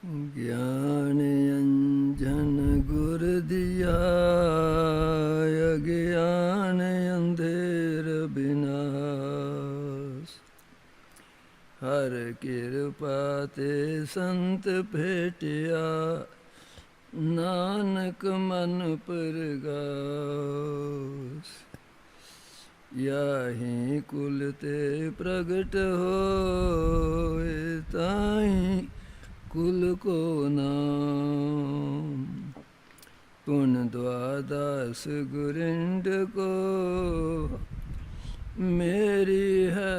ज्ञान अंजन गुर दिया, अज्ञान अंधेर विनाश। हर कृपा ते संत भेटिया, नानक मन परगास। याहि कुल ते प्रगट होए, ताहि कुल को नाम। पुन द्वादश गुरिंड को, मेरी है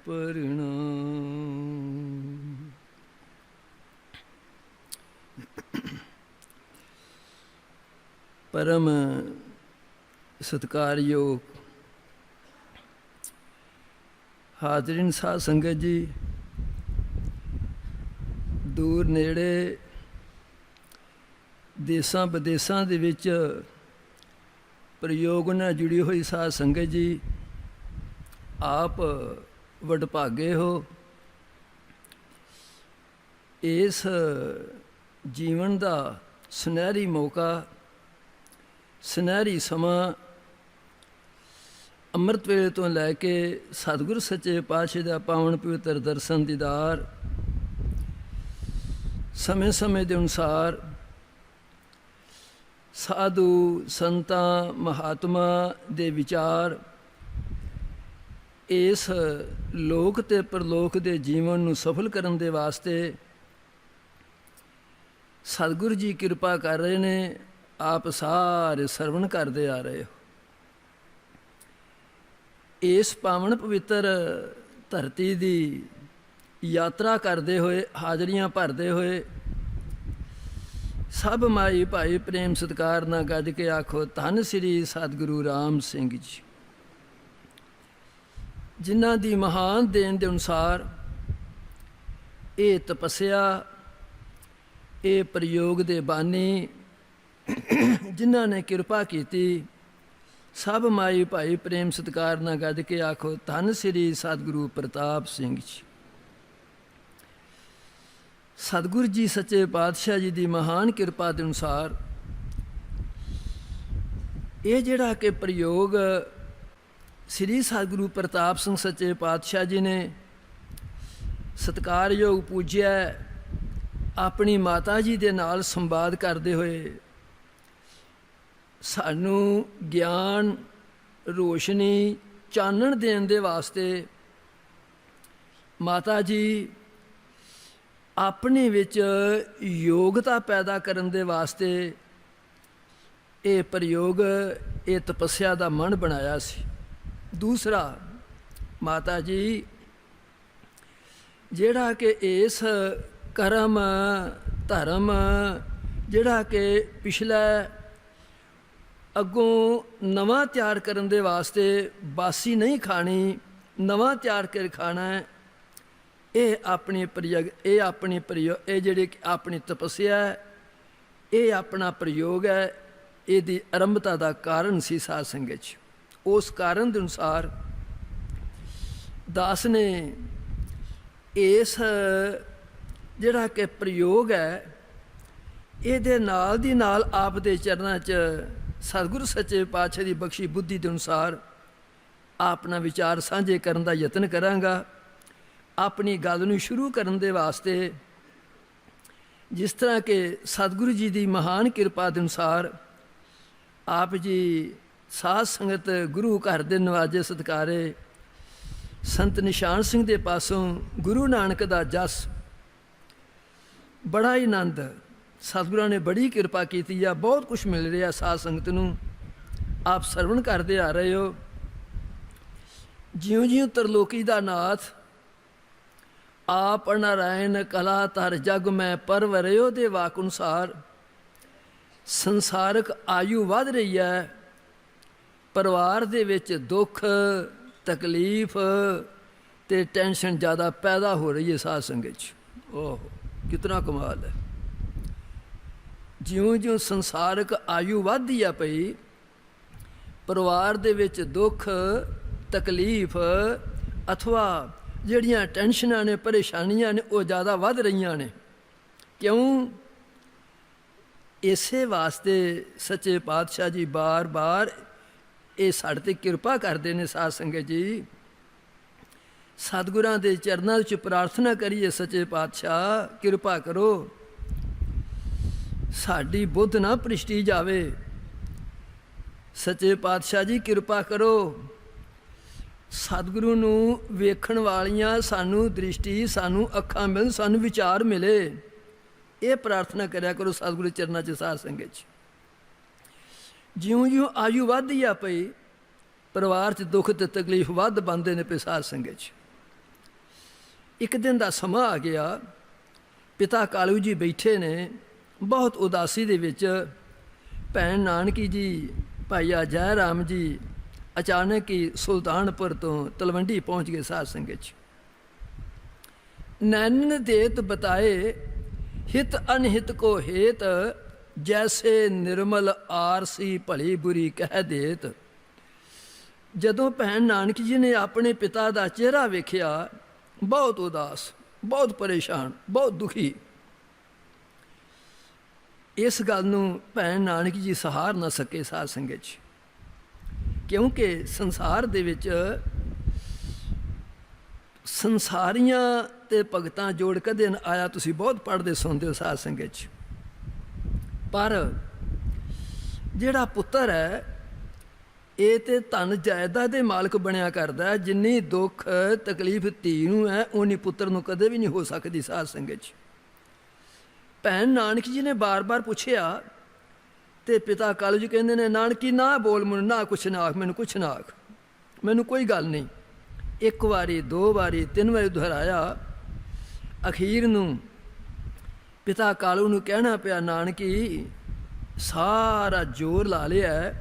परिणाम। परम सत्कारयोग हाजरीन साध संगत जी, दूर नेड़े देसां विदेसां दे विच प्रयोग नाल जुड़ी हुई साध संगत जी, आप वडभागे हो। इस जीवन का सुनहरी मौका, सुनहरी समा ਅੰਮ੍ਰਿਤ ਵੇਲੇ ਤੋਂ ਲੈ ਕੇ ਸਤਿਗੁਰ ਸੱਚੇ ਪਾਤਸ਼ਾਹ ਦਾ ਪਾਵਨ ਪਵਿੱਤਰ ਦਰਸ਼ਨ ਦੀਦਾਰ, ਸਮੇਂ ਸਮੇਂ ਦੇ ਅਨੁਸਾਰ ਸਾਧੂ ਸੰਤਾਂ ਮਹਾਤਮਾ ਦੇ ਵਿਚਾਰ ਇਸ ਲੋਕ ਤੇ ਪਰਲੋਕ ਦੇ ਜੀਵਨ ਨੂੰ ਸਫਲ ਕਰਨ ਦੇ ਵਾਸਤੇ ਸਤਿਗੁਰ ਜੀ ਕਿਰਪਾ ਕਰ ਰਹੇ ਨੇ। ਆਪ ਸਾਰੇ ਸਰਵਣ ਕਰਦੇ ਆ ਰਹੇ ਹੋ। ਇਸ ਪਾਵਨ ਪਵਿੱਤਰ ਧਰਤੀ ਦੀ ਯਾਤਰਾ ਕਰਦੇ ਹੋਏ, ਹਾਜ਼ਰੀਆਂ ਭਰਦੇ ਹੋਏ, ਸਭ ਮਾਈ ਭਾਈ ਪ੍ਰੇਮ ਸਤਿਕਾਰ ਨਾਲ ਗੱਜ ਕੇ ਆਖੋ, ਧੰਨ ਸ੍ਰੀ ਸਤਿਗੁਰੂ ਰਾਮ ਸਿੰਘ ਜੀ, ਜਿਨ੍ਹਾਂ ਦੀ ਮਹਾਨ ਦੇਣ ਦੇ ਅਨੁਸਾਰ ਇਹ ਤਪੱਸਿਆ, ਇਹ ਪ੍ਰਯੋਗ ਦੇ ਬਾਨੀ, ਜਿਨ੍ਹਾਂ ਨੇ ਕਿਰਪਾ ਕੀਤੀ, ਸਭ ਮਾਈ ਭਾਈ ਪ੍ਰੇਮ ਸਤਿਕਾਰ ਨਾਲ ਗੱਜ ਕੇ ਆਖੋ, ਧੰਨ ਸ੍ਰੀ ਸਤਿਗੁਰੂ ਪ੍ਰਤਾਪ ਸਿੰਘ ਜੀ। ਸਤਿਗੁਰੂ ਜੀ ਸੱਚੇ ਪਾਤਸ਼ਾਹ ਜੀ ਦੀ ਮਹਾਨ ਕਿਰਪਾ ਦੇ ਅਨੁਸਾਰ ਇਹ ਜਿਹੜਾ ਕਿ ਪ੍ਰਯੋਗ ਸ੍ਰੀ ਸਤਿਗੁਰੂ ਪ੍ਰਤਾਪ ਸਿੰਘ ਸੱਚੇ ਪਾਤਸ਼ਾਹ ਜੀ ਨੇ ਸਤਿਕਾਰਯੋਗ ਪੂਜਿਆ, ਆਪਣੀ ਮਾਤਾ ਜੀ ਦੇ ਨਾਲ ਸੰਵਾਦ ਕਰਦੇ ਹੋਏ ਸਾਨੂੰ ਗਿਆਨ, ਰੋਸ਼ਨੀ, ਚਾਨਣ ਦੇਣ ਦੇ ਵਾਸਤੇ ਮਾਤਾ ਜੀ ਆਪਣੇ ਵਿੱਚ ਯੋਗਤਾ ਪੈਦਾ ਕਰਨ ਦੇ ਵਾਸਤੇ ਇਹ ਪ੍ਰਯੋਗ, ਇਹ ਤਪੱਸਿਆ ਦਾ ਮਨ ਬਣਾਇਆ ਸੀ। ਦੂਸਰਾ, ਮਾਤਾ ਜੀ ਜਿਹੜਾ ਕਿ ਇਸ ਕਰਮ ਧਰਮ ਜਿਹੜਾ ਕਿ ਪਿਛਲਾ ਅੱਗੋਂ ਨਵਾਂ ਤਿਆਰ ਕਰਨ ਦੇ ਵਾਸਤੇ ਬਾਸੀ ਨਹੀਂ ਖਾਣੀ, ਨਵਾਂ ਤਿਆਰ ਕੇ ਖਾਣਾ ਹੈ। ਇਹ ਆਪਣੀ ਪ੍ਰਯੋਗ, ਇਹ ਆਪਣੀ ਪ੍ਰਯੋਗ, ਇਹ ਜਿਹੜੀ ਆਪਣੀ ਤਪੱਸਿਆ ਹੈ, ਇਹ ਆਪਣਾ ਪ੍ਰਯੋਗ ਹੈ। ਇਹਦੀ ਆਰੰਭਤਾ ਦਾ ਕਾਰਨ ਸੀ ਸਾਧ ਸੰਗਤ 'ਚ। ਉਸ ਕਾਰਨ ਦੇ ਅਨੁਸਾਰ ਦਾਸ ਨੇ ਇਸ ਜਿਹੜਾ ਕਿ ਪ੍ਰਯੋਗ ਹੈ, ਇਹਦੇ ਨਾਲ ਦੀ ਨਾਲ ਆਪ ਦੇ ਚਰਨਾਂ 'ਚ ਸਤਿਗੁਰੂ ਸੱਚੇ ਪਾਤਸ਼ਾਹ ਦੀ ਬਖਸ਼ੀ ਬੁੱਧੀ ਦੇ ਅਨੁਸਾਰ ਆਪਣਾ ਵਿਚਾਰ ਸਾਂਝੇ ਕਰਨ ਦਾ ਯਤਨ ਕਰਾਂਗਾ। ਆਪਣੀ ਗੱਲ ਨੂੰ ਸ਼ੁਰੂ ਕਰਨ ਦੇ ਵਾਸਤੇ ਜਿਸ ਤਰ੍ਹਾਂ ਕਿ ਸਤਿਗੁਰੂ ਜੀ ਦੀ ਮਹਾਨ ਕਿਰਪਾ ਦੇ ਅਨੁਸਾਰ ਆਪ ਜੀ ਸਾਧ ਸੰਗਤ ਗੁਰੂ ਘਰ ਦੇ ਨਵਾਜੇ ਸਤਿਕਾਰੇ ਸੰਤ ਨਿਸ਼ਾਨ ਸਿੰਘ ਦੇ ਪਾਸੋਂ ਗੁਰੂ ਨਾਨਕ ਦਾ ਜਸ, ਬੜਾ ਹੀ ਆਨੰਦ, ਸਤਿਗੁਰਾਂ ਨੇ ਬੜੀ ਕਿਰਪਾ ਕੀਤੀ ਆ। ਬਹੁਤ ਕੁਛ ਮਿਲ ਰਿਹਾ ਸਾਧ ਸੰਗਤ ਨੂੰ, ਆਪ ਸਰਵਣ ਕਰਦੇ ਆ ਰਹੇ ਹੋ। ਜਿਉਂ ਜਿਉਂ ਤਰਲੋਕੀ ਦਾ ਨਾਥ ਆਪ ਨਾਰਾਇਣ ਕਲਾ ਧਰ ਜਗ ਮੈਂ ਪਰਵਰਿਓ ਦੇ ਵਾਕ ਅਨੁਸਾਰ ਸੰਸਾਰਕ ਆਯੂ ਵੱਧ ਰਹੀ ਹੈ। ਪਰਿਵਾਰ ਦੇ ਵਿੱਚ ਦੁੱਖ, ਤਕਲੀਫ ਤੇ ਟੈਨਸ਼ਨ ਜ਼ਿਆਦਾ ਪੈਦਾ ਹੋ ਰਹੀ ਹੈ ਸਾਧ ਸੰਗਤ 'ਚ। ਓਹ ਕਿਤਨਾ ਕਮਾਲ ਹੈ। ਜਿਉਂ ਜਿਉਂ ਸੰਸਾਰਕ ਆਯੂ ਵੱਧਦੀ ਆ ਪਈ, ਪਰਿਵਾਰ ਦੇ ਵਿੱਚ ਦੁੱਖ, ਤਕਲੀਫ ਅਥਵਾ ਜਿਹੜੀਆਂ ਟੈਨਸ਼ਨਾਂ ਨੇ, ਪਰੇਸ਼ਾਨੀਆਂ ਨੇ, ਉਹ ਜ਼ਿਆਦਾ ਵੱਧ ਰਹੀਆਂ ਨੇ। ਕਿਉਂ? ਇਸੇ ਵਾਸਤੇ ਸੱਚੇ ਪਾਤਸ਼ਾਹ ਜੀ ਬਾਰ-ਬਾਰ ਇਹ ਸਾਡੇ 'ਤੇ ਕਿਰਪਾ ਕਰਦੇ ਨੇ। ਸਾਧ ਸੰਗਤ ਜੀ, ਸਤਿਗੁਰਾਂ ਦੇ ਚਰਨਾਂ ਵਿੱਚ ਪ੍ਰਾਰਥਨਾ ਕਰੀਏ, ਸੱਚੇ ਪਾਤਸ਼ਾਹ ਕਿਰਪਾ ਕਰੋ, ਸਾਡੀ ਬੁੱਧ ਨਾ ਭ੍ਰਿਸ਼ਟੀ ਜਾਵੇ। ਸੱਚੇ ਪਾਤਸ਼ਾਹ ਜੀ ਕਿਰਪਾ ਕਰੋ, ਸਤਿਗੁਰੂ ਨੂੰ ਵੇਖਣ ਵਾਲੀਆਂ ਸਾਨੂੰ ਦ੍ਰਿਸ਼ਟੀ, ਸਾਨੂੰ ਅੱਖਾਂ ਮਿਲਣ, ਸਾਨੂੰ ਵਿਚਾਰ ਮਿਲੇ। ਇਹ ਪ੍ਰਾਰਥਨਾ ਕਰਿਆ ਕਰੋ ਸਤਿਗੁਰੂ ਚਰਨਾਂ 'ਚ। ਸਾਧ ਸੰਗਤ 'ਚ ਜਿਉਂ-ਜਿਉਂ ਆਯੂ ਵੱਧਦੀ ਆ ਪਈ, ਪਰਿਵਾਰ 'ਚ ਦੁੱਖ ਤੇ ਤਕਲੀਫ ਵੱਧ ਬਣਦੇ ਨੇ ਪਏ। ਸਾਧ ਸੰਗਤ 'ਚ ਇੱਕ ਦਿਨ ਦਾ ਸਮਾਂ ਆ ਗਿਆ, ਪਿਤਾ ਕਾਲੂ ਜੀ ਬੈਠੇ ਨੇ ਬਹੁਤ ਉਦਾਸੀ ਦੇ ਵਿੱਚ। ਭੈਣ ਨਾਨਕੀ ਜੀ, ਭਾਈਆ ਜੈ ਰਾਮ ਜੀ ਅਚਾਨਕ ਹੀ ਸੁਲਤਾਨਪੁਰ ਤੋਂ ਤਲਵੰਡੀ ਪਹੁੰਚ ਗਏ। ਸਾਧ ਸੰਗਤ 'ਚ ਨੈਣਨ ਦੇਤ ਬਤਾਏ, ਹਿਤ ਅਨਹਿਤ ਕੋ ਹੇਤ, ਜੈਸੇ ਨਿਰਮਲ ਆਰਸੀ ਭਲੀ ਬੁਰੀ ਕਹਿ ਦੇਤ। ਜਦੋਂ ਭੈਣ ਨਾਨਕੀ ਜੀ ਨੇ ਆਪਣੇ ਪਿਤਾ ਦਾ ਚਿਹਰਾ ਵੇਖਿਆ, ਬਹੁਤ ਉਦਾਸ, ਬਹੁਤ ਪਰੇਸ਼ਾਨ, ਬਹੁਤ ਦੁਖੀ। ਇਸ ਗੱਲ ਨੂੰ ਭੈਣ ਨਾਨਕੀ ਜੀ ਸਹਾਰ ਨਾ ਸਕੇ। ਸਾਧ ਸੰਗਤ 'ਚ ਕਿਉਂਕਿ ਸੰਸਾਰ ਦੇ ਵਿੱਚ ਸੰਸਾਰੀਆਂ ਤੇ ਭਗਤਾਂ ਜੋੜ ਕਦੇ ਨਾ ਆਇਆ। ਤੁਸੀਂ ਬਹੁਤ ਪੜ੍ਹਦੇ ਸੁਣਦੇ ਹੋ ਸਾਧ ਸੰਗਤ 'ਚ। ਪਰ ਜਿਹੜਾ ਪੁੱਤਰ ਹੈ, ਇਹ ਤੇ ਧਨ ਜਾਇਦਾਦ ਦੇ ਮਾਲਕ ਬਣਿਆ ਕਰਦਾ। ਜਿੰਨੀ ਦੁੱਖ ਤਕਲੀਫ ਧੀ ਨੂੰ ਹੈ, ਉਨੀ ਪੁੱਤਰ ਨੂੰ ਕਦੇ ਵੀ ਨਹੀਂ ਹੋ ਸਕਦੀ। ਸਾਧ ਸੰਗਤ 'ਚ ਭੈਣ ਨਾਨਕੀ ਜੀ ਨੇ ਬਾਰ-ਬਾਰ ਪੁੱਛਿਆ, ਤੇ ਪਿਤਾ ਕਾਲੂ ਜੀ ਕਹਿੰਦੇ ਨੇ, ਨਾਨਕੀ ਨਾ ਬੋਲ, ਮੈਨੂੰ ਨਾ ਕੁਛ ਨਾ ਆਖ, ਮੈਨੂੰ ਕੁਛ ਨਾ ਆਖ, ਮੈਨੂੰ ਕੋਈ ਗੱਲ ਨਹੀਂ। ਇੱਕ ਵਾਰੀ, ਦੋ ਵਾਰੀ, ਤਿੰਨ ਵਾਰੀ ਦੁਹਰਾਇਆ। ਅਖੀਰ ਨੂੰ ਪਿਤਾ ਕਾਲੂ ਨੂੰ ਕਹਿਣਾ ਪਿਆ, ਨਾਨਕੀ ਸਾਰਾ ਜ਼ੋਰ ਲਾ ਲਿਆ,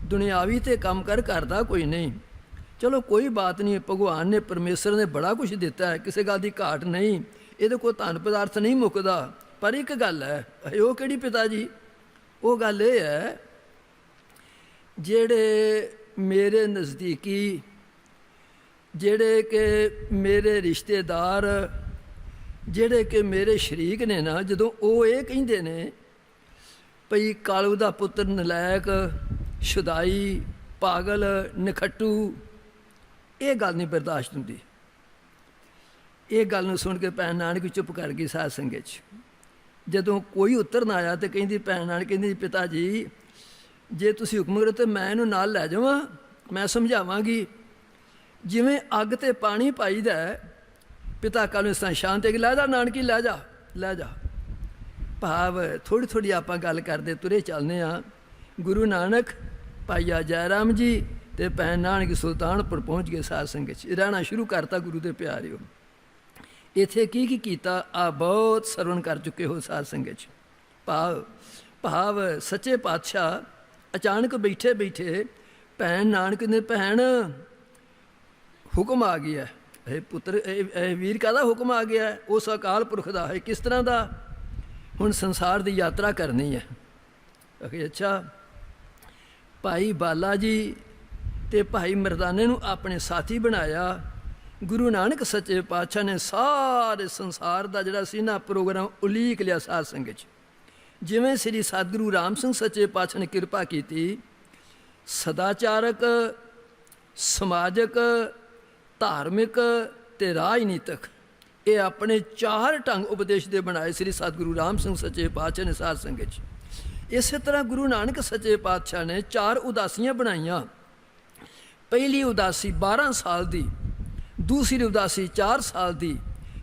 ਦੁਨਿਆਵੀ ਤੇ ਕੰਮ ਕਰਦਾ ਕੋਈ ਨਹੀਂ। ਚਲੋ ਕੋਈ ਬਾਤ ਨਹੀਂ, ਭਗਵਾਨ ਨੇ, ਪਰਮੇਸ਼ਰ ਨੇ ਬੜਾ ਕੁਛ ਦਿੱਤਾ ਹੈ, ਕਿਸੇ ਗੱਲ ਦੀ ਘਾਟ ਨਹੀਂ, ਇਹਦੇ ਕੋਲ ਧਨ ਪਦਾਰਥ ਨਹੀਂ ਮੁੱਕਦਾ। ਪਰ ਇੱਕ ਗੱਲ ਹੈ, ਉਹ ਕਿਹੜੀ ਪਿਤਾ ਜੀ? ਉਹ ਗੱਲ ਇਹ ਹੈ, ਜਿਹੜੇ ਮੇਰੇ ਨਜ਼ਦੀਕੀ, ਜਿਹੜੇ ਕਿ ਮੇਰੇ ਰਿਸ਼ਤੇਦਾਰ, ਜਿਹੜੇ ਕਿ ਮੇਰੇ ਸ਼ਰੀਕ ਨੇ ਨਾ, ਜਦੋਂ ਉਹ ਇਹ ਕਹਿੰਦੇ ਨੇ ਭਈ ਕਾਲੂ ਦਾ ਪੁੱਤਰ ਨਲਾਇਕ, ਸ਼ੁਦਾਈ, ਪਾਗਲ, ਨਖੱਟੂ, ਇਹ ਗੱਲ ਨਹੀਂ ਬਰਦਾਸ਼ਤ ਹੁੰਦੀ। ਇਹ ਗੱਲ ਨੂੰ ਸੁਣ ਕੇ ਭੈਣ ਨਾਨਕੀ ਚੁੱਪ ਕਰ ਗਈ। ਸਾਧ ਸੰਗਤ 'ਚ ਜਦੋਂ ਕੋਈ ਉੱਤਰ ਨਾ ਆਇਆ, ਤਾਂ ਕਹਿੰਦੀ ਭੈਣ ਨਾਨਕੀ ਕਹਿੰਦੀ, ਪਿਤਾ ਜੀ ਜੇ ਤੁਸੀਂ ਹੁਕਮ ਕਰੋ ਤਾਂ ਮੈਂ ਇਹਨੂੰ ਨਾਲ ਲੈ ਜਾਵਾਂ, ਮੈਂ ਸਮਝਾਵਾਂਗੀ। ਜਿਵੇਂ ਅੱਗ 'ਤੇ ਪਾਣੀ ਪਾਈਦਾ, ਪਿਤਾ ਕਾਲੂ ਇਸ ਤਰ੍ਹਾਂ ਸ਼ਾਂਤ ਹੈ ਕਿ ਲੈ ਜਾ ਨਾਨਕੀ, ਲੈ ਜਾ, ਲੈ ਜਾ। ਭਾਵ ਥੋੜ੍ਹੀ ਥੋੜ੍ਹੀ ਆਪਾਂ ਗੱਲ ਕਰਦੇ ਤੁਰੇ ਚੱਲਦੇ ਹਾਂ। ਗੁਰੂ ਨਾਨਕ, ਭਾਈਆ ਜੈ ਰਾਮ ਜੀ ਅਤੇ ਭੈਣ ਨਾਨਕੀ ਸੁਲਤਾਨਪੁਰ ਪਹੁੰਚ ਗਏ। ਸਾਧ ਸੰਗਤ 'ਚ ਰਹਿਣਾ ਸ਼ੁਰੂ ਕਰਤਾ। ਗੁਰੂ ਦੇ ਪਿਆਰਿਓ, ਇੱਥੇ ਕੀ ਕੀ ਕੀਤਾ ਆ ਬਹੁਤ ਸਰਵਣ ਕਰ ਚੁੱਕੇ ਹੋ। ਸਾਧ ਸੰਗਤ 'ਚ ਭਾਵ ਸੱਚੇ ਪਾਤਸ਼ਾਹ ਅਚਾਨਕ ਬੈਠੇ ਬੈਠੇ ਭੈਣ ਨਾਨਕ ਨੇ, ਭੈਣ ਹੁਕਮ ਆ ਗਿਆ। ਇਹ ਪੁੱਤਰ, ਇਹ ਵੀਰ ਕਾਹਦਾ ਹੁਕਮ ਆ ਗਿਆ? ਉਸ ਅਕਾਲ ਪੁਰਖ ਦਾ ਹੈ। ਕਿਸ ਤਰ੍ਹਾਂ ਦਾ? ਹੁਣ ਸੰਸਾਰ ਦੀ ਯਾਤਰਾ ਕਰਨੀ ਹੈ। ਅੱਛਾ, ਭਾਈ ਬਾਲਾ ਜੀ ਤੇ ਭਾਈ ਮਰਦਾਨੇ ਨੂੰ ਆਪਣੇ ਸਾਥੀ ਬਣਾਇਆ। ਗੁਰੂ ਨਾਨਕ ਸੱਚੇ ਪਾਤਸ਼ਾਹ ਨੇ ਸਾਰੇ ਸੰਸਾਰ ਦਾ ਜਿਹੜਾ ਸੀ ਨਾ ਪ੍ਰੋਗਰਾਮ ਉਲੀਕ ਲਿਆ। ਸਾਧ ਸੰਗਤ 'ਚ ਜਿਵੇਂ ਸ੍ਰੀ ਸਤਿਗੁਰੂ ਰਾਮ ਸਿੰਘ ਸੱਚੇ ਪਾਤਸ਼ਾਹ ਨੇ ਕਿਰਪਾ ਕੀਤੀ, ਸਦਾਚਾਰਕ, ਸਮਾਜਿਕ, ਧਾਰਮਿਕ ਤੇ ਰਾਜਨੀਤਿਕ, ਇਹ ਆਪਣੇ ਚਾਰ ਢੰਗ ਉਪਦੇਸ਼ ਦੇ ਬਣਾਏ ਸ੍ਰੀ ਸਤਿਗੁਰੂ ਰਾਮ ਸਿੰਘ ਸੱਚੇ ਪਾਤਸ਼ਾਹ ਨੇ। ਸਾਧ ਸੰਗਤ 'ਚ ਇਸੇ ਤਰ੍ਹਾਂ ਗੁਰੂ ਨਾਨਕ ਸੱਚੇ ਪਾਤਸ਼ਾਹ ਨੇ ਚਾਰ ਉਦਾਸੀਆਂ ਬਣਾਈਆਂ। ਪਹਿਲੀ ਉਦਾਸੀ 12 ਸਾਲ ਦੀ, ਦੂਸਰੀ ਉਦਾਸੀ 4 ਸਾਲ ਦੀ,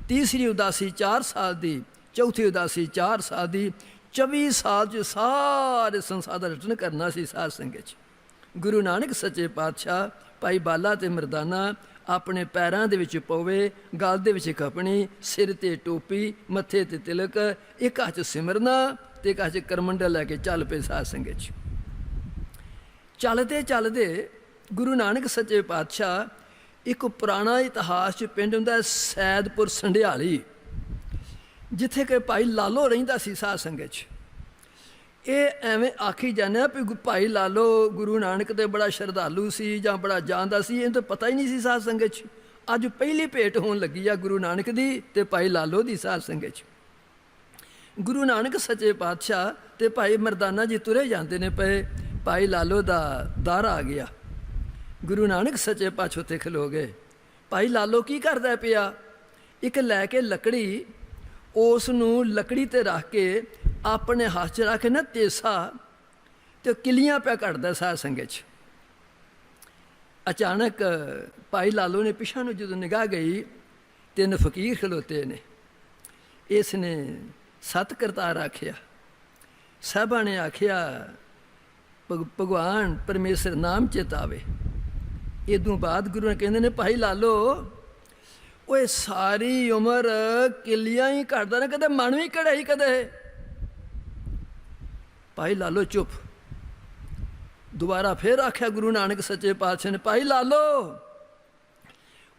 ਤੀਸਰੀ ਉਦਾਸੀ 4 ਸਾਲ ਦੀ, ਚੌਥੀ ਉਦਾਸੀ 4 ਸਾਲ ਦੀ। 24 ਸਾਲ 'ਚ ਸਾਰੇ ਸੰਸਾਰ ਦਾ ਰਟਨ ਕਰਨਾ ਸੀ। ਸਾਧ ਸੰਗਤ 'ਚ ਗੁਰੂ ਨਾਨਕ ਸੱਚੇ ਪਾਤਸ਼ਾਹ ਭਾਈ ਬਾਲਾ ਤੇ ਮਰਦਾਨਾ ਆਪਣੇ ਪੈਰਾਂ ਦੇ ਵਿੱਚ ਪੋਵੇ, ਗਲ ਦੇ ਵਿੱਚ ਖਪਣੀ, ਸਿਰ 'ਤੇ ਟੋਪੀ, ਮੱਥੇ 'ਤੇ ਤਿਲਕ, ਇੱਕ ਹੱਥ 'ਚ ਸਿਮਰਨਾ ਤੇ ਇੱਕ ਹੱਥ 'ਚ ਕਰਮੰਡਲ ਲੈ ਕੇ ਚੱਲ ਪਏ। ਸਾਧ ਸੰਗਤ 'ਚ ਚੱਲਦੇ ਚੱਲਦੇ ਗੁਰੂ ਨਾਨਕ ਸੱਚੇ ਪਾਤਸ਼ਾਹ, ਇੱਕ ਪੁਰਾਣਾ ਇਤਿਹਾਸ 'ਚ ਪਿੰਡ ਹੁੰਦਾ ਸੈਦਪੁਰ ਸੰਢਿਆਲੀ, ਜਿੱਥੇ ਕਿ ਭਾਈ ਲਾਲੋ ਰਹਿੰਦਾ ਸੀ। ਸਾਧ ਸੰਗਤ 'ਚ ਇਹ ਐਵੇਂ ਆਖੀ ਜਾਂਦੇ ਆ ਵੀ ਭਾਈ ਲਾਲੋ ਗੁਰੂ ਨਾਨਕ 'ਤੇ ਬੜਾ ਸ਼ਰਧਾਲੂ ਸੀ ਜਾਂ ਬੜਾ ਜਾਣਦਾ ਸੀ, ਇਹਨੂੰ ਤਾਂ ਪਤਾ ਹੀ ਨਹੀਂ ਸੀ। ਸਾਧ ਸੰਗਤ 'ਚ ਅੱਜ ਪਹਿਲੀ ਭੇਟ ਹੋਣ ਲੱਗੀ ਆ ਗੁਰੂ ਨਾਨਕ ਦੀ ਤੇ ਭਾਈ ਲਾਲੋ ਦੀ ਸਾਧ ਸੰਗਤ 'ਚ। ਗੁਰੂ ਨਾਨਕ ਸੱਚੇ ਪਾਤਸ਼ਾਹ ਤੇ ਭਾਈ ਮਰਦਾਨਾ ਜੀ ਤੁਰੇ ਜਾਂਦੇ ਨੇ ਪਏ, ਭਾਈ ਲਾਲੋ ਦਾ ਦਰ ਆ ਗਿਆ। ਗੁਰੂ ਨਾਨਕ ਸੱਚੇ ਪਾਤਸ਼ਾਹ ਉੱਥੇ ਖਲੋ ਗਏ। ਭਾਈ ਲਾਲੋ ਕੀ ਕਰਦਾ ਪਿਆ? ਇੱਕ ਲੈ ਕੇ ਲੱਕੜੀ, ਉਸ ਨੂੰ ਲੱਕੜੀ ਤੇ ਰੱਖ ਕੇ ਆਪਣੇ ਹੱਥ 'ਚ ਰੱਖ ਕੇ ਨਾ ਤੇਸਾ ਤੇ ਕਿੱਲੀਆਂ ਪਿਆ ਕੱਢਦਾ ਸਾਧ ਸੰਗਤ 'ਚ। ਅਚਾਨਕ ਭਾਈ ਲਾਲੋ ਨੇ ਪਿਛਾਂ ਨੂੰ ਜਦੋਂ ਨਿਗਾਹ ਗਈ, 3 ਫਕੀਰ ਖਲੋਤੇ ਨੇ। ਇਸ ਨੇ ਸਤ ਕਰਤਾਰ ਆਖਿਆ। ਸਾਹਿਬਾਂ ਨੇ ਆਖਿਆ ਭਗਵਾਨ ਪਰਮੇਸ਼ਰ ਨਾਮ ਚੇਤਾਵੇ। ਇਦੋਂ ਬਾਅਦ ਗੁਰੂ ਨੇ ਕਹਿੰਦੇ ਨੇ, ਭਾਈ ਲਾਲੋ ਓਏ ਸਾਰੀ ਉਮਰ ਕਿੱਲੀਆਂ ਹੀ ਕੱਢਦਾ ਨਾ, ਕਦੇ ਮਨ ਵੀ ਕਢਾਈ ਕਦੇ। ਭਾਈ ਲਾਲੋ ਚੁੱਪ। ਦੁਬਾਰਾ ਫਿਰ ਆਖਿਆ ਗੁਰੂ ਨਾਨਕ ਸੱਚੇ ਪਾਤਸ਼ਾਹ ਨੇ, ਭਾਈ ਲਾਲੋ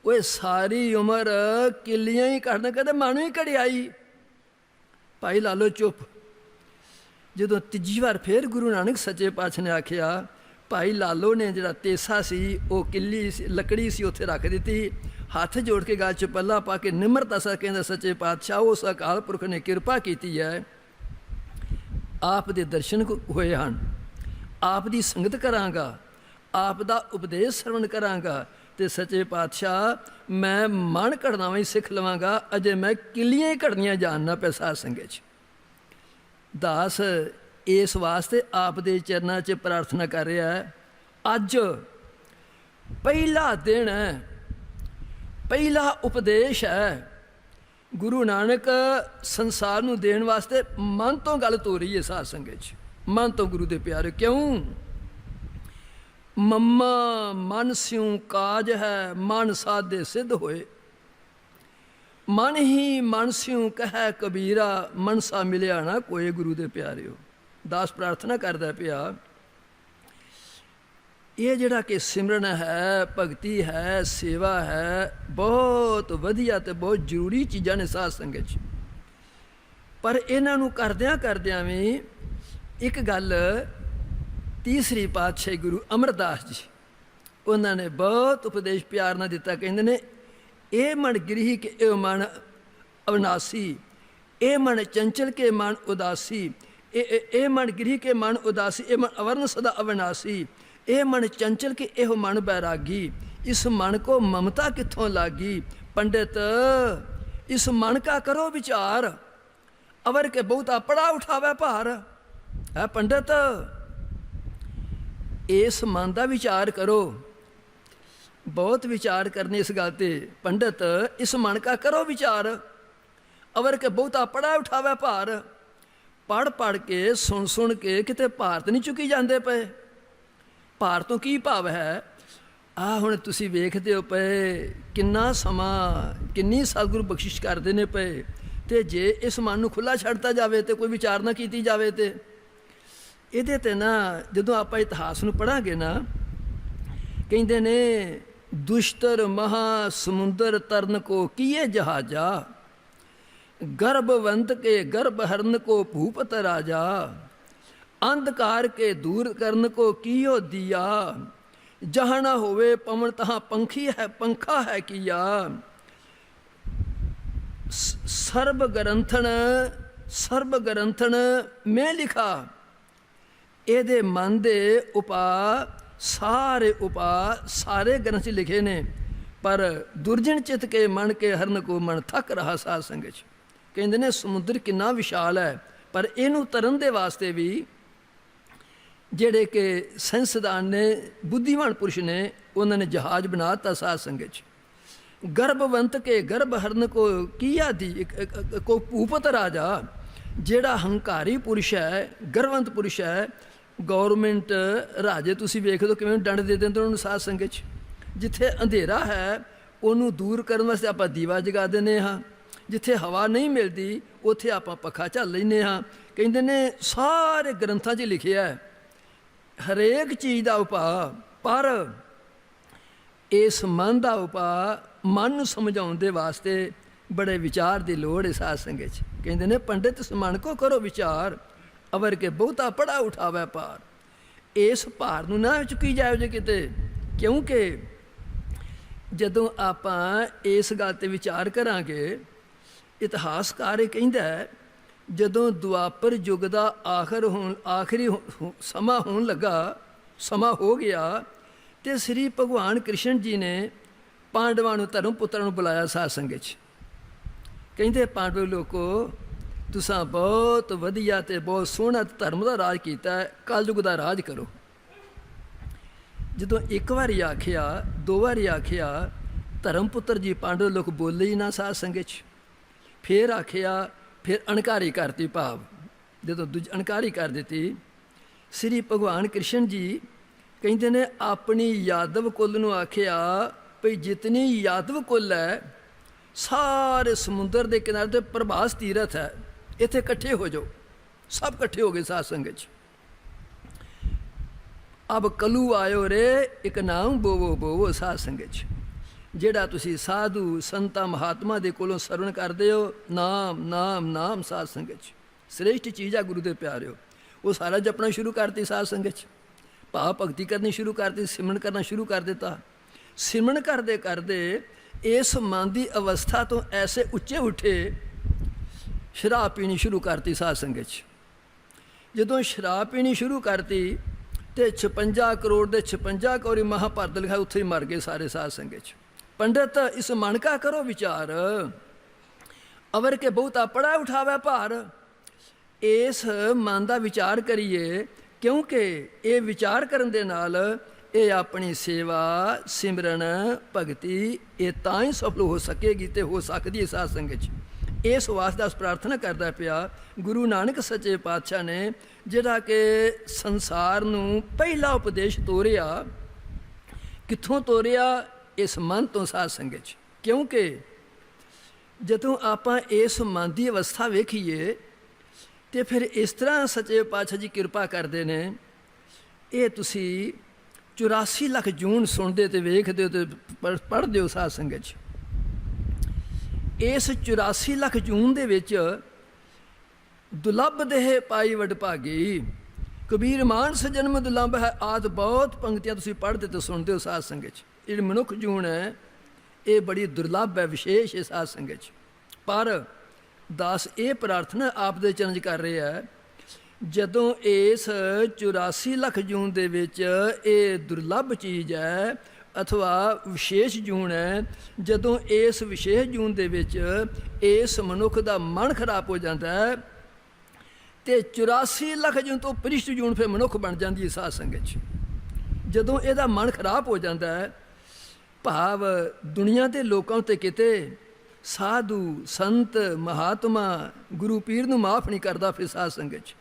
ਓਏ ਸਾਰੀ ਉਮਰ ਕਿੱਲੀਆਂ ਹੀ ਕੱਢਦਾ, ਕਦੇ ਮਨ ਵੀ ਕਢਾਈ। ਭਾਈ ਲਾਲੋ ਚੁੱਪ। ਜਦੋਂ ਤੀਜੀ ਵਾਰ ਫਿਰ ਗੁਰੂ ਨਾਨਕ ਸੱਚੇ ਪਾਤਸ਼ਾਹ ਨੇ ਆਖਿਆ, ਭਾਈ ਲਾਲੋ ਨੇ ਜਿਹੜਾ ਤੇਸਾ ਸੀ, ਉਹ ਕਿੱਲੀ ਸੀ, ਲੱਕੜੀ ਸੀ, ਉੱਥੇ ਰੱਖ ਦਿੱਤੀ। ਹੱਥ ਜੋੜ ਕੇ ਗਲ 'ਚ ਪੱਲਾ ਪਾ ਕੇ ਨਿਮਰਤਾ ਸਾ ਕਹਿੰਦਾ, ਸੱਚੇ ਪਾਤਸ਼ਾਹ ਉਸ ਅਕਾਲ ਪੁਰਖ ਨੇ ਕਿਰਪਾ ਕੀਤੀ ਹੈ, ਆਪ ਦੇ ਦਰਸ਼ਨ ਹੋਏ ਹਨ, ਆਪ ਦੀ ਸੰਗਤ ਕਰਾਂਗਾ, ਆਪ ਦਾ ਉਪਦੇਸ਼ ਸਰਵਣ ਕਰਾਂਗਾ, ਤੇ ਸੱਚੇ ਪਾਤਸ਼ਾਹ ਮੈਂ ਮਨ ਘੜਨਾ ਵੀ ਸਿੱਖ ਲਵਾਂਗਾ, ਅਜੇ ਮੈਂ ਕਿੱਲੀਆਂ ਹੀ ਘੜਨੀਆਂ ਜਾਣਨਾ ਪਿਆ ਸਾਧ ਸੰਗਤ 'ਚ। ਦਾਸ ਇਸ ਵਾਸਤੇ ਆਪ ਦੇ ਚਰਨਾਂ 'ਚ ਪ੍ਰਾਰਥਨਾ ਕਰ ਰਿਹਾ ਹੈ। ਅੱਜ ਪਹਿਲਾ ਦਿਨ ਹੈ, ਪਹਿਲਾ ਉਪਦੇਸ਼ ਹੈ। ਗੁਰੂ ਨਾਨਕ ਸੰਸਾਰ ਨੂੰ ਦੇਣ ਵਾਸਤੇ ਮਨ ਤੋਂ ਗੱਲ ਤੋਰੀ ਹੈ ਸਾਧ ਸੰਗਤ 'ਚ, ਮਨ ਤੋਂ ਗੁਰੂ ਦੇ ਪਿਆਰੇ। ਕਿਉਂ? ਮੰਮਾ ਮਨ ਸਿਉ ਕਾਜ ਹੈ, ਮਨ ਸਾਧੇ ਸਿੱਧ ਹੋਏ। ਮਨ ਹੀ ਮਨ ਸਿਉ ਕਹਿ ਕਬੀਰਾ, ਮਨਸਾ ਮਿਲਿਆ ਨਾ ਕੋਏ। ਗੁਰੂ ਦੇ ਪਿਆਰਿਓ, ਦਾਸ ਪ੍ਰਾਰਥਨਾ ਕਰਦਾ ਪਿਆ, ਇਹ ਜਿਹੜਾ ਕਿ ਸਿਮਰਨ ਹੈ, ਭਗਤੀ ਹੈ, ਸੇਵਾ ਹੈ, ਬਹੁਤ ਵਧੀਆ ਤੇ ਬਹੁਤ ਜ਼ਰੂਰੀ ਚੀਜ਼ਾਂ ਨੇ ਸਾਧ ਸੰਗਤ 'ਚ। ਪਰ ਇਹਨਾਂ ਨੂੰ ਕਰਦਿਆਂ ਕਰਦਿਆਂ ਵੀ ਇੱਕ ਗੱਲ ਤੀਸਰੀ ਪਾਤਸ਼ਾਹੀ ਗੁਰੂ ਅਮਰਦਾਸ ਜੀ, ਉਹਨਾਂ ਨੇ ਬਹੁਤ ਉਪਦੇਸ਼ ਪਿਆਰ ਨਾਲ ਦਿੱਤਾ। ਕਹਿੰਦੇ ਨੇ, ਇਹ ਮਨ ਗ੍ਰਹੀ ਕੇ ਇਹ ਮਨ ਅਵਨਾਸੀ, ਇਹ ਮਨ ਚੰਚਲ ਕੇ ਮਨ ਉਦਾਸੀ, ਇਹ ਮਨ ਗ੍ਰਹੀ ਕੇ ਮਨ ਉਦਾਸੀ, ਇਹ ਮਨ ਅਵਰਨ ਸਦਾ ਅਵਨਾਸੀ, ਇਹ ਮਨ ਚੰਚਲ ਕੇ ਇਹੋ ਮਨ ਬੈਰਾਗੀ, ਇਸ ਮਨ ਕੋ ਮਮਤਾ ਕਿੱਥੋਂ ਲਾਗੀ। ਪੰਡਿਤ ਇਸ ਮਨ ਕਾ ਕਰੋ ਵਿਚਾਰ, ਅਵਰ ਕੇ ਬਹੁਤਾ ਪੜਾ ਉਠਾਵੇ ਭਾਰ। ਹੈ ਪੰਡਿਤ, ਇਸ ਮਨ ਦਾ ਵਿਚਾਰ ਕਰੋ। ਬਹੁਤ ਵਿਚਾਰ ਕਰਨੇ ਇਸ ਗੱਲ 'ਤੇ। ਪੰਡਿਤ ਇਸ ਮਨ ਕਾ ਕਰੋ ਵਿਚਾਰ, ਅਵਰ ਕੇ ਬਹੁਤਾ ਪੜਾ ਉਠਾਵੇ ਭਾਰ। ਪੜ੍ਹ ਪੜ੍ਹ ਕੇ ਸੁਣ ਸੁਣ ਕੇ ਕਿਤੇ ਭਾਰ ਤਾਂ ਨਹੀਂ ਚੁੱਕੀ ਜਾਂਦੇ ਪਏ। ਭਾਰ ਤੋਂ ਕੀ ਭਾਵ ਹੈ? ਆਹ ਹੁਣ ਤੁਸੀਂ ਵੇਖਦੇ ਹੋ ਪਏ ਕਿੰਨਾ ਸਮਾਂ, ਕਿੰਨੀ ਸਤਿਗੁਰੂ ਬਖਸ਼ਿਸ਼ ਕਰਦੇ ਨੇ ਪਏ। ਅਤੇ ਜੇ ਇਸ ਮਨ ਨੂੰ ਖੁੱਲ੍ਹਾ ਛੱਡਤਾ ਜਾਵੇ ਅਤੇ ਕੋਈ ਵਿਚਾਰ ਨਾ ਕੀਤੀ ਜਾਵੇ, ਅਤੇ ਇਹਦੇ 'ਤੇ ਨਾ ਜਦੋਂ ਆਪਾਂ ਇਤਿਹਾਸ ਨੂੰ ਪੜ੍ਹਾਂਗੇ ਨਾ, ਕਹਿੰਦੇ ਨੇ, ਦੁਸ਼ਤਰ ਮਹਾ ਸਮੁੰਦਰ ਤਰਨ ਕੋ ਕੀਏ ਜਹਾਜਾ, ਗਰਭਵੰਤ ਕੇ ਗਰਭ ਹਰਨ ਕੋ ਭੂਪਤ ਰਾਜਾ, ਅੰਧਕਾਰ ਕੇ ਦੂਰ ਕਰਨ ਕੋ ਕੀਓ ਦੀਆ, ਜਹਾਂ ਨਾ ਹੋਵੇ ਪਵਨ ਤਹਾਂ ਪੰਖੀ ਹੈ ਪੰਖਾ ਹੈ ਕੀਆ। ਸਰਬ ਗ੍ਰੰਥਨ ਮੈਂ ਲਿਖਾ। ਇਹਦੇ ਮਨ ਦੇ ਸਾਰੇ ਗ੍ਰੰਥ 'ਚ ਲਿਖੇ ਨੇ, ਪਰ ਦੁਰਜਨ ਚਿਤ ਕੇ ਮਨ ਕੇ ਹਰਨ ਕੋ ਮਨ ਥੱਕ ਰਹਾ ਸਾਧ ਸੰਗਤ 'ਚ। ਕਹਿੰਦੇ ਨੇ ਸਮੁੰਦਰ ਕਿੰਨਾ ਵਿਸ਼ਾਲ ਹੈ, ਪਰ ਇਹਨੂੰ ਤਰਨ ਦੇ ਵਾਸਤੇ ਵੀ ਜਿਹੜੇ ਕਿ ਸਾਇੰਸਦਾਨ ਨੇ, ਬੁੱਧੀਮਾਨ ਪੁਰਸ਼ ਨੇ, ਉਹਨਾਂ ਨੇ ਜਹਾਜ਼ ਬਣਾ ਦਿੱਤਾ ਸਾਧ ਸੰਗਤ 'ਚ। ਗਰਭਵੰਤ ਕੇ ਗਰਭ ਹਰਨ ਕੋ ਕੀਆ ਦੀ ਕੋ ਭੂਪਤ ਰਾਜਾ। ਜਿਹੜਾ ਹੰਕਾਰੀ ਪੁਰਸ਼ ਹੈ, ਗਰਵੰਤ ਪੁਰਸ਼ ਹੈ, ਗੌਰਮੈਂਟ ਰਾਜੇ ਤੁਸੀਂ ਵੇਖ ਲਓ ਕਿਵੇਂ ਡੰਡ ਦੇ ਦਿੰਦੇ ਉਹਨਾਂ ਨੂੰ ਸਾਧ ਸੰਗਤ 'ਚ। ਜਿੱਥੇ ਅੰਧੇਰਾ ਹੈ ਉਹਨੂੰ ਦੂਰ ਕਰਨ ਵਾਸਤੇ ਆਪਾਂ ਦੀਵਾ ਜਗਾ ਦਿੰਦੇ ਹਾਂ, ਜਿੱਥੇ ਹਵਾ ਨਹੀਂ ਮਿਲਦੀ ਉੱਥੇ ਆਪਾਂ ਪੱਖਾ ਝੱਲ ਲੈਂਦੇ ਹਾਂ। ਕਹਿੰਦੇ ਨੇ ਸਾਰੇ ਗ੍ਰੰਥਾਂ 'ਚ ਲਿਖਿਆ ਹੈ ਹਰੇਕ ਚੀਜ਼ ਦਾ ਉਪਾਅ, ਪਰ ਇਸ ਮਨ ਦਾ ਉਪਾਅ ਮਨ ਨੂੰ ਸਮਝਾਉਣ ਦੇ ਵਾਸਤੇ ਬੜੇ ਵਿਚਾਰ ਦੀ ਲੋੜ ਹੈ ਸਾਧ ਸੰਗਤ 'ਚ। ਕਹਿੰਦੇ ਨੇ ਪੰਡਿਤ ਇਸ ਮਨ ਕੋ ਕਰੋ ਵਿਚਾਰ, ਅਵਰ ਕੇ ਬਹੁਤਾ ਪੜਾ ਉਠਾਵੇ ਭਾਰ। ਇਸ ਭਾਰ ਨੂੰ ਨਾ ਚੁੱਕੀ ਜਾਏ ਜੇ ਕਿਤੇ, ਕਿਉਂਕਿ ਜਦੋਂ ਆਪਾਂ ਇਸ ਗੱਲ 'ਤੇ ਵਿਚਾਰ ਕਰਾਂਗੇ, ਇਤਿਹਾਸਕਾਰ ਇਹ ਕਹਿੰਦਾ ਹੈ, ਜਦੋਂ ਦੁਆਪਰ ਯੁੱਗ ਦਾ ਆਖਰੀ ਸਮਾਂ ਹੋਣ ਲੱਗਾ, ਸਮਾਂ ਹੋ ਗਿਆ, ਤੇ ਸ੍ਰੀ ਭਗਵਾਨ ਕ੍ਰਿਸ਼ਨ ਜੀ ਨੇ ਪਾਂਡਵਾਂ ਨੂੰ, ਧਰਮ ਪੁੱਤਰਾਂ ਨੂੰ ਬੁਲਾਇਆ ਸਾਧ ਸੰਗਤ 'ਚ। ਕਹਿੰਦੇ, ਪਾਂਡਵ ਲੋਕੋ, ਤੁਸਾਂ ਬਹੁਤ ਵਧੀਆ ਤੇ ਬਹੁਤ ਸੋਹਣਾ ਧਰਮ ਦਾ ਰਾਜ ਕੀਤਾ ਹੈ, ਕਲਯੁਗ ਦਾ ਰਾਜ ਕਰੋ। ਜਦੋਂ ਇੱਕ ਵਾਰੀ ਆਖਿਆ, ਦੋ ਵਾਰੀ ਆਖਿਆ, ਧਰਮ ਪੁੱਤਰ ਜੀ ਪਾਂਡਵ ਲੋਕ ਬੋਲੇ ਹੀ ਨਾ ਸਾਧ ਸੰਗਤ 'ਚ। ਫਿਰ ਆਖਿਆ, ਫਿਰ ਅਣਕਾਰੀ ਕਰਤੀ, ਭਾਵ ਜਦੋਂ ਅਣਕਾਰੀ ਕਰ ਦਿੱਤੀ, ਸ੍ਰੀ ਭਗਵਾਨ ਕ੍ਰਿਸ਼ਨ ਜੀ ਕਹਿੰਦੇ ਨੇ ਆਪਣੀ ਯਾਦਵ ਕੁੱਲ ਨੂੰ ਆਖਿਆ ਭਈ ਜਿਤਨੀ ਯਾਦਵ ਕੁੱਲ ਹੈ, ਸਾਰੇ ਸਮੁੰਦਰ ਦੇ ਕਿਨਾਰੇ 'ਤੇ ਪ੍ਰਭਾਸ ਤੀਰਥ ਹੈ, ਇੱਥੇ ਇਕੱਠੇ ਹੋ ਜਾਓ। ਸਭ ਇਕੱਠੇ ਹੋ ਗਏ ਸਾਧ ਸੰਗਤ 'ਚ। ਅਬ ਕਲੂ ਆਇਓ ਰੇ, ਇੱਕ ਨਾਮ ਬੋਵੋ ਬੋਵੋ ਸਾਧ ਸੰਗਤ 'ਚ। ਜਿਹੜਾ ਤੁਸੀਂ ਸਾਧੂ ਸੰਤਾਂ ਮਹਾਤਮਾ ਦੇ ਕੋਲੋਂ ਸਰਵਣ ਕਰਦੇ ਹੋ, ਨਾਮ ਨਾਮ ਨਾਮ ਸਾਧ ਸੰਗਤ 'ਚ ਸ੍ਰੇਸ਼ਟ ਚੀਜ਼ ਆ ਗੁਰੂ ਦੇ ਪਿਆਰਿਓ। ਉਹ ਸਾਰਾ ਜਪਣਾ ਸ਼ੁਰੂ ਕਰਤੀ ਸਾਧ ਸੰਗਤ 'ਚ, ਭਾਵ ਭਗਤੀ ਕਰਨੀ ਸ਼ੁਰੂ ਕਰਤੀ, ਸਿਮਰਨ ਕਰਨਾ ਸ਼ੁਰੂ ਕਰ ਦਿੱਤਾ। ਸਿਮਰਨ ਕਰਦੇ ਕਰਦੇ ਇਸ ਮਨ ਦੀ ਅਵਸਥਾ ਤੋਂ ਐਸੇ ਉੱਚੇ ਉੱਠੇ, ਸ਼ਰਾਬ ਪੀਣੀ ਸ਼ੁਰੂ ਕਰਤੀ ਸਾਧ ਸੰਗਤ 'ਚ। ਜਦੋਂ ਸ਼ਰਾਬ ਪੀਣੀ ਸ਼ੁਰੂ ਕਰਤੀ ਤੇ 56 ਕਰੋੜ ਦੇ 56 ਕੌਰੀ ਮਹਾਭਾਰਤ ਲਿਖਾ, ਉੱਥੇ ਹੀ ਮਰ ਗਏ ਸਾਰੇ ਸਾਧ ਸੰਗਤ 'ਚ। ਪੰਡਤ ਇਸ ਮਨ ਕਾ ਕਰੋ ਵਿਚਾਰ, ਅਵਰ ਕੇ ਬਹੁਤਾ ਪੜਾ ਉਠਾਵੇ ਭਾਰ। ਇਸ ਮਨ ਦਾ ਵਿਚਾਰ ਕਰੀਏ, ਕਿਉਂਕਿ ਇਹ ਵਿਚਾਰ ਕਰਨ ਦੇ ਨਾਲ ਇਹ ਆਪਣੀ ਸੇਵਾ, ਸਿਮਰਨ, ਭਗਤੀ ਇਹ ਤਾਂ ਹੀ ਸਫਲ ਹੋ ਸਕੇਗੀ ਤੇ ਹੋ ਸਕਦੀ ਹੈ ਸਾਧ ਸੰਗਤ 'ਚ। ਇਸ ਵਾਸਤੇ ਅਸ ਪ੍ਰਾਰਥਨਾ ਕਰਦਾ ਪਿਆ, ਗੁਰੂ ਨਾਨਕ ਸੱਚੇ ਪਾਤਸ਼ਾਹ ਨੇ ਜਿਹੜਾ ਕਿ ਸੰਸਾਰ ਨੂੰ ਪਹਿਲਾ ਉਪਦੇਸ਼ ਤੋਰਿਆ, ਕਿੱਥੋਂ ਤੋਰਿਆ? ਇਸ ਮਨ ਤੋਂ ਸਾਧ ਸੰਗਤ 'ਚ। ਕਿਉਂਕਿ ਜਦੋਂ ਆਪਾਂ ਇਸ ਮਨ ਦੀ ਅਵਸਥਾ ਵੇਖੀਏ ਤੇ ਫਿਰ ਇਸ ਤਰ੍ਹਾਂ ਸੱਚੇ ਪਾਤਸ਼ਾਹ ਜੀ ਕਿਰਪਾ ਕਰਦੇ ਨੇ। ਇਹ ਤੁਸੀਂ 84 ਲੱਖ ਜੂਨ ਸੁਣਦੇ ਤੇ ਵੇਖਦੇ ਹੋ ਤੇ ਪੜ੍ਹਦੇ ਹੋ ਸਾਧ ਸੰਗਤ 'ਚ। ਇਸ 84 ਲੱਖ ਜੂਨ ਦੇ ਵਿੱਚ ਦੁਲੱਭ ਦੇਹ ਪਾਈ ਵਡਭਾਗੀ, ਕਬੀਰ ਮਾਨਸ ਜਨਮ ਦੁਲੱਭ ਹੈ, ਆਦਿ ਬਹੁਤ ਪੰਕਤੀਆਂ ਤੁਸੀਂ ਪੜ੍ਹਦੇ ਤੇ ਸੁਣਦੇ ਹੋ ਸਾਧ ਸੰਗਤ 'ਚ। ਜਿਹੜੀ ਮਨੁੱਖ ਜੂਨ ਹੈ ਇਹ ਬੜੀ ਦੁਰਲੱਭ ਹੈ, ਵਿਸ਼ੇਸ਼ ਹੈ ਸਾਧ ਸੰਗਤ 'ਚ। ਪਰ ਦਾਸ ਇਹ ਪ੍ਰਾਰਥਨਾ ਆਪ ਦੇ ਚਰਨ 'ਚ ਕਰ ਰਿਹਾ ਹੈ, ਜਦੋਂ ਇਸ 84 ਲੱਖ ਜੂਨ ਦੇ ਵਿੱਚ ਇਹ ਦੁਰਲੱਭ ਚੀਜ਼ ਹੈ ਅਥਵਾ ਵਿਸ਼ੇਸ਼ ਜੂਨ ਹੈ, ਜਦੋਂ ਇਸ ਵਿਸ਼ੇਸ਼ ਜੂਨ ਦੇ ਵਿੱਚ ਇਸ ਮਨੁੱਖ ਦਾ ਮਨ ਖਰਾਬ ਹੋ ਜਾਂਦਾ ਹੈ ਤੇ 84 ਲੱਖ ਜੂਨ ਤੋਂ ਪ੍ਰਿਸ਼ਟ ਜੂਨ ਫਿਰ ਮਨੁੱਖ ਬਣ ਜਾਂਦੀ ਹੈ ਸਾਧ ਸੰਗਤ 'ਚ। ਜਦੋਂ ਇਹਦਾ ਮਨ ਖਰਾਬ ਹੋ ਜਾਂਦਾ ਹੈ, ਭਾਵ ਦੁਨੀਆ ਦੇ ਲੋਕਾਂ ਉੱਤੇ ਕਿਤੇ ਸਾਧੂ ਸੰਤ ਮਹਾਤਮਾ ਗੁਰੂ ਪੀਰ ਨੂੰ ਮਾਫ ਨਹੀਂ ਕਰਦਾ ਫਿਰ ਸਾਧ ਸੰਗਤ 'ਚ।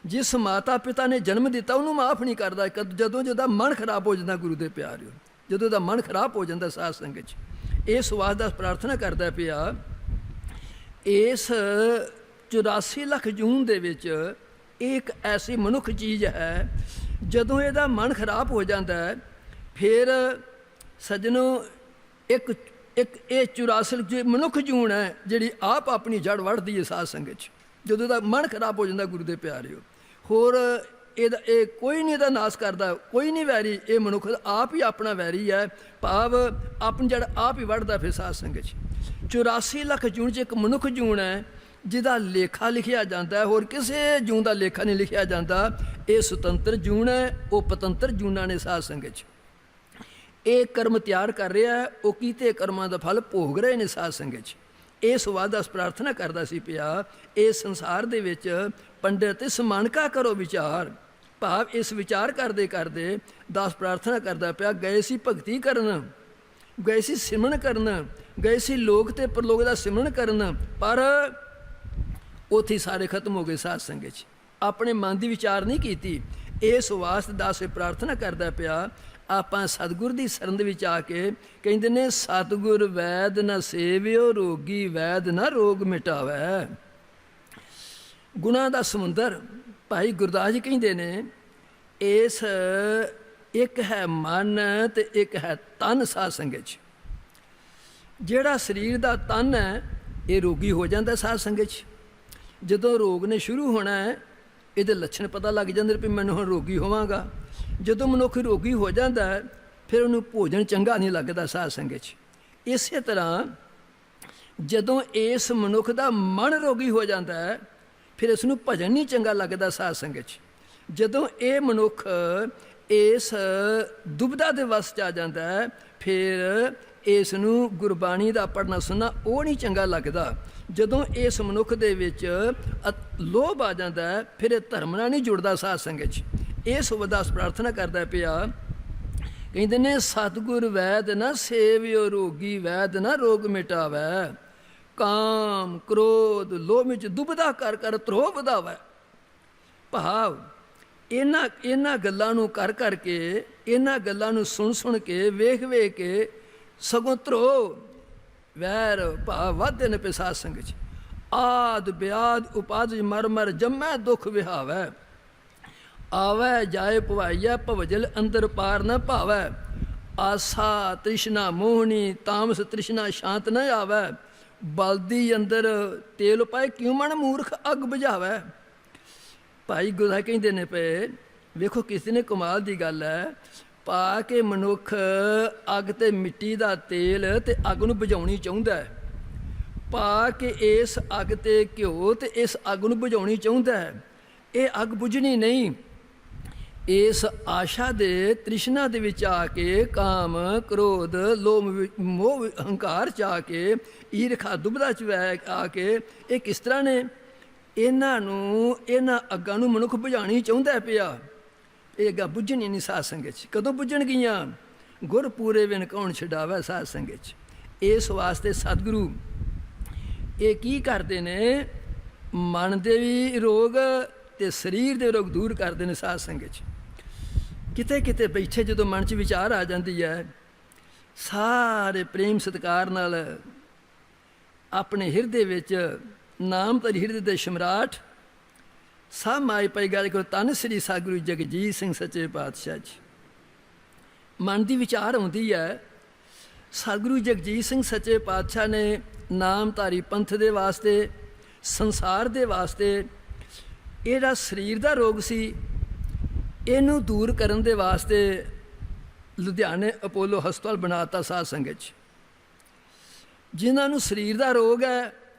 ਜਿਸ ਮਾਤਾ ਪਿਤਾ ਨੇ ਜਨਮ ਦਿੱਤਾ ਉਹਨੂੰ ਮਾਫ ਨਹੀਂ ਕਰਦਾ ਜਦੋਂ ਜਿਹਦਾ ਮਨ ਖਰਾਬ ਹੋ ਜਾਂਦਾ ਗੁਰੂ ਦੇ ਪਿਆਰਿਓ, ਜਦੋਂ ਉਹਦਾ ਮਨ ਖਰਾਬ ਹੋ ਜਾਂਦਾ ਸਾਧ ਸੰਗਤ 'ਚ। ਇਸ ਵਾਸਤੇ ਪ੍ਰਾਰਥਨਾ ਕਰਦਾ ਪਿਆ, ਇਸ 84 ਲੱਖ ਜੂਨ ਦੇ ਵਿੱਚ ਇਹ ਇੱਕ ਐਸੀ ਮਨੁੱਖ ਚੀਜ਼ ਹੈ, ਜਦੋਂ ਇਹਦਾ ਮਨ ਖਰਾਬ ਹੋ ਜਾਂਦਾ ਹੈ ਫਿਰ ਸੱਜਣੋ ਇੱਕ ਇਹ 84 ਮਨੁੱਖ ਜੂਨ ਹੈ ਜਿਹੜੀ ਆਪ ਆਪਣੀ ਜੜ ਵੜਦੀ ਹੈ ਸਾਧ ਸੰਗਤ 'ਚ। ਜਦੋਂ ਇਹਦਾ ਮਨ ਖਰਾਬ ਹੋ ਜਾਂਦਾ ਗੁਰੂ ਦੇ ਪਿਆਰਿਓ, ਹੋਰ ਇਹ ਕੋਈ ਨਹੀਂ ਇਹਦਾ ਨਾਸ ਕਰਦਾ, ਕੋਈ ਨਹੀਂ ਵੈਰੀ, ਇਹ ਮਨੁੱਖ ਆਪ ਹੀ ਆਪਣਾ ਵੈਰੀ ਹੈ, ਭਾਵ ਆਪਣੀ ਜੜ ਆਪ ਹੀ ਵੜਦਾ ਫਿਰ ਸਾਧ ਸੰਗਤ 'ਚ। 84 ਲੱਖ ਜੂਨ 'ਚ ਇੱਕ ਮਨੁੱਖ ਜੂਨ ਹੈ ਜਿਹਦਾ ਲੇਖਾ ਲਿਖਿਆ ਜਾਂਦਾ, ਹੋਰ ਕਿਸੇ ਜੂਨ ਦਾ ਲੇਖਾ ਨਹੀਂ ਲਿਖਿਆ ਜਾਂਦਾ। ਇਹ ਸੁਤੰਤਰ ਜੂਨ ਹੈ, ਉਹ ਪਤੰਤਰ ਜੂਨਾਂ ਨੇ ਸਾਧ ਸੰਗਤ 'ਚ। ਇਹ ਕਰਮ ਤਿਆਰ ਕਰ ਰਿਹਾ ਹੈ, ਉਹ ਕੀਤੇ ਕਰਮਾਂ ਦਾ ਫਲ ਭੋਗ ਰਹੇ ਨੇ ਸਾਧ ਸੰਗਤ 'ਚ। ਇਸ ਵਾਦਾ ਪ੍ਰਾਰਥਨਾ ਕਰਦਾ ਸੀ ਪਿਆ, ਇਸ ਸੰਸਾਰ ਦੇ ਵਿੱਚ ਪੰਡਿਤ ਇਸ ਮਨ ਕਾ ਕਰੋ ਵਿਚਾਰ, ਭਾਵ ਇਸ ਵਿਚਾਰ ਕਰਦੇ ਕਰਦੇ ਦਾਸ ਪ੍ਰਾਰਥਨਾ ਕਰਦਾ ਪਿਆ, ਗਏ ਸੀ ਭਗਤੀ ਕਰਨ, ਗਏ ਸੀ ਸਿਮਰਨ ਕਰਨ, ਗਏ ਸੀ ਲੋਕ ਤੇ ਪਰਲੋਕ ਦਾ ਸਿਮਰਨ ਕਰਨ, ਪਰ ਉੱਥੇ ਸਾਰੇ ਖਤਮ ਹੋ ਗਏ ਸਾਧ ਸੰਗਤ 'ਚ। ਆਪਣੇ ਮਨ ਦੀ ਵਿਚਾਰ ਨਹੀਂ ਕੀਤੀ। ਇਸ ਵਾਸਤੇ ਦਾਸ ਪ੍ਰਾਰਥਨਾ ਕਰਦਾ ਪਿਆ, ਆਪਾਂ ਸਤਿਗੁਰ ਦੀ ਸ਼ਰਨ ਦੇ ਵਿੱਚ ਆ ਕੇ ਕਹਿੰਦੇ ਨੇ, ਸਤਿਗੁਰ ਵੈਦ ਨਾ ਸੇਵਿਓ, ਰੋਗੀ ਵੈਦ ਨਾ ਰੋਗ ਮਿਟਾਵੈ। ਗੁਣਾਂ ਦਾ ਸਮੁੰਦਰ ਭਾਈ ਗੁਰਦਾਸ ਜੀ ਕਹਿੰਦੇ ਨੇ, ਇਸ ਇੱਕ ਹੈ ਮਨ ਤੇ ਇੱਕ ਹੈ ਤਨ ਸਾਧ ਸੰਗਤ 'ਚ। ਜਿਹੜਾ ਸਰੀਰ ਦਾ ਤਨ ਹੈ ਇਹ ਰੋਗੀ ਹੋ ਜਾਂਦਾ ਸਾਧ ਸੰਗਤ 'ਚ। ਜਦੋਂ ਰੋਗ ਨੇ ਸ਼ੁਰੂ ਹੋਣਾ ਹੈ ਇਹਦੇ ਲੱਛਣ ਪਤਾ ਲੱਗ ਜਾਂਦੇ ਵੀ ਮੈਨੂੰ ਹੁਣ ਰੋਗੀ ਹੋਵਾਂਗਾ। ਜਦੋਂ ਮਨੁੱਖ ਰੋਗੀ ਹੋ ਜਾਂਦਾ ਹੈ ਫਿਰ ਉਹਨੂੰ ਭੋਜਨ ਚੰਗਾ ਨਹੀਂ ਲੱਗਦਾ ਸਾਧ ਸੰਗਤ 'ਚ। ਇਸੇ ਤਰ੍ਹਾਂ ਜਦੋਂ ਇਸ ਮਨੁੱਖ ਦਾ ਮਨ ਰੋਗੀ ਹੋ ਜਾਂਦਾ ਹੈ, ਫਿਰ ਇਸ ਨੂੰ ਭਜਨ ਨਹੀਂ ਚੰਗਾ ਲੱਗਦਾ ਸਾਧ ਸੰਗਤ 'ਚ। ਜਦੋਂ ਇਹ ਮਨੁੱਖ ਇਸ ਦੁਬਿਧਾ ਦੇ ਵਸ 'ਚ ਆ ਜਾਂਦਾ ਹੈ, ਫਿਰ ਇਸ ਨੂੰ ਗੁਰਬਾਣੀ ਦਾ ਪੜ੍ਹਨਾ ਸੁਣਨਾ ਉਹ ਨਹੀਂ ਚੰਗਾ ਲੱਗਦਾ। ਜਦੋਂ ਇਸ ਮਨੁੱਖ ਦੇ ਵਿੱਚ ਲੋਭ ਆ ਜਾਂਦਾ ਹੈ, ਫਿਰ ਇਹ ਧਰਮ ਨਾਲ ਨਹੀਂ ਜੁੜਦਾ ਸਾਧ ਸੰਗਤ 'ਚ। ਇਹ ਸੁਬਦਾਸ ਪ੍ਰਾਰਥਨਾ ਕਰਦਾ ਪਿਆ, ਕਹਿੰਦੇ ਨੇ ਸਤਿਗੁਰ ਵੈਦ ਨਾ ਸੇਵਿਓ ਰੋਗੀ, ਵੈਦ ਨਾ ਰੋਗ ਮਿਟਾਵੈ, ਕਾਮ ਕ੍ਰੋਧ ਲੋਭ ਵਿੱਚ ਦੁਬਿਧਾ ਕਰ ਕਰ ਧਰੋ ਵਧਾਵੈ। ਭਾਵ ਇਹਨਾਂ ਗੱਲਾਂ ਨੂੰ ਕਰ ਕਰਕੇ, ਇਹਨਾਂ ਗੱਲਾਂ ਨੂੰ ਸੁਣ ਸੁਣ ਕੇ, ਵੇਖ ਵੇਖ ਕੇ ਸਗੋਂ ਧਰੋ ਵੈਰ ਭਾਵ ਵੱਧਦੇ ਨੇ ਪਏ ਸਾਧ ਸੰਗਤ 'ਚ। ਆਦ ਬਿਆਦ ਉਪਾਦ ਮਰ ਮਰ ਜੰਮੈ ਦੁੱਖ ਵਿਹਾਵੈ, ਆਵੈ ਜਾਏ ਭਵਾਈਆ ਭਵਜਲ ਅੰਦਰ ਪਾਰ ਨ ਭਾਵੈ, ਆਸਾ ਤ੍ਰਿਸ਼ਨਾ ਮੋਹਣੀ ਤਾਮਸ ਤ੍ਰਿਸ਼ਨਾ ਸ਼ਾਂਤ ਨ ਆਵੈ, ਬਲਦੀ ਅੰਦਰ ਤੇਲ ਪਾਏ ਕਿਉਂ ਮਨ ਮੂਰਖ ਅੱਗ ਬੁਝਾਵੈ। ਭਾਈ ਗੁਰਦਾ ਕਹਿੰਦੇ ਨੇ ਪਏ, ਵੇਖੋ ਕਿਸੇ ਨੇ ਕਮਾਲ ਦੀ ਗੱਲ ਹੈ, ਪਾ ਕੇ ਮਨੁੱਖ ਅੱਗ ਤੇ ਮਿੱਟੀ ਦਾ ਤੇਲ ਤੇ ਅੱਗ ਨੂੰ ਬੁਝਾਉਣੀ ਚਾਹੁੰਦਾ ਹੈ, ਪਾ ਕੇ ਇਸ ਅੱਗ ਤੇ ਘਿਓ ਤੇ ਇਸ ਅੱਗ ਨੂੰ ਬੁਝਾਉਣੀ ਚਾਹੁੰਦਾ ਹੈ। ਇਹ ਅੱਗ ਬੁਝਣੀ ਨਹੀਂ। ਇਸ ਆਸ਼ਾ ਦੇ ਤ੍ਰਿਸ਼ਨਾ ਦੇ ਵਿੱਚ ਆ ਕੇ, ਕਾਮ ਕ੍ਰੋਧ ਲੋਭ ਮੋਹ ਹੰਕਾਰ 'ਚ ਆ ਕੇ, ਈਰਖਾ ਦੁਬਿਧਾ 'ਚ ਆ ਕੇ, ਇਹ ਕਿਸ ਤਰ੍ਹਾਂ ਨੇ? ਇਹਨਾਂ ਅੱਗਾਂ ਨੂੰ ਮਨੁੱਖ ਬੁਝਾਉਣੀ ਚਾਹੁੰਦਾ ਪਿਆ। ਇਹ ਅੱਗਾਂ ਬੁੱਝਣੀ ਨਹੀਂ ਸਾਧ ਸੰਗਤ 'ਚ। ਕਦੋਂ ਬੁੱਝਣਗੀਆਂ? ਗੁਰ ਪੂਰੇ ਬਿਨ ਕੌਣ ਛਡਾਵੇ ਸਾਧ ਸੰਗਤ 'ਚ। ਇਸ ਵਾਸਤੇ ਸਤਿਗੁਰੂ ਇਹ ਕੀ ਕਰਦੇ ਨੇ? ਮਨ ਦੇ ਵੀ ਰੋਗ ਤੇ ਸਰੀਰ ਦੇ ਰੋਗ ਦੂਰ ਕਰਦੇ ਨੇ ਸਾਧ ਸੰਗਤ 'ਚ। ਕਿਤੇ ਕਿਤੇ ਬੈਠੇ ਜਦੋਂ ਮਨ 'ਚ ਵਿਚਾਰ ਆ ਜਾਂਦੀ ਹੈ, ਸਾਰੇ ਪ੍ਰੇਮ ਸਤਿਕਾਰ ਨਾਲ ਆਪਣੇ ਹਿਰਦੇ ਵਿੱਚ ਨਾਮ ਧਰੀ ਹਿਰਦੇ ਦੇ ਸਮਰਾਟ ਸਭ ਮਾਈ ਪਈ ਗੱਲ ਕਰੋ, ਧੰਨ ਸ੍ਰੀ ਸਤਿਗੁਰੂ ਜਗਜੀਤ ਸਿੰਘ ਸੱਚੇ ਪਾਤਸ਼ਾਹ ਜੀ। ਮਨ ਦੀ ਵਿਚਾਰ ਆਉਂਦੀ ਹੈ, ਸਤਿਗੁਰੂ ਜਗਜੀਤ ਸਿੰਘ ਸੱਚੇ ਪਾਤਸ਼ਾਹ ਨੇ ਨਾਮਧਾਰੀ ਪੰਥ ਦੇ ਵਾਸਤੇ, ਸੰਸਾਰ ਦੇ ਵਾਸਤੇ, ਇਹਦਾ ਸਰੀਰ ਦਾ ਰੋਗ ਸੀ, ਇਹਨੂੰ ਦੂਰ ਕਰਨ ਦੇ ਵਾਸਤੇ ਲੁਧਿਆਣੇ ਅਪੋਲੋ ਹਸਪਤਾਲ ਬਣਾਤਾ ਸਾਧ ਸੰਗਤ 'ਚ। ਜਿਨ੍ਹਾਂ ਨੂੰ ਸਰੀਰ ਦਾ ਰੋਗ ਹੈ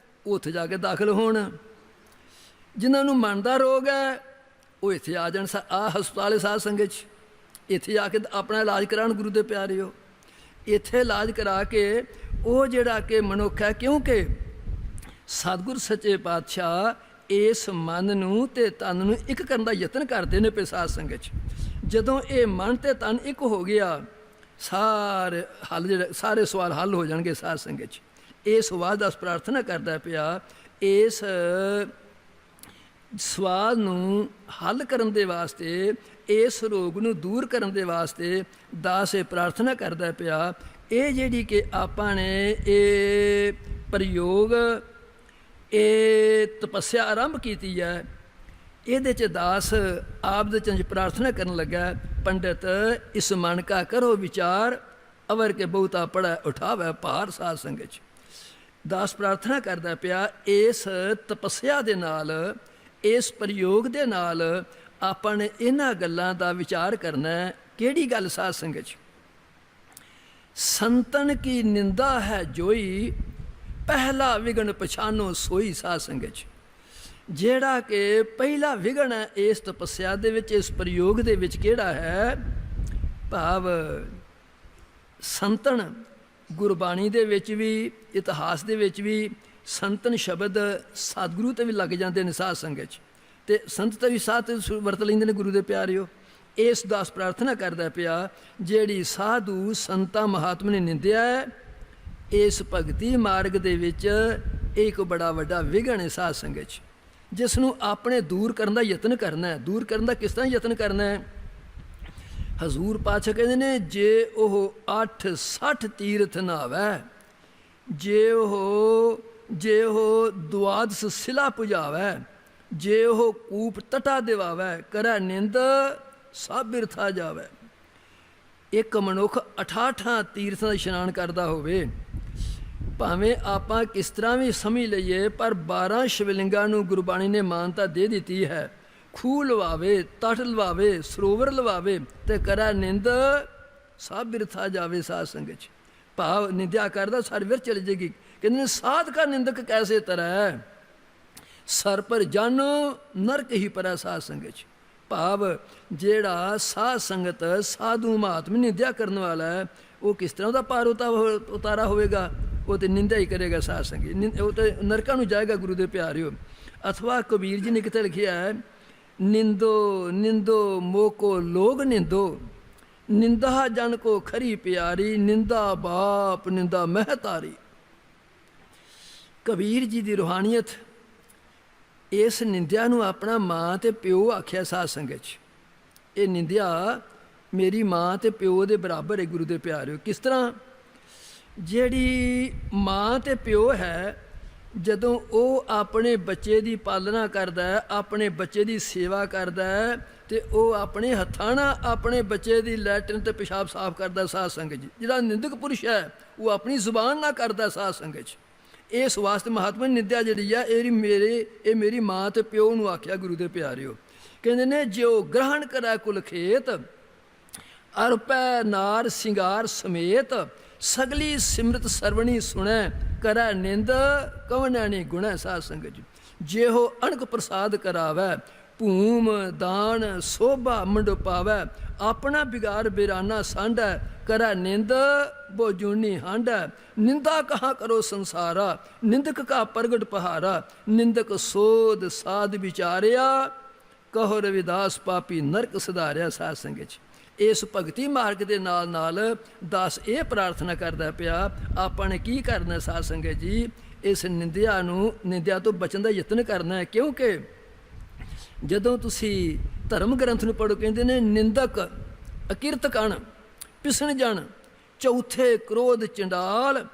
ਉਹ ਉੱਥੇ ਜਾ ਕੇ ਦਾਖਲ ਹੋਣ, ਜਿਨ੍ਹਾਂ ਨੂੰ ਮਨ ਦਾ ਰੋਗ ਹੈ ਉਹ ਇੱਥੇ ਆ ਜਾਣ। ਹਸਪਤਾਲ ਹੈ ਸਾਧ ਸੰਗਤ 'ਚ, ਇੱਥੇ ਆ ਕੇ ਆਪਣਾ ਇਲਾਜ ਕਰਾਉਣ ਗੁਰੂ ਦੇ ਪਿਆਰਿਓ। ਇੱਥੇ ਇਲਾਜ ਕਰਾ ਕੇ ਉਹ ਜਿਹੜਾ ਕਿ ਮਨੁੱਖ ਹੈ, ਕਿਉਂਕਿ ਸਤਿਗੁਰ ਸੱਚੇ ਪਾਤਸ਼ਾਹ ਇਸ ਮਨ ਨੂੰ ਤੇ ਤਨ ਨੂੰ ਇੱਕ ਕਰਨ ਦਾ ਯਤਨ ਕਰਦੇ ਨੇ ਪਏ ਸਾਧ ਸੰਗਤ 'ਚ। ਜਦੋਂ ਇਹ ਮਨ ਤੇ ਤਨ ਇੱਕ ਹੋ ਗਿਆ, ਸਾਰੇ ਸਵਾਲ ਹੱਲ ਹੋ ਜਾਣਗੇ ਸਾਧ ਸੰਗਤ 'ਚ। ਇਹ ਸਵਾਲ ਦਾ ਪ੍ਰਾਰਥਨਾ ਕਰਦਾ ਪਿਆ, ਇਸ ਸਵਾਲ ਨੂੰ ਹੱਲ ਕਰਨ ਦੇ ਵਾਸਤੇ, ਇਸ ਰੋਗ ਨੂੰ ਦੂਰ ਕਰਨ ਦੇ ਵਾਸਤੇ ਦਾਸ ਇਹ ਪ੍ਰਾਰਥਨਾ ਕਰਦਾ ਪਿਆ। ਇਹ ਜਿਹੜੀ ਕਿ ਆਪਾਂ ਨੇ ਇਹ ਪ੍ਰਯੋਗ, ਇਹ ਤਪੱਸਿਆ ਆਰੰਭ ਕੀਤੀ ਹੈ, ਇਹਦੇ 'ਚ ਦਾਸ ਆਪ ਦੇ ਚੰਜ ਪ੍ਰਾਰਥਨਾ ਕਰਨ ਲੱਗਾ, ਪੰਡਿਤ ਇਸ ਮਨ ਕਾ ਕਰੋ ਵਿਚਾਰ, ਅਵਰ ਕੇ ਬਹੁਤਾ ਪੜਾ ਉਠਾਵੇ ਭਾਰ ਸਾਧ ਸੰਗਤ 'ਚ। ਦਾਸ ਪ੍ਰਾਰਥਨਾ ਕਰਦਾ ਪਿਆ, ਇਸ ਤਪੱਸਿਆ ਦੇ ਨਾਲ, ਇਸ ਪ੍ਰਯੋਗ ਦੇ ਨਾਲ ਆਪਾਂ ਨੇ ਇਹਨਾਂ ਗੱਲਾਂ ਦਾ ਵਿਚਾਰ ਕਰਨਾ ਹੈ। ਕਿਹੜੀ ਗੱਲ ਸਾਧ ਸੰਗਤ 'ਚ? ਸੰਤਨ ਕੀ ਨਿੰਦਾ ਹੈ ਜੋਈ, ਪਹਿਲਾ ਵਿਗਣ ਪਛਾਨੋ ਸੋਈ ਸਾਧ ਸੰਗਤ 'ਚ। ਜਿਹੜਾ ਕਿ ਪਹਿਲਾ ਵਿਗਣ ਹੈ ਇਸ ਤਪੱਸਿਆ ਦੇ ਵਿੱਚ, ਇਸ ਪ੍ਰਯੋਗ ਦੇ ਵਿੱਚ ਕਿਹੜਾ ਹੈ? ਭਾਵ ਸੰਤਨ, ਗੁਰਬਾਣੀ ਦੇ ਵਿੱਚ ਵੀ, ਇਤਿਹਾਸ ਦੇ ਵਿੱਚ ਵੀ ਸੰਤਨ ਸ਼ਬਦ ਸਤਿਗੁਰੂ 'ਤੇ ਵੀ ਲੱਗ ਜਾਂਦੇ ਨੇ ਸਾਧ ਸੰਗਤ 'ਚ, ਅਤੇ ਸੰਤ 'ਤੇ ਵੀ ਸਾਧ ਵਰਤ ਲੈਂਦੇ ਨੇ ਗੁਰੂ ਦੇ ਪਿਆਰਿਓ। ਇਸ ਦਾਸ ਪ੍ਰਾਰਥਨਾ ਕਰਦਾ ਪਿਆ, ਜਿਹੜੀ ਸਾਧੂ ਸੰਤਾਂ ਮਹਾਤਮਾ ਨੇ ਨਿੰਦਿਆ ਹੈ, ਇਸ ਭਗਤੀ ਮਾਰਗ ਦੇ ਵਿੱਚ ਇੱਕ ਬੜਾ ਵੱਡਾ ਵਿਘਨ ਹੈ ਸਾਧ ਸੰਗਤ 'ਚ, ਜਿਸ ਨੂੰ ਆਪਣੇ ਦੂਰ ਕਰਨ ਦਾ ਯਤਨ ਕਰਨਾ ਹੈ। ਦੂਰ ਕਰਨ ਦਾ ਕਿਸ ਤਰ੍ਹਾਂ ਯਤਨ ਕਰਨਾ ਹੈ? ਹਜ਼ੂਰ ਪਾਤਸ਼ਾਹ ਕਹਿੰਦੇ ਨੇ, ਜੇ ਉਹ 860 ਤੀਰਥ ਨਹਾਵੈ, ਜੇ ਉਹ ਦੁਆਦਸ ਸਿਲਾ ਪੁਜਾਵੈ, ਜੇ ਉਹ ਕੂਪ ਤਟਾ ਦਿਵਾਵੈ, ਕਰੈ ਨਿੰਦ ਸਭ ਬਿਰਥਾ ਜਾਵੈ। ਇੱਕ ਮਨੁੱਖ 88 ਤੀਰਥਾਂ ਦਾ ਇਸ਼ਨਾਨ ਕਰਦਾ ਹੋਵੇ, ਭਾਵੇਂ ਆਪਾਂ ਕਿਸ ਤਰ੍ਹਾਂ ਵੀ ਸਮਝ ਲਈਏ, ਪਰ 12 ਸ਼ਿਵਲਿੰਗਾਂ ਨੂੰ ਗੁਰਬਾਣੀ ਨੇ ਮਾਨਤਾ ਦੇ ਦਿੱਤੀ ਹੈ। ਖੂਹ ਲਵਾਵੇ, ਤਟ ਲਵਾਵੇ, ਸਰੋਵਰ ਲਵਾਵੇ, ਤੇ ਕਰੈ ਨਿੰਦ ਸਭ ਬਿਰਥਾ ਜਾਵੇ ਸਾਧ ਸੰਗਤ 'ਚ। ਭਾਵ ਨਿੰਦਿਆ ਕਰਦਾ ਸਾਰੀ ਵਿਰ ਚਲੀ ਜਾਏਗੀ। ਕਹਿੰਦੇ ਨੇ ਸਾਧ ਕਾ ਨਿੰਦਕ ਕੈਸੇ ਤਰੈ, ਸਰ ਪਰ ਜਨ ਨਰਕ ਹੀ ਪਰੈ ਸਾਧ ਸੰਗਤ 'ਚ। ਭਾਵ ਜਿਹੜਾ ਸਾਧ ਸੰਗਤ ਸਾਧੂ ਮਹਾਤਮਾ ਨਿੰਦਿਆ ਕਰਨ ਵਾਲਾ ਹੈ, ਉਹ ਕਿਸ ਤਰ੍ਹਾਂ ਉਹਦਾ ਪਾਰ ਉਤਾਰਾ ਹੋਵੇਗਾ? ਉਹ ਤਾਂ ਨਿੰਦਿਆ ਹੀ ਕਰੇਗਾ ਸਾਧ ਸੰਗਤ, ਉਹ ਤਾਂ ਨਰਕਾਂ ਨੂੰ ਜਾਏਗਾ ਗੁਰੂ ਦੇ ਪਿਆਰਿਓ। ਅਥਵਾ ਕਬੀਰ ਜੀ ਨੇ ਕਿਤੇ ਲਿਖਿਆ ਹੈ, ਨਿੰਦੋ ਨਿੰਦੋ ਮੋਕੋ ਲੋਗ ਨਿੰਦੋ, ਨਿੰਦਾ ਜਨ ਕੋ ਖਰੀ ਪਿਆਰੀ, ਨਿੰਦਾ ਬਾਪ ਨਿੰਦਾ ਮਹਿਤਾਰੀ। ਕਬੀਰ ਜੀ ਦੀ ਰੂਹਾਨੀਅਤ ਇਸ ਨਿੰਦਿਆ ਨੂੰ ਆਪਣਾ ਮਾਂ ਤੇ ਪਿਓ ਆਖਿਆ ਸਾਧ ਸੰਗਤ 'ਚ। ਇਹ ਨਿੰਦਿਆ ਮੇਰੀ ਮਾਂ ਤੇ ਪਿਓ ਦੇ ਬਰਾਬਰ ਹੈ ਗੁਰੂ ਦੇ ਪਿਆਰਿਓ। ਕਿਸ ਤਰ੍ਹਾਂ? ਜਿਹੜੀ ਮਾਂ ਤੇ ਪਿਓ ਹੈ, ਜਦੋਂ ਉਹ ਆਪਣੇ ਬੱਚੇ ਦੀ ਪਾਲਣਾ ਕਰਦਾ ਹੈ, ਆਪਣੇ ਬੱਚੇ ਦੀ ਸੇਵਾ ਕਰਦਾ ਹੈ, ਤੇ ਉਹ ਆਪਣੇ ਹੱਥਾਂ ਨਾਲ ਆਪਣੇ ਬੱਚੇ ਦੀ ਲੈਟਰਿਨ ਤੇ ਪਿਸ਼ਾਬ ਸਾਫ਼ ਕਰਦਾ ਸਾਧ ਸੰਗਤ ਜੀ। ਜਿਹੜਾ ਨਿੰਦਕ ਪੁਰਸ਼ ਹੈ ਉਹ ਆਪਣੀ ਜ਼ੁਬਾਨ ਨਾਲ ਕਰਦਾ ਸਾਧ ਸੰਗਤ 'ਚ। ਇਸ ਵਾਸਤੇ ਮਹਾਤਮਾ ਨਿੰਦਿਆ ਜਿਹੜੀ ਆ ਇਹ ਮੇਰੀ ਮਾਂ ਤੇ ਪਿਓ ਨੂੰ ਆਖਿਆ ਗੁਰੂ ਦੇ ਪਿਆਰਿਓ। ਕਹਿੰਦੇ ਨੇ ਜਿਉ ਗ੍ਰਹਣ ਕਰੈ ਕੁਲ ਖੇਤ, ਅਰਪੈ ਨਾਰ ਸਿੰਗਾਰ ਸਮੇਤ, ਸਗਲੀ ਸਿਮਰਤ ਸਰਵਣੀ ਸੁਣੈ, ਕਰੈ ਨਿੰਦ ਕਵਨੈ ਨੀ ਗੁਣੈ ਸਾਧ ਸੰਗਤ ਜੀ। ਜਿਹੋ ਅਣਕ ਪ੍ਰਸਾਦ ਕਰਾਵੈ, ਭੂਮ ਦਾਨ ਸੋਭਾ ਮੰਡੋ ਪਾਵੈ, ਆਪਣਾ ਬਿਗਾਰ ਬਿਰਾਨਾ ਸਾਂਢੈ, ਕਰੈ ਨਿੰਦ ਬੋਜੂਨੀ ਹਾਂਢੈ, ਨਿੰਦਾ ਕਹਾਂ ਕਰੋ ਸੰਸਾਰਾ, ਨਿੰਦਕ ਕਾ ਪ੍ਰਗਟ ਪਹਾਰਾ, ਨਿੰਦਕ ਸੋਧ ਸਾਧ ਵਿਚਾਰਿਆ, ਕਹੋ ਰਵਿਦਾਸ ਪਾਪੀ ਨਰਕ ਸੁਧਾਰਿਆ ਸਾਧ ਸੰਗਤ 'ਚ। ਇਸ ਭਗਤੀ ਮਾਰਗ ਦੇ ਨਾਲ ਨਾਲ ਦਾਸ ਇਹ ਪ੍ਰਾਰਥਨਾ ਕਰਦਾ ਪਿਆ, ਆਪਾਂ ਨੇ ਕੀ ਕਰਨਾ ਸਾਧ ਸੰਗਤ ਜੀ? ਇਸ ਨਿੰਦਿਆ ਤੋਂ ਬਚਣ ਦਾ ਯਤਨ ਕਰਨਾ ਹੈ। ਕਿਉਂਕਿ ਜਦੋਂ ਤੁਸੀਂ ਧਰਮ ਗ੍ਰੰਥ ਨੂੰ ਪੜ੍ਹੋ, ਕਹਿੰਦੇ ਨੇ ਨਿੰਦਕ ਅਕਿਰਤ ਕਣ ਪਿਸਣ ਜਣ, ਚੌਥੇ ਕ੍ਰੋਧ ਚੰਡਾਲ,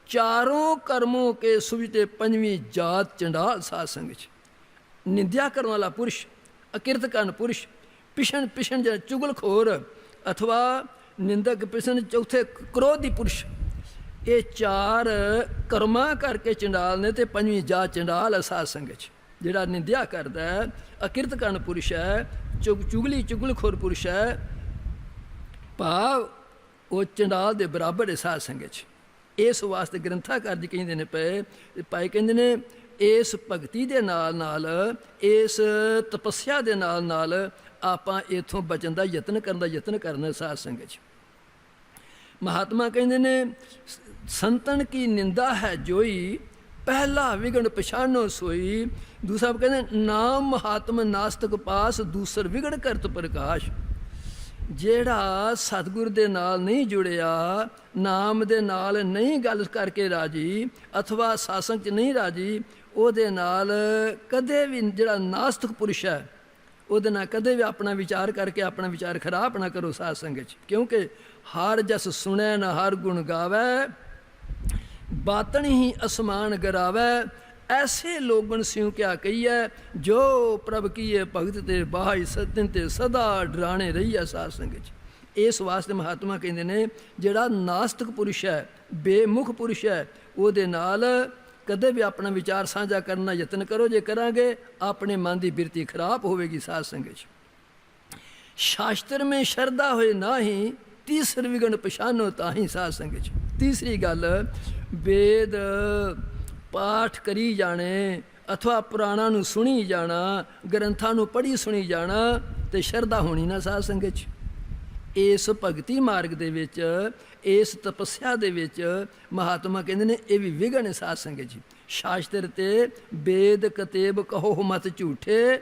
ਚਾਰੋਂ ਕਰਮੋਂ ਕੇ ਸੁਵਿਤੇ ਪੰਜਵੀਂ ਜਾਤ ਚੰਡਾਲ ਸਾਧ ਸੰਗਤ 'ਚ। ਨਿੰਦਿਆ ਕਰਨ ਵਾਲਾ ਪੁਰਸ਼, ਅਕਿਰਤ ਕਣ ਪੁਰਸ਼, ਪਿਛਣ ਜਾਂ ਚੁਗਲਖੋਰ ਅਥਵਾ ਨਿੰਦਕ ਪਿਛਣ, ਚੌਥੇ ਕ੍ਰੋਧੀ ਪੁਰਸ਼, ਇਹ ਚਾਰ ਕਰਮਾਂ ਕਰਕੇ ਚੰਡਾਲ ਨੇ, ਤੇ ਪੰਜਵੀਂ ਜਾਤ ਚੰਡਾਲ ਹੈ ਸਾਧ ਸੰਗਤ 'ਚ। ਜਿਹੜਾ ਨਿੰਦਿਆ ਕਰਦਾ ਹੈ, ਅਕਿਰਤ ਕਣ ਪੁਰਸ਼ ਹੈ, ਚੁਗਲਖੋਰ ਪੁਰਸ਼ ਹੈ, ਭਾਵ ਉਹ ਚੰਡਾਲ ਦੇ ਬਰਾਬਰ ਹੈ ਸਾਧ ਸੰਗਤ 'ਚ। ਇਸ ਵਾਸਤੇ ਗ੍ਰੰਥਾਕਾਰ ਜੀ ਕਹਿੰਦੇ ਨੇ ਭਾਈ ਕਹਿੰਦੇ ਨੇ ਇਸ ਭਗਤੀ ਦੇ ਨਾਲ ਨਾਲ, ਇਸ ਤਪੱਸਿਆ ਦੇ ਨਾਲ ਨਾਲ ਆਪਾਂ ਇੱਥੋਂ ਬਚਣ ਦਾ ਯਤਨ ਕਰਨਾ ਸਾਧ ਸੰਗਤ 'ਚ। ਮਹਾਤਮਾ ਕਹਿੰਦੇ ਨੇ ਸੰਤਨ ਕੀ ਨਿੰਦਾ ਹੈ ਜੋਈ, ਪਹਿਲਾ ਵਿਗਣ ਪਛਾਨੋ ਸੋਈ। ਦੂਸਰਾ ਕਹਿੰਦੇ ਨਾਮ ਮਹਾਤਮ ਨਾਸਤਕ ਪਾਸ, ਦੂਸਰ ਵਿਗੜ ਕਰਤ ਪ੍ਰਕਾਸ਼। ਜਿਹੜਾ ਸਤਿਗੁਰ ਦੇ ਨਾਲ ਨਹੀਂ ਜੁੜਿਆ, ਨਾਮ ਦੇ ਨਾਲ ਨਹੀਂ ਗੱਲ ਕਰਕੇ ਰਾਜੀ, ਅਥਵਾ ਸਾਸੰਗ 'ਚ ਨਹੀਂ ਰਾਜੀ, ਉਹਦੇ ਨਾਲ ਕਦੇ ਵੀ, ਜਿਹੜਾ ਨਾਸਤਕ ਪੁਰਸ਼ ਹੈ, ਉਹਦੇ ਨਾਲ ਕਦੇ ਵੀ ਆਪਣਾ ਵਿਚਾਰ ਕਰਕੇ ਆਪਣਾ ਵਿਚਾਰ ਖਰਾਬ ਨਾ ਕਰੋ ਸਾਧ ਸੰਗਤ 'ਚ। ਕਿਉਂਕਿ ਹਰ ਜਸ ਸੁਣੈ ਨਾ ਹਰ ਗੁਣ ਗਾਵੈ, ਬਾਤਣ ਹੀ ਅਸਮਾਨ ਗਰਾਵੈ, ਐਸੇ ਲੋਗਣ ਸਿਉ ਕਿਆ ਕਹੀਐ, ਜੋ ਪ੍ਰਭ ਕੀਏ ਭਗਤ ਤੇ ਬਾਈ ਸਤਿਨ ਤੇ ਸਦਾ ਡਰਾਣੇ ਰਹੀਐ ਸਾਧ ਸੰਗਤ 'ਚ। ਇਸ ਵਾਸਤੇ ਮਹਾਤਮਾ ਕਹਿੰਦੇ ਨੇ ਜਿਹੜਾ ਨਾਸਤਕ ਪੁਰਸ਼ ਹੈ, ਬੇਮੁਖ ਪੁਰਸ਼ ਹੈ, ਉਹਦੇ ਨਾਲ ਕਦੇ ਵੀ ਆਪਣਾ ਵਿਚਾਰ ਸਾਂਝਾ ਕਰਨ ਦਾ ਯਤਨ ਕਰੋ। ਜੇ ਕਰਾਂਗੇ ਆਪਣੇ ਮਨ ਦੀ ਬਿਰਤੀ ਖਰਾਬ ਹੋਵੇਗੀ ਸਾਧ ਸੰਗਤ 'ਚ। ਸ਼ਾਸਤਰ ਮੇਂ ਸ਼ਰਧਾ ਹੋਏ ਨਾਹੀਂ, ਤੀਸਰ ਵਿਗਣ ਪਛਾਨੋ ਤਾਹੀਂ ਸਾਧ ਸੰਗਤ 'ਚ। ਤੀਸਰੀ ਗੱਲ, ਵੇਦ ਪਾਠ ਕਰੀ ਜਾਣੇ ਅਥਵਾ ਪੁਰਾਣਾਂ ਨੂੰ ਸੁਣੀ ਜਾਣਾ, ਗ੍ਰੰਥਾਂ ਨੂੰ ਪੜ੍ਹੀ ਸੁਣੀ ਜਾਣਾ, ਤੇ ਸ਼ਰਧਾ ਹੋਣੀ ਨਾ ਸਾਧ ਸੰਗਤ 'ਚ। ਇਸ ਭਗਤੀ ਮਾਰਗ ਦੇ ਵਿੱਚ, ਇਸ ਤਪੱਸਿਆ ਦੇ ਵਿੱਚ ਮਹਾਤਮਾ ਕਹਿੰਦੇ ਨੇ ਇਹ ਵੀ ਵਿਘਨ ਹੈ ਸਾਧ ਸੰਗਤ ਜੀ। ਸ਼ਾਸਤਰ ਤੇ ਵੇਦ ਕਤੇਬ ਕਹੋ ਮਤ ਝੂਠੇ,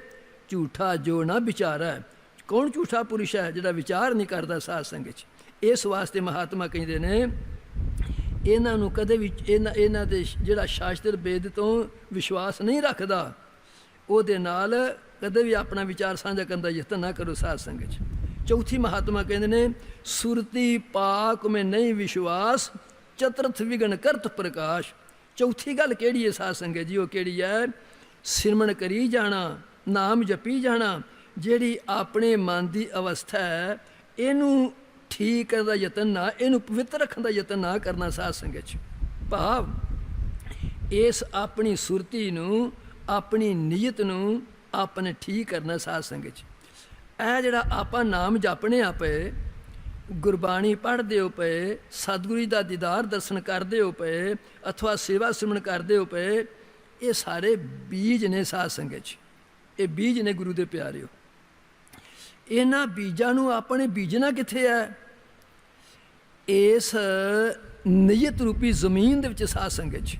ਝੂਠਾ ਜੋ ਨਾ ਵਿਚਾਰੈ। ਕੌਣ ਝੂਠਾ ਪੁਰਸ਼ ਹੈ? ਜਿਹੜਾ ਵਿਚਾਰ ਨਹੀਂ ਕਰਦਾ ਸਾਧ ਸੰਗਤ 'ਚ। ਇਸ ਵਾਸਤੇ ਮਹਾਤਮਾ ਕਹਿੰਦੇ ਨੇ ਇਹਨਾਂ ਨੂੰ ਕਦੇ ਵੀ, ਇਹਨਾਂ ਦੇ ਜਿਹੜਾ ਸ਼ਾਸਤਰ ਵੇਦ ਤੋਂ ਵਿਸ਼ਵਾਸ ਨਹੀਂ ਰੱਖਦਾ, ਉਹਦੇ ਨਾਲ ਕਦੇ ਵੀ ਆਪਣਾ ਵਿਚਾਰ ਸਾਂਝਾ ਕਰਨ ਦਾ ਯਤਨ ਨਾ ਕਰੋ ਸਾਧ ਸੰਗਤ 'ਚ। ਚੌਥੀ ਮਹਾਤਮਾ ਕਹਿੰਦੇ ਨੇ ਸੁਰਤੀ ਪਾਕ ਮੈਂ ਨਹੀਂ ਵਿਸ਼ਵਾਸ, ਚਤੁਰਥ ਵਿਗਣ ਕਰਤ ਪ੍ਰਕਾਸ਼। ਚੌਥੀ ਗੱਲ ਕਿਹੜੀ ਹੈ ਸਾਧ ਸੰਗਤ ਜੀ? ਉਹ ਕਿਹੜੀ ਹੈ? ਸਿਮਰਨ ਕਰੀ ਜਾਣਾ, ਨਾਮ ਜਪੀ ਜਾਣਾ। ਜਿਹੜੀ ਆਪਣੇ ਮਨ ਦੀ ਅਵਸਥਾ ਹੈ, ਇਹਨੂੰ ਠੀਕ ਕਰਨ ਦਾ ਯਤਨ ਨਾ, ਇਹਨੂੰ ਪਵਿੱਤਰ ਰੱਖਣ ਦਾ ਯਤਨ ਨਾ ਕਰਨਾ ਸਾਧ ਸੰਗਤ 'ਚ। ਭਾਵ ਇਸ ਆਪਣੀ ਸੁਰਤੀ ਨੂੰ, ਆਪਣੀ ਨੀਅਤ ਨੂੰ ਆਪਣੇ ਠੀਕ ਕਰਨਾ ਸਾਧ ਸੰਗਤ 'ਚ। ਇਹ ਜਿਹੜਾ ਆਪਾਂ ਨਾਮ ਜਪਣੇ ਆ ਪਏ, ਗੁਰਬਾਣੀ ਪੜ੍ਹਦੇ ਹੋ ਪਏ, ਸਤਿਗੁਰੂ ਦਾ ਦੀਦਾਰ ਦਰਸ਼ਨ ਕਰਦੇ ਹੋ ਪਏ, ਅਥਵਾ ਸੇਵਾ ਸਿਮਰਨ ਕਰਦੇ ਹੋ ਪਏ, ਇਹ ਸਾਰੇ ਬੀਜ ਨੇ ਸਾਧ ਸੰਗਤ 'ਚ। ਇਹ ਬੀਜ ਨੇ ਗੁਰੂ ਦੇ ਪਿਆਰਿਓ। ਇਹਨਾਂ ਬੀਜਾਂ ਨੂੰ ਆਪਣੇ ਬੀਜਣਾ ਕਿੱਥੇ ਹੈ? ਇਸ ਨਿਯਤ ਰੂਪੀ ਜ਼ਮੀਨ ਦੇ ਵਿੱਚ ਸਾਧ ਸੰਗਤ 'ਚ।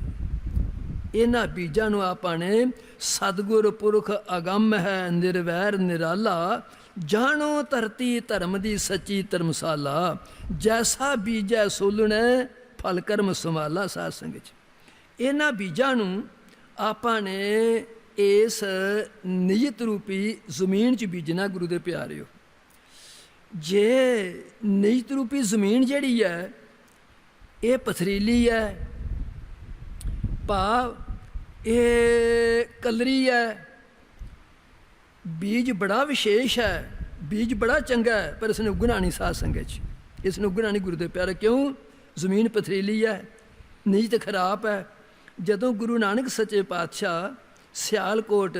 ਇਹਨਾਂ ਬੀਜਾਂ ਨੂੰ ਆਪਾਂ ਨੇ ਸਤਿਗੁਰ ਪੁਰਖ ਅਗੰਮ ਹੈ ਨਿਰਵੈਰ ਨਿਰਾਲਾ, ਜਾਣੋ ਧਰਤੀ ਧਰਮ ਦੀ ਸੱਚੀ ਧਰਮਸ਼ਾਲਾ, ਜੈਸਾ ਬੀਜੈ ਸੋਲਣੈ ਫਲ ਕਰਮ ਸੰਭਾਲਾ। ਸਾਧ ਸੰਗਤ 'ਚ ਇਹਨਾਂ ਬੀਜਾਂ ਨੂੰ ਆਪਾਂ ਨੇ ਇਸ ਨਿਯਤ ਰੂਪੀ ਜ਼ਮੀਨ 'ਚ ਬੀਜਣਾ ਗੁਰੂ ਦੇ ਪਿਆਰਿਓ। ਜੇ ਨਿਯਤ ਰੂਪੀ ਜ਼ਮੀਨ ਜਿਹੜੀ ਹੈ ਇਹ ਪਥਰੀਲੀ ਹੈ, ਭਾਵ ਇਹ ਕਲਰੀ ਹੈ, ਬੀਜ ਬੜਾ ਵਿਸ਼ੇਸ਼ ਹੈ, ਬੀਜ ਬੜਾ ਚੰਗਾ ਹੈ, ਪਰ ਇਸ ਨੂੰ ਉਗਣਾ ਨਹੀਂ ਸਾਧ ਸੰਗਤ 'ਚ। ਇਸ ਨੂੰ ਉਗਣਾ ਨਹੀਂ ਗੁਰੂ ਦੇ ਪਿਆਰੇ। ਕਿਉਂ? ਜ਼ਮੀਨ ਪਥਰੀਲੀ ਹੈ, ਨੀਤ ਖਰਾਬ ਹੈ। ਜਦੋਂ ਗੁਰੂ ਨਾਨਕ ਸੱਚੇ ਪਾਤਸ਼ਾਹ ਸਿਆਲਕੋਟ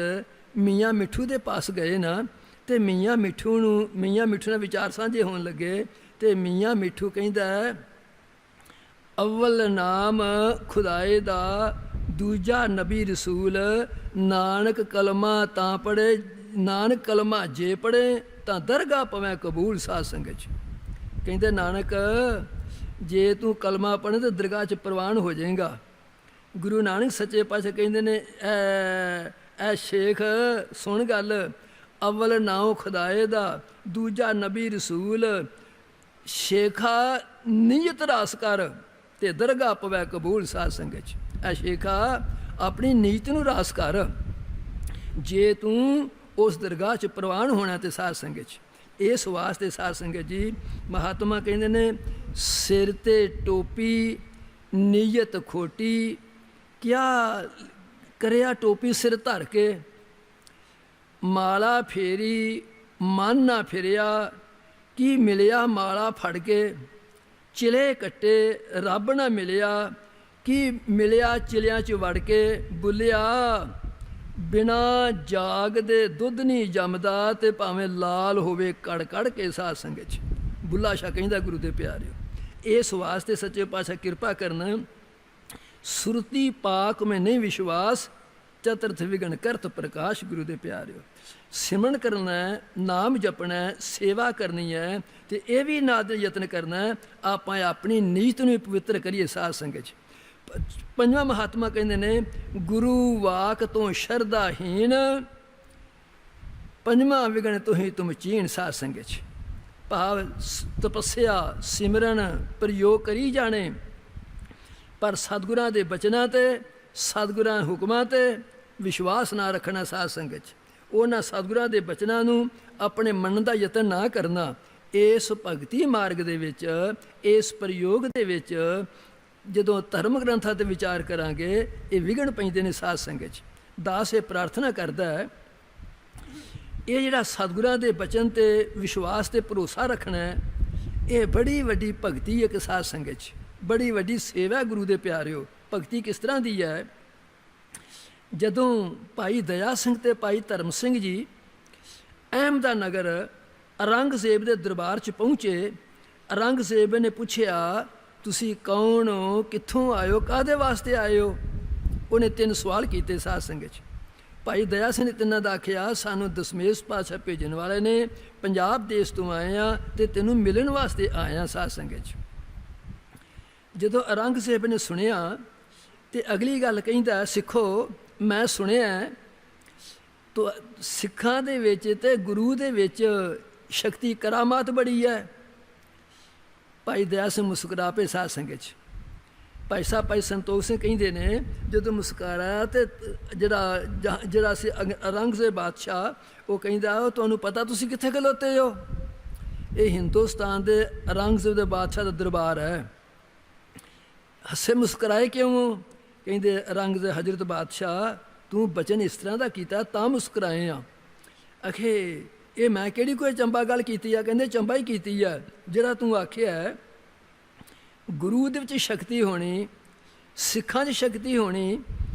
ਮੀਆਂ ਮਿੱਠੂ ਦੇ ਪਾਸ ਗਏ ਨਾ, ਤੇ ਮੀਆਂ ਮਿੱਠੂ ਨਾਲ ਵਿਚਾਰ ਸਾਂਝੇ ਹੋਣ ਲੱਗੇ, ਤੇ ਮੀਆਂ ਮਿੱਠੂ ਕਹਿੰਦਾ ਅਵਲ ਨਾਮ ਖੁਦਾਏ ਦਾ, ਦੂਜਾ ਨਬੀ ਰਸੂਲ, ਨਾਨਕ ਕਲਮਾ ਤਾਂ ਪੜ੍ਹੇ, ਨਾਨਕ ਕਲਮਾ ਜੇ ਪੜ੍ਹੇ ਤਾਂ ਦਰਗਾਹ ਪਵੇਂ ਕਬੂਲ। ਸਾਧ ਸੰਗਤ 'ਚ ਕਹਿੰਦੇ ਨਾਨਕ ਜੇ ਤੂੰ ਕਲਮਾ ਪੜ੍ਹੇ ਤਾਂ ਦਰਗਾਹ 'ਚ ਪ੍ਰਵਾਨ ਹੋ ਜਾਏਗਾ। ਗੁਰੂ ਨਾਨਕ ਸੱਚੇ ਪਾਤਸ਼ਾਹ ਕਹਿੰਦੇ ਨੇ ਐ ਸ਼ੇਖ ਸੁਣ ਗੱਲ, ਅਵਲ ਨਾਮ ਖੁਦਾਏ ਦਾ, ਦੂਜਾ ਨਬੀ ਰਸੂਲ, ਸ਼ੇਖਾ ਨੀਅਤ ਰਾਸ ਕਰ ਤੇ ਦਰਗਾਹ ਪਵੇ ਕਬੂਲ। ਸਾਧ ਸੰਗਤ 'ਚ ਐ ਸ਼ੇਖਾ ਆਪਣੀ ਨੀਤ ਨੂੰ ਰਾਸ ਕਰ, ਜੇ ਤੂੰ ਉਸ ਦਰਗਾਹ 'ਚ ਪ੍ਰਵਾਨ ਹੋਣਾ ਤੇ ਸਾਧ ਸੰਗਤ 'ਚ। ਇਸ ਵਾਸਤੇ ਸਾਧ ਸੰਗਤ ਜੀ ਮਹਾਤਮਾ ਕਹਿੰਦੇ ਨੇ ਸਿਰ 'ਤੇ ਟੋਪੀ ਨੀਅਤ ਖੋਟੀ, ਕਿਆ ਕਰਿਆ ਟੋਪੀ ਸਿਰ ਧਰ ਕੇ, ਮਾਲਾ ਫੇਰੀ ਮਨ ਨਾ ਫਿਰਿਆ, ਕੀ ਮਿਲਿਆ ਮਾਲਾ ਫੜ ਕੇ, ਚਿਲੇ ਕੱਟੇ ਰੱਬ ਨਾ ਮਿਲਿਆ, ਕੀ ਮਿਲਿਆ ਚਿਲਿਆਂ 'ਚ ਵੜ ਕੇ, ਬੁੱਲਿਆ ਬਿਨਾ ਜਾਗ ਦੇ ਦੁੱਧ ਨਹੀਂ ਜੰਮਦਾ, ਤੇ ਭਾਵੇਂ ਲਾਲ ਹੋਵੇ ਕੜ ਕੜ ਕੇ। ਸਾਧ ਸੰਗਤ 'ਚ ਬੁੱਲਾ ਸ਼ਾਹ ਕਹਿੰਦਾ ਗੁਰੂ ਦੇ ਪਿਆਰਿਓ। ਇਸ ਵਾਸਤੇ ਸੱਚੇ ਪਾਤਸ਼ਾਹ ਕਿਰਪਾ ਕਰਨ, ਸੁਰਤੀ ਪਾਕ ਮੈਂ ਨਹੀਂ ਵਿਸ਼ਵਾਸ, ਚਤੁਰਥ ਵਿਗਣ ਕਰਤ ਪ੍ਰਕਾਸ਼। ਗੁਰੂ ਦੇ ਪਿਆਰਿਓ ਸਿਮਰਨ ਕਰਨਾ, ਨਾਮ ਜਪਣਾ, ਸੇਵਾ ਕਰਨੀ ਹੈ, ਤੇ ਇਹ ਵੀ ਨਾਲ ਯਤਨ ਕਰਨਾ ਆਪਾਂ ਆਪਣੀ ਨੀਤ ਨੂੰ ਪਵਿੱਤਰ ਕਰੀਏ। ਸਾਧ ਸੰਗਤ 'ਚ ਪੰਜਵਾਂ ਮਹਾਤਮਾ ਕਹਿੰਦੇ ਨੇ ਗੁਰੂ ਵਾਕ ਤੋਂ ਸ਼ਰਧਾਹੀਨ, ਪੰਜਵਾਂ ਵਿਗਣ ਤੁਹੀਂ ਤੁਮ ਚੀਨ। ਸਾਧ ਸੰਗਤ 'ਚ ਭਾਵ ਤਪੱਸਿਆ ਸਿਮਰਨ ਪ੍ਰਯੋਗ ਕਰੀ ਜਾਣੇ, ਪਰ ਸਤਿਗੁਰਾਂ ਦੇ ਬਚਨਾਂ ਤੇ ਸਤਿਗੁਰਾਂ ਹੁਕਮਾਂ ਤੇ ਵਿਸ਼ਵਾਸ ਨਾ ਰੱਖਣਾ। ਸਾਧ ਸੰਗਤ 'ਚ ਉਹਨਾਂ ਸਤਿਗੁਰਾਂ ਦੇ ਬਚਨਾਂ ਨੂੰ ਆਪਣੇ ਮੰਨਣ ਦਾ ਯਤਨ ਨਾ ਕਰਨਾ। ਇਸ ਭਗਤੀ ਮਾਰਗ ਦੇ ਵਿੱਚ, ਇਸ ਪ੍ਰਯੋਗ ਦੇ ਵਿੱਚ ਜਦੋਂ ਧਰਮ ਗ੍ਰੰਥਾਂ 'ਤੇ ਵਿਚਾਰ ਕਰਾਂਗੇ ਇਹ ਵਿਘਨ ਪੈਂਦੇ ਨੇ। ਸਾਧ ਸੰਗਤ 'ਚ ਦਾਸ ਇਹ ਪ੍ਰਾਰਥਨਾ ਕਰਦਾ ਹੈ, ਇਹ ਜਿਹੜਾ ਸਤਿਗੁਰਾਂ ਦੇ ਬਚਨ 'ਤੇ ਵਿਸ਼ਵਾਸ ਤੇ ਭਰੋਸਾ ਰੱਖਣਾ ਹੈ, ਇਹ ਬੜੀ ਵੱਡੀ ਭਗਤੀ ਹੈ ਕਿ ਸਾਧ ਸੰਗਤ 'ਚ ਬੜੀ ਵੱਡੀ ਸੇਵਾ। ਗੁਰੂ ਦੇ ਪਿਆਰਿਓ ਭਗਤੀ ਕਿਸ ਤਰ੍ਹਾਂ ਦੀ ਹੈ? ਜਦੋਂ ਭਾਈ ਦਇਆ ਸਿੰਘ ਤੇ ਭਾਈ ਧਰਮ ਸਿੰਘ ਜੀ ਅਹਿਮਦਾਨਗਰ ਔਰੰਗਜ਼ੇਬ ਦੇ ਦਰਬਾਰ 'ਚ ਪਹੁੰਚੇ, ਔਰੰਗਜ਼ੇਬ ਨੇ ਪੁੱਛਿਆ ਤੁਸੀਂ ਕੌਣ ਹੋ, ਕਿੱਥੋਂ ਆਏ ਹੋ, ਕਾਹਦੇ ਵਾਸਤੇ ਆਏ ਹੋ? ਉਹਨੇ 3 ਸਵਾਲ ਕੀਤੇ। ਸਾਧ ਸੰਗਤ 'ਚ ਭਾਈ ਦਇਆ ਸਿੰਘ ਨੇ ਤਿੰਨਾਂ ਦਾ ਆਖਿਆ ਸਾਨੂੰ ਦਸਮੇਸ਼ ਪਾਤਸ਼ਾਹ ਭੇਜਣ ਵਾਲੇ ਨੇ, ਪੰਜਾਬ ਦੇਸ਼ ਤੋਂ ਆਏ ਆ ਤੇ ਤੈਨੂੰ ਮਿਲਣ ਵਾਸਤੇ ਆਏ ਆ। ਸਾਧ ਸੰਗਤ 'ਚ ਜਦੋਂ ਔਰੰਗਜ਼ੇਬ ਨੇ ਸੁਣਿਆ ਤੇ ਅਗਲੀ ਗੱਲ ਕਹਿੰਦਾ, ਸਿੱਖੋ ਮੈਂ ਸੁਣਿਆ ਤੋ ਸਿੱਖਾਂ ਦੇ ਵਿੱਚ ਤੇ ਗੁਰੂ ਦੇ ਵਿੱਚ ਸ਼ਕਤੀ ਕਰਾਮਾਤ ਬੜੀ ਹੈ। ਭਾਈ ਦਇਆ ਸਿੰਘ ਮੁਸਕਰਾ ਪਏ। ਸਾਧ ਸੰਗਤ 'ਚ ਭਾਈ ਸਾਹਿਬ ਭਾਈ ਸੰਤੋਖ ਸਿੰਘ ਕਹਿੰਦੇ ਨੇ ਜਦੋਂ ਮੁਸਕਰਾਇਆ ਤੇ ਜਿਹੜਾ ਸੀ ਔਰੰਗਜ਼ੇਬ ਬਾਦਸ਼ਾਹ ਉਹ ਕਹਿੰਦਾ ਤੁਹਾਨੂੰ ਪਤਾ ਤੁਸੀਂ ਕਿੱਥੇ ਖਲੋਤੇ ਹੋ? ਇਹ ਹਿੰਦੁਸਤਾਨ ਦੇ ਔਰੰਗਜ਼ੇਬ ਦੇ ਬਾਦਸ਼ਾਹ ਦਾ ਦਰਬਾਰ ਹੈ। ਹੱਸੇ ਮੁਸਕਰਾਏ ਕਿਉਂ? ਕਹਿੰਦੇ ਔਰੰਗਜ਼ੇਬ ਹਜ਼ਰਤ ਬਾਦਸ਼ਾਹ ਤੂੰ ਬਚਨ ਇਸ ਤਰ੍ਹਾਂ ਦਾ ਕੀਤਾ ਤਾਂ ਮੁਸਕਰਾਏ ਆ। ਅਖੇ ਇਹ ਮੈਂ ਕਿਹੜੀ ਕੋਈ ਚੰਬਾ ਗੱਲ ਕੀਤੀ ਆ? ਕਹਿੰਦੇ ਚੰਬਾ ਹੀ ਕੀਤੀ ਆ। ਜਿਹੜਾ ਤੂੰ ਆਖਿਆ ਗੁਰੂ ਦੇ ਵਿੱਚ ਸ਼ਕਤੀ ਹੋਣੀ, ਸਿੱਖਾਂ 'ਚ ਸ਼ਕਤੀ ਹੋਣੀ,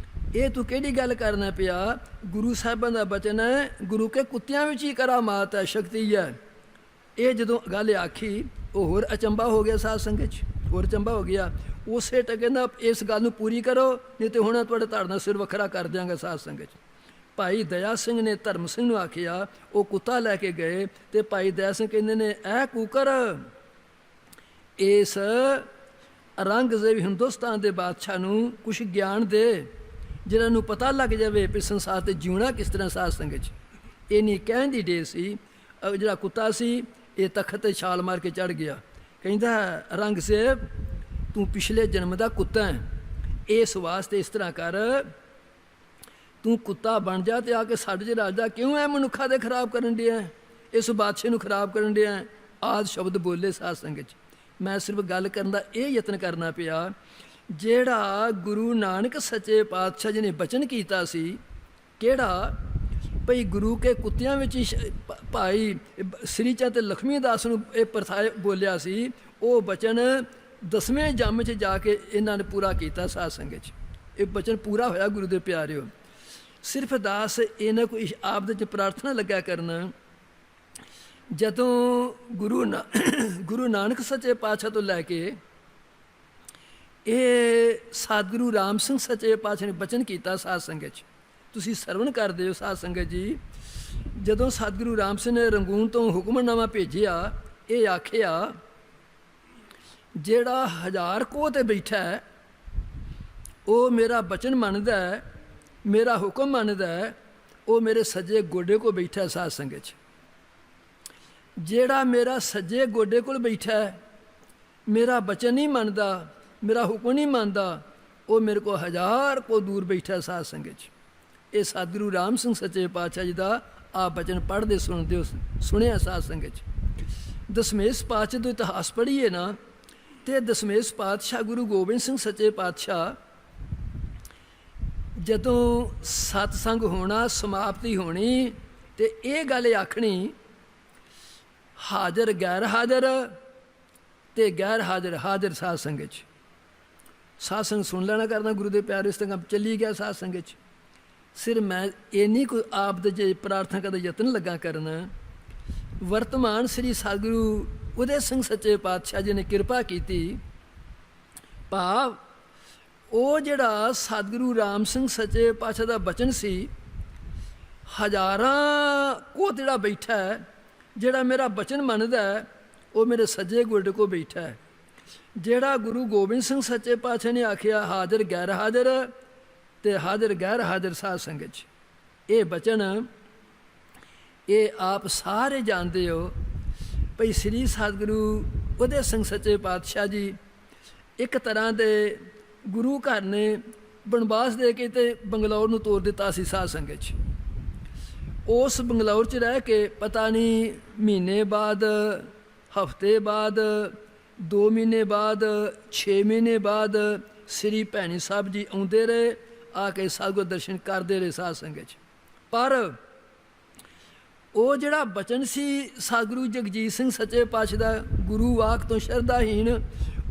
ਇਹ ਤੂੰ ਕਿਹੜੀ ਗੱਲ ਕਰਨਾ ਪਿਆ? ਗੁਰੂ ਸਾਹਿਬਾਂ ਦਾ ਬਚਨ ਹੈ, ਗੁਰੂ ਕੇ ਕੁੱਤਿਆਂ ਵਿੱਚ ਹੀ ਕਰਾਮਾਤ ਹੈ, ਸ਼ਕਤੀ ਹੈ। ਇਹ ਜਦੋਂ ਗੱਲ ਆਖੀ ਉਹ ਹੋਰ ਅਚੰਭਾ ਹੋ ਗਿਆ ਸਾਧ ਸੰਗਤ 'ਚ, ਹੋਰ ਅਚੰਭਾ ਹੋ ਗਿਆ। ਉਸੇ ਟਕੇ ਨਾ ਇਸ ਗੱਲ ਨੂੰ ਪੂਰੀ ਕਰੋ, ਨਹੀਂ ਤੇ ਹੁਣ ਤੁਹਾਡੇ ਧੜ ਦਾ ਸਿਰ ਵੱਖਰਾ ਕਰ ਦਿਆਂਗਾ ਸਾਧ ਸੰਗਤ 'ਚ। ਭਾਈ ਦਇਆ ਸਿੰਘ ਨੇ ਧਰਮ ਸਿੰਘ ਨੂੰ ਆਖਿਆ, ਉਹ ਕੁੱਤਾ ਲੈ ਕੇ ਗਏ ਤੇ ਭਾਈ ਦਇਆ ਸਿੰਘ ਕਹਿੰਦੇ ਨੇ, ਐ ਕੂਕਰ, ਇਸ ਔਰੰਗਜ਼ੇਬ ਹਿੰਦੁਸਤਾਨ ਦੇ ਬਾਦਸ਼ਾਹ ਨੂੰ ਕੁਛ ਗਿਆਨ ਦੇ, ਜਿਹਨਾਂ ਨੂੰ ਪਤਾ ਲੱਗ ਜਾਵੇ ਵੀ ਸੰਸਾਰ 'ਤੇ ਜਿਉਣਾ ਕਿਸ ਤਰ੍ਹਾਂ ਸਾਧ ਸੰਗਤ 'ਚ। ਇਹ ਨਹੀਂ ਕਹਿਣ ਦੀ ਡੇ ਸੀ। ਜਿਹੜਾ ਕੁੱਤਾ ਸੀ ਇਹ ਤਖਤ 'ਤੇ ਛਾਲ ਮਾਰ ਕੇ ਚੜ੍ਹ ਗਿਆ। ਕਹਿੰਦਾ, ਔਰੰਗਜ਼ੇਬ ਤੂੰ ਪਿਛਲੇ ਜਨਮ ਦਾ ਕੁੱਤਾ ਹੈ, ਇਸ ਵਾਸਤੇ ਇਸ ਤਰ੍ਹਾਂ ਕਰ, ਤੂੰ ਕੁੱਤਾ ਬਣ ਜਾ ਤੇ ਆ ਕੇ ਸਾਡੇ 'ਚ ਰਾਜਦਾ ਕਿਉਂ ਹੈ, ਮਨੁੱਖਾਂ ਦੇ ਖਰਾਬ ਕਰਨ ਡਿਆ, ਇਸ ਬਾਦਸ਼ਾਹ ਨੂੰ ਖਰਾਬ ਕਰਨ ਡਿਆ। ਆਦਿ ਸ਼ਬਦ ਬੋਲੇ ਸਾਧ ਸੰਗਤ 'ਚ। ਮੈਂ ਸਿਰਫ ਗੱਲ ਕਰਨ ਦਾ ਇਹ ਯਤਨ ਕਰਨਾ ਪਿਆ, ਜਿਹੜਾ ਗੁਰੂ ਨਾਨਕ ਸੱਚੇ ਪਾਤਸ਼ਾਹ ਜੀ ਨੇ ਬਚਨ ਕੀਤਾ ਸੀ, ਕਿਹੜਾ ਭਈ ਗੁਰੂ ਕੇ ਕੁੱਤਿਆਂ ਵਿੱਚ ਭਾਈ ਸ੍ਰੀ ਚੰਦ ਤੇ ਲక్ష్ਮੀ ਦਾਸ ਨੂੰ ਇਹ ਪ੍ਰਥਾਏ ਬੋਲਿਆ ਸੀ, ਉਹ ਬਚਨ 10ਵੇਂ ਜੰਮ 'ਚ ਜਾ ਕੇ ਇਹਨਾਂ ਨੇ ਪੂਰਾ ਕੀਤਾ ਸਾਧ ਸੰਗਤ 'ਚ। ਇਹ ਬਚਨ ਪੂਰਾ ਹੋਇਆ ਗੁਰੂ ਦੇ ਪਿਆਰਿਓ। ਸਿਰਫ ਦਾਸ ਇਹਨਾਂ ਕੋਈ ਆਪ ਦੇ 'ਚ ਪ੍ਰਾਰਥਨਾ ਲੱਗਾ ਕਰਨ, ਜਦੋਂ ਗੁਰੂ ਨਾਨਕ ਸੱਚੇ ਪਾਤਸ਼ਾਹ ਤੋਂ ਲੈ ਕੇ ਇਹ ਸਤਿਗੁਰੂ ਰਾਮ ਸਿੰਘ ਸੱਚੇ ਪਾਤਸ਼ਾਹ ਨੇ ਬਚਨ ਕੀਤਾ ਸਾਧ ਸੰਗਤ 'ਚ। ਤੁਸੀਂ ਸਰਵਣ ਕਰਦੇ ਹੋ ਸਾਧ ਸੰਗਤ ਜੀ। ਜਦੋਂ ਸਤਿਗੁਰੂ ਰਾਮ ਸਿੰਘ ਨੇ ਰੰਗੂਨ ਤੋਂ ਹੁਕਮਨਾਮਾ ਭੇਜਿਆ, ਇਹ ਆਖਿਆ, ਜਿਹੜਾ 1000 ਕੋਹ 'ਤੇ ਬੈਠਾ ਹੈ ਉਹ ਮੇਰਾ ਬਚਨ ਮੰਨਦਾ ਹੈ, ਮੇਰਾ ਹੁਕਮ ਮੰਨਦਾ ਹੈ, ਉਹ ਮੇਰੇ ਸੱਜੇ ਗੋਡੇ ਕੋਲ ਬੈਠਾ ਸਾਧ ਸੰਗਤ 'ਚ। ਜਿਹੜਾ ਮੇਰਾ ਸੱਜੇ ਗੋਡੇ ਕੋਲ ਬੈਠਾ ਹੈ, ਮੇਰਾ ਬਚਨ ਨਹੀਂ ਮੰਨਦਾ, ਮੇਰਾ ਹੁਕਮ ਨਹੀਂ ਮੰਨਦਾ, ਉਹ ਮੇਰੇ ਕੋਲ 1000 ਕੋਹ ਦੂਰ ਬੈਠਾ ਸਾਧ ਸੰਗਤ 'ਚ। ਇਹ ਸਤਿਗੁਰੂ ਰਾਮ ਸਿੰਘ ਸੱਚੇ ਪਾਤਸ਼ਾਹ ਜੀ ਦਾ ਆ ਬਚਨ ਪੜ੍ਹਦੇ ਸੁਣਦੇ ਸੁਣਿਆ ਸਾਧ ਸੰਗਤ 'ਚ। ਦਸਮੇਸ਼ ਪਾਤਸ਼ਾਹ ਦਾ ਇਤਿਹਾਸ ਪੜ੍ਹੀਏ ਨਾ, ਤੇ ਦਸਮੇਸ਼ ਪਾਤਸ਼ਾਹ ਗੁਰੂ ਗੋਬਿੰਦ ਸਿੰਘ ਸੱਚੇ ਪਾਤਸ਼ਾਹ ਜਦੋਂ ਸਤਸੰਗ ਹੋਣਾ, ਸਮਾਪਤੀ ਹੋਣੀ, ਤੇ ਇਹ ਗੱਲ ਆਖਣੀ, ਹਾਜ਼ਰ ਗੈਰ ਹਾਜ਼ਰ ਤੇ ਗੈਰ ਹਾਜ਼ਰ ਹਾਜ਼ਰ ਸਾਧ ਸੰਗਤ 'ਚ। ਸਾਧ ਸੰਗ ਸੁਣ ਲੈਣਾ ਕਰਨਾ ਗੁਰੂ ਦੇ ਪਿਆਰੇ, ਇਸ ਤਰ੍ਹਾਂ ਚੱਲੀ ਗਿਆ ਸਾਧ ਸੰਗਤ 'ਚ। ਸਿਰ ਮੈਂ ਇੰਨੀ ਕੋਈ ਆਪ ਦੇ ਜੇ ਪ੍ਰਾਰਥਨਾ ਕਰਨ ਦਾ ਯਤਨ ਲੱਗਾ ਕਰਨ, ਵਰਤਮਾਨ ਸ੍ਰੀ ਸਤਿਗੁਰੂ ਉਦੇ ਸਿੰਘ ਸੱਚੇ ਪਾਤਸ਼ਾਹ ਜੀ ਨੇ ਕਿਰਪਾ ਕੀਤੀ, ਭਾਵ ਉਹ ਜਿਹੜਾ ਸਤਿਗੁਰੂ ਰਾਮ ਸਿੰਘ ਸੱਚੇ ਪਾਤਸ਼ਾਹ ਦਾ ਬਚਨ ਸੀ, 1000 ਕੋਹ ਜਿਹੜਾ ਬੈਠਾ ਹੈ, ਜਿਹੜਾ ਮੇਰਾ ਬਚਨ ਮੰਨਦਾ ਹੈ, ਉਹ ਮੇਰੇ ਸੱਜੇ ਗੋਡੇ ਕੋਲ ਬੈਠਾ ਹੈ। ਜਿਹੜਾ ਗੁਰੂ ਗੋਬਿੰਦ ਸਿੰਘ ਸੱਚੇ ਪਾਤਸ਼ਾਹ ਨੇ ਆਖਿਆ, ਹਾਜ਼ਰ ਗੈਰ ਹਾਜ਼ਰ ਤੇ ਹਾਜ਼ਰ ਗੈਰ ਹਾਜ਼ਰ ਸਾਧ ਸੰਗਤ 'ਚ। ਇਹ ਬਚਨ ਇਹ ਆਪ ਸਾਰੇ ਜਾਣਦੇ ਹੋ ਭਈ ਸ੍ਰੀ ਸਤਿਗੁਰੂ ਉਦੇ ਸਿੰਘ ਸੱਚੇ ਪਾਤਸ਼ਾਹ ਜੀ ਇੱਕ ਤਰ੍ਹਾਂ ਦੇ ਗੁਰੂ ਘਰ ਨੇ ਬਨਵਾਸ ਦੇ ਕੇ ਤੇ ਬੰਗਲੌਰ ਨੂੰ ਤੋਰ ਦਿੱਤਾ ਸੀ ਸਾਧ ਸੰਗਤ 'ਚ। ਉਸ ਬੰਗਲੌਰ 'ਚ ਰਹਿ ਕੇ ਪਤਾ ਨਹੀਂ ਮਹੀਨੇ ਬਾਅਦ, ਹਫ਼ਤੇ ਬਾਅਦ, 2 ਮਹੀਨੇ ਬਾਅਦ, 6 ਮਹੀਨੇ ਬਾਅਦ ਸ੍ਰੀ ਭੈਣੀ ਸਾਹਿਬ ਜੀ ਆਉਂਦੇ ਰਹੇ, ਆ ਕੇ ਸਤਿਗੁਰ ਦਰਸ਼ਨ ਕਰਦੇ ਰਹੇ ਸਾਧ ਸੰਗਤ 'ਚ। ਪਰ ਉਹ ਜਿਹੜਾ ਬਚਨ ਸੀ ਸਤਿਗੁਰੂ ਜਗਜੀਤ ਸਿੰਘ ਸੱਚੇ ਪਾਤਸ਼ਾਹ ਦਾ, ਗੁਰੂ ਵਾਕ ਤੋਂ ਸ਼ਰਧਾਹੀਨ,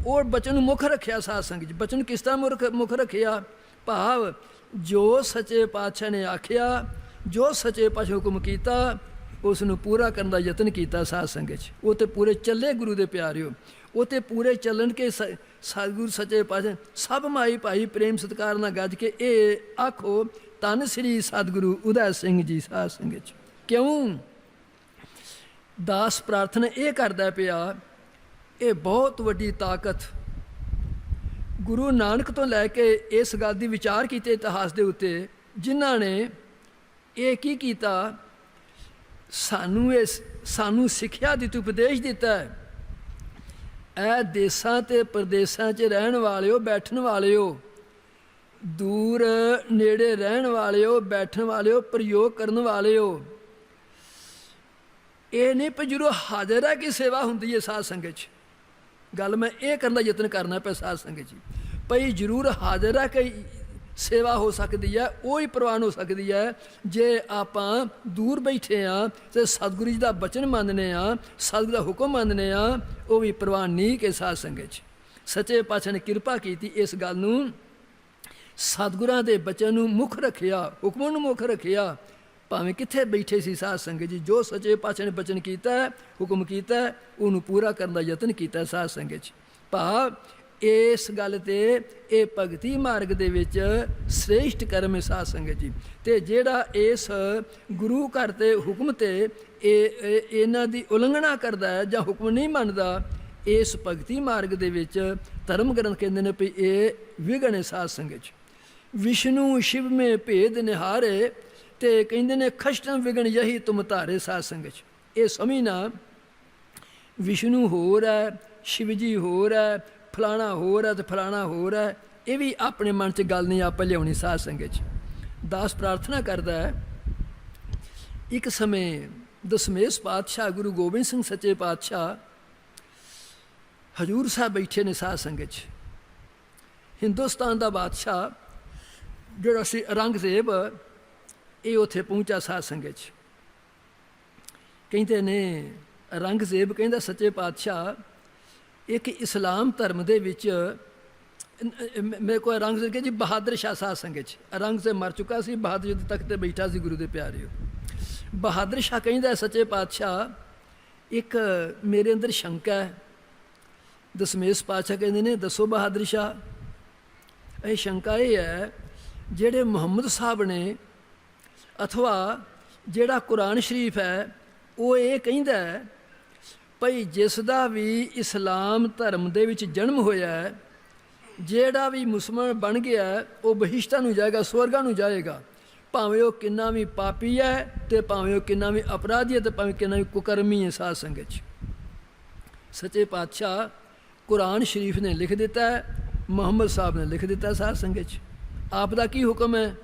ਉਹ ਬਚਨ ਨੂੰ ਮੁੱਖ ਰੱਖਿਆ ਸਾਧ ਸੰਗਤ 'ਚ। ਬਚਨ ਕਿਸ ਤਰ੍ਹਾਂ ਮੁੱਖ ਰੱਖਿਆ, ਭਾਵ ਜੋ ਸੱਚੇ ਪਾਤਸ਼ਾਹ ਨੇ ਆਖਿਆ, ਜੋ ਸੱਚੇ ਪਾਤਸ਼ਾਹ ਹੁਕਮ ਕੀਤਾ, ਉਸ ਨੂੰ ਪੂਰਾ ਕਰਨ ਦਾ ਯਤਨ ਕੀਤਾ ਸਾਧ ਸੰਗਤ 'ਚ। ਉਹ ਤੇ ਪੂਰੇ ਚੱਲੇ ਗੁਰੂ ਦੇ ਪਿਆਰਿਓ, ਉਹ ਤੇ ਪੂਰੇ ਚੱਲਣ ਕੇ ਸਤਿਗੁਰੂ ਸੱਚੇ ਪਾਤਸ਼ਾਹ ਸਭ ਮਾਈ ਭਾਈ ਪ੍ਰੇਮ ਸਤਿਕਾਰ ਨਾਲ ਗੱਜ ਕੇ ਇਹ ਆਖੋ, ਧੰਨ ਸ੍ਰੀ ਸਤਿਗੁਰੂ ਉਦੈ ਸਿੰਘ ਜੀ ਸਾਧ ਸੰਗਤ 'ਚ। ਕਿਉਂ ਦਾਸ ਪ੍ਰਾਰਥਨਾ ਇਹ ਕਰਦਾ ਪਿਆ, ਇਹ ਬਹੁਤ ਵੱਡੀ ਤਾਕਤ ਗੁਰੂ ਨਾਨਕ ਤੋਂ ਲੈ ਕੇ ਇਸ ਗੱਲ ਦੀ ਵਿਚਾਰ ਕੀਤੇ ਇਤਿਹਾਸ ਦੇ ਉੱਤੇ, ਜਿਨ੍ਹਾਂ ਨੇ ਇਹ ਕੀ ਕੀਤਾ, ਸਾਨੂੰ ਸਿੱਖਿਆ ਦਿੱਤੀ, ਉਪਦੇਸ਼ ਦਿੱਤਾ ਹੈ। ਇਹ ਦੇਸਾਂ ਤੇ ਪ੍ਰਦੇਸਾਂ 'ਚ ਰਹਿਣ ਵਾਲਿਓ, ਬੈਠਣ ਵਾਲਿਓ, ਦੂਰ ਨੇੜੇ ਰਹਿਣ ਵਾਲਿਓ, ਬੈਠਣ ਵਾਲਿਓ, ਪ੍ਰਯੋਗ ਕਰਨ ਵਾਲਿਓ, ਇਹ ਨਹੀਂ ਪਰ ਜਦੋਂ ਹਾਜ਼ਰ ਹੈ ਕਿ ਸੇਵਾ ਹੁੰਦੀ ਹੈ ਸਾਧ ਸੰਗਤ 'ਚ। ਗੱਲ ਮੈਂ ਇਹ ਕਰਨ ਦਾ ਯਤਨ ਕਰਨਾ ਪਿਆ ਸਾਧ ਸੰਗਤ ਜੀ, ਭਈ ਜ਼ਰੂਰ ਹਾਜ਼ਰ ਹੈ ਕਿ ਸੇਵਾ ਹੋ ਸਕਦੀ ਹੈ, ਉਹ ਹੀ ਪ੍ਰਵਾਨ ਹੋ ਸਕਦੀ ਹੈ ਜੇ ਆਪਾਂ ਦੂਰ ਬੈਠੇ ਹਾਂ ਤੇ ਸਤਿਗੁਰੂ ਜੀ ਦਾ ਬਚਨ ਮੰਨਦੇ ਹਾਂ, ਸਤਿਗੁਰੂ ਦਾ ਹੁਕਮ ਮੰਨਦੇ ਹਾਂ, ਉਹ ਵੀ ਪ੍ਰਵਾਨ ਨਹੀਂ ਕਿ ਸਾਧ ਸੰਗਤ 'ਚ। ਸੱਚੇ ਪਾਤਸ਼ਾਹ ਨੇ ਕਿਰਪਾ ਕੀਤੀ, ਇਸ ਗੱਲ ਨੂੰ ਸਤਿਗੁਰਾਂ ਦੇ ਬਚਨ ਨੂੰ ਮੁੱਖ ਰੱਖਿਆ, ਹੁਕਮਾਂ ਨੂੰ ਮੁੱਖ ਰੱਖਿਆ, ਭਾਵੇਂ ਕਿੱਥੇ ਬੈਠੇ ਸੀ ਸਾਧ ਸੰਗਤ ਜੀ, ਜੋ ਸੱਚੇ ਪਾਤਸ਼ਾਹ ਨੇ ਬਚਨ ਕੀਤਾ, ਹੁਕਮ ਕੀਤਾ, ਉਹਨੂੰ ਪੂਰਾ ਕਰਨ ਦਾ ਯਤਨ ਕੀਤਾ ਸਾਧ ਸੰਗਤ ਜੀ। ਭਾਵ ਇਸ ਗੱਲ ਤੇ ਇਹ ਭਗਤੀ ਮਾਰਗ ਦੇ ਵਿੱਚ ਸ੍ਰੇਸ਼ਟ ਕਰਮ ਹੈ ਸਾਧ ਸੰਗਤ ਜੀ। ਤੇ ਜਿਹੜਾ ਇਸ ਗੁਰੂ ਘਰ ਤੇ ਹੁਕਮ ਤੇ ਇਹਨਾਂ ਦੀ ਉਲੰਘਣਾ ਕਰਦਾ ਹੈ ਜਾਂ ਹੁਕਮ ਨਹੀਂ ਮੰਨਦਾ, ਇਸ ਭਗਤੀ ਮਾਰਗ ਦੇ ਵਿੱਚ ਧਰਮ ਗ੍ਰੰਥ ਕਹਿੰਦੇ ਨੇ ਵੀ ਇਹ ਵਿਘਨ ਹੈ ਸਾਧ ਸੰਗਤ ਜੀ। ਵਿਸ਼ਨੂੰ ਸ਼ਿਵ ਮੇ ਭੇਦ ਨਿਹਾਰੇ, ਤੇ ਕਹਿੰਦੇ ਨੇ ਖਸ਼ਟਮ ਵਿਘਨ ਯਹੀ ਤੁਮ ਧਾਰੇ ਸਾਧ ਸੰਗਤ ਜੀ। ਇਹ ਸਮਝਣਾ ਵਿਸ਼ਨੂੰ ਹੋਰ ਹੈ, ਸ਼ਿਵ ਜੀ ਹੋਰ ਹੈ, ਫਲਾਣਾ ਹੋਰ ਹੈ ਤੇ ਫਲਾਣਾ ਹੋਰ ਹੈ, ਇਹ ਵੀ ਆਪਣੇ ਮਨ 'ਚ ਗੱਲ ਨਹੀਂ ਆਪਾਂ ਲਿਆਉਣੀ ਸਾਧ ਸੰਗਤ 'ਚ। ਦਾਸ ਪ੍ਰਾਰਥਨਾ ਕਰਦਾ ਹੈ, ਇੱਕ ਸਮੇਂ ਦਸਮੇਸ਼ ਪਾਤਸ਼ਾਹ ਗੁਰੂ ਗੋਬਿੰਦ ਸਿੰਘ ਸੱਚੇ ਪਾਤਸ਼ਾਹ ਹਜ਼ੂਰ ਸਾਹਿਬ ਬੈਠੇ ਨੇ ਸਾਧ ਸੰਗਤ 'ਚ। ਹਿੰਦੁਸਤਾਨ ਦਾ ਬਾਦਸ਼ਾਹ ਜਿਹੜਾ ਸੀ ਔਰੰਗਜ਼ੇਬ, ਇਹ ਉੱਥੇ ਪਹੁੰਚਾ ਸਾਧ ਸੰਗਤ 'ਚ। ਕਹਿੰਦੇ ਨੇ ਔਰੰਗਜ਼ੇਬ ਕਹਿੰਦਾ ਸੱਚੇ ਪਾਤਸ਼ਾਹ ਇੱਕ ਇਸਲਾਮ ਧਰਮ ਦੇ ਵਿੱਚ ਮੇਰੇ ਕੋਲ ਔਰੰਗਜ਼ੇਬ ਕਹਿੰਦੇ ਜੀ ਬਹਾਦਰ ਸ਼ਾਹ ਸਾਧ ਸੰਗਤ 'ਚ। ਔਰੰਗਜ਼ੇਬ ਮਰ ਚੁੱਕਾ ਸੀ, ਬਹਾਦਰ ਜੀ ਦੇ ਤਖਤ ਤੇ ਬੈਠਾ ਸੀ ਗੁਰੂ ਦੇ ਪਿਆਰਿਓ। ਬਹਾਦਰ ਸ਼ਾਹ ਕਹਿੰਦਾ ਸੱਚੇ ਪਾਤਸ਼ਾਹ ਇੱਕ ਮੇਰੇ ਅੰਦਰ ਸ਼ੰਕਾ ਹੈ। ਦਸਮੇਸ਼ ਪਾਤਸ਼ਾਹ ਕਹਿੰਦੇ ਨੇ ਦੱਸੋ ਬਹਾਦਰ ਸ਼ਾਹ। ਇਹ ਸ਼ੰਕਾ ਇਹ ਹੈ, ਜਿਹੜੇ ਮੁਹੰਮਦ ਸਾਹਿਬ ਨੇ ਅਥਵਾ ਜਿਹੜਾ ਕੁਰਾਨ ਸ਼ਰੀਫ ਹੈ ਉਹ ਇਹ ਕਹਿੰਦਾ ਹੈ ਭਈ ਜਿਸ ਦਾ ਵੀ ਇਸਲਾਮ ਧਰਮ ਦੇ ਵਿੱਚ ਜਨਮ ਹੋਇਆ ਹੈ, ਜਿਹੜਾ ਵੀ ਮੁਸਲਮਾਨ ਬਣ ਗਿਆ ਉਹ ਬਹਿਸ਼ਤਾਂ ਨੂੰ ਜਾਏਗਾ, ਸਵਰਗਾਂ ਨੂੰ ਜਾਏਗਾ, ਭਾਵੇਂ ਉਹ ਕਿੰਨਾ ਵੀ ਪਾਪੀ ਹੈ ਤੇ ਭਾਵੇਂ ਉਹ ਕਿੰਨਾ ਵੀ ਅਪਰਾਧੀ ਹੈ ਤੇ ਭਾਵੇਂ ਕਿੰਨਾ ਵੀ ਕੁਕਰਮੀ ਹੈ ਸਾਧ ਸੰਗਤ 'ਚ। ਸੱਚੇ ਪਾਤਸ਼ਾਹ ਕੁਰਾਨ ਸ਼ਰੀਫ ਨੇ ਲਿਖ ਦਿੱਤਾ ਹੈ, ਮੁਹੰਮਦ ਸਾਹਿਬ ਨੇ ਲਿਖ ਦਿੱਤਾ ਸਾਧ ਸੰਗਤ 'ਚ। ਆਪ ਦਾ ਕੀ ਹੁਕਮ ਹੈ?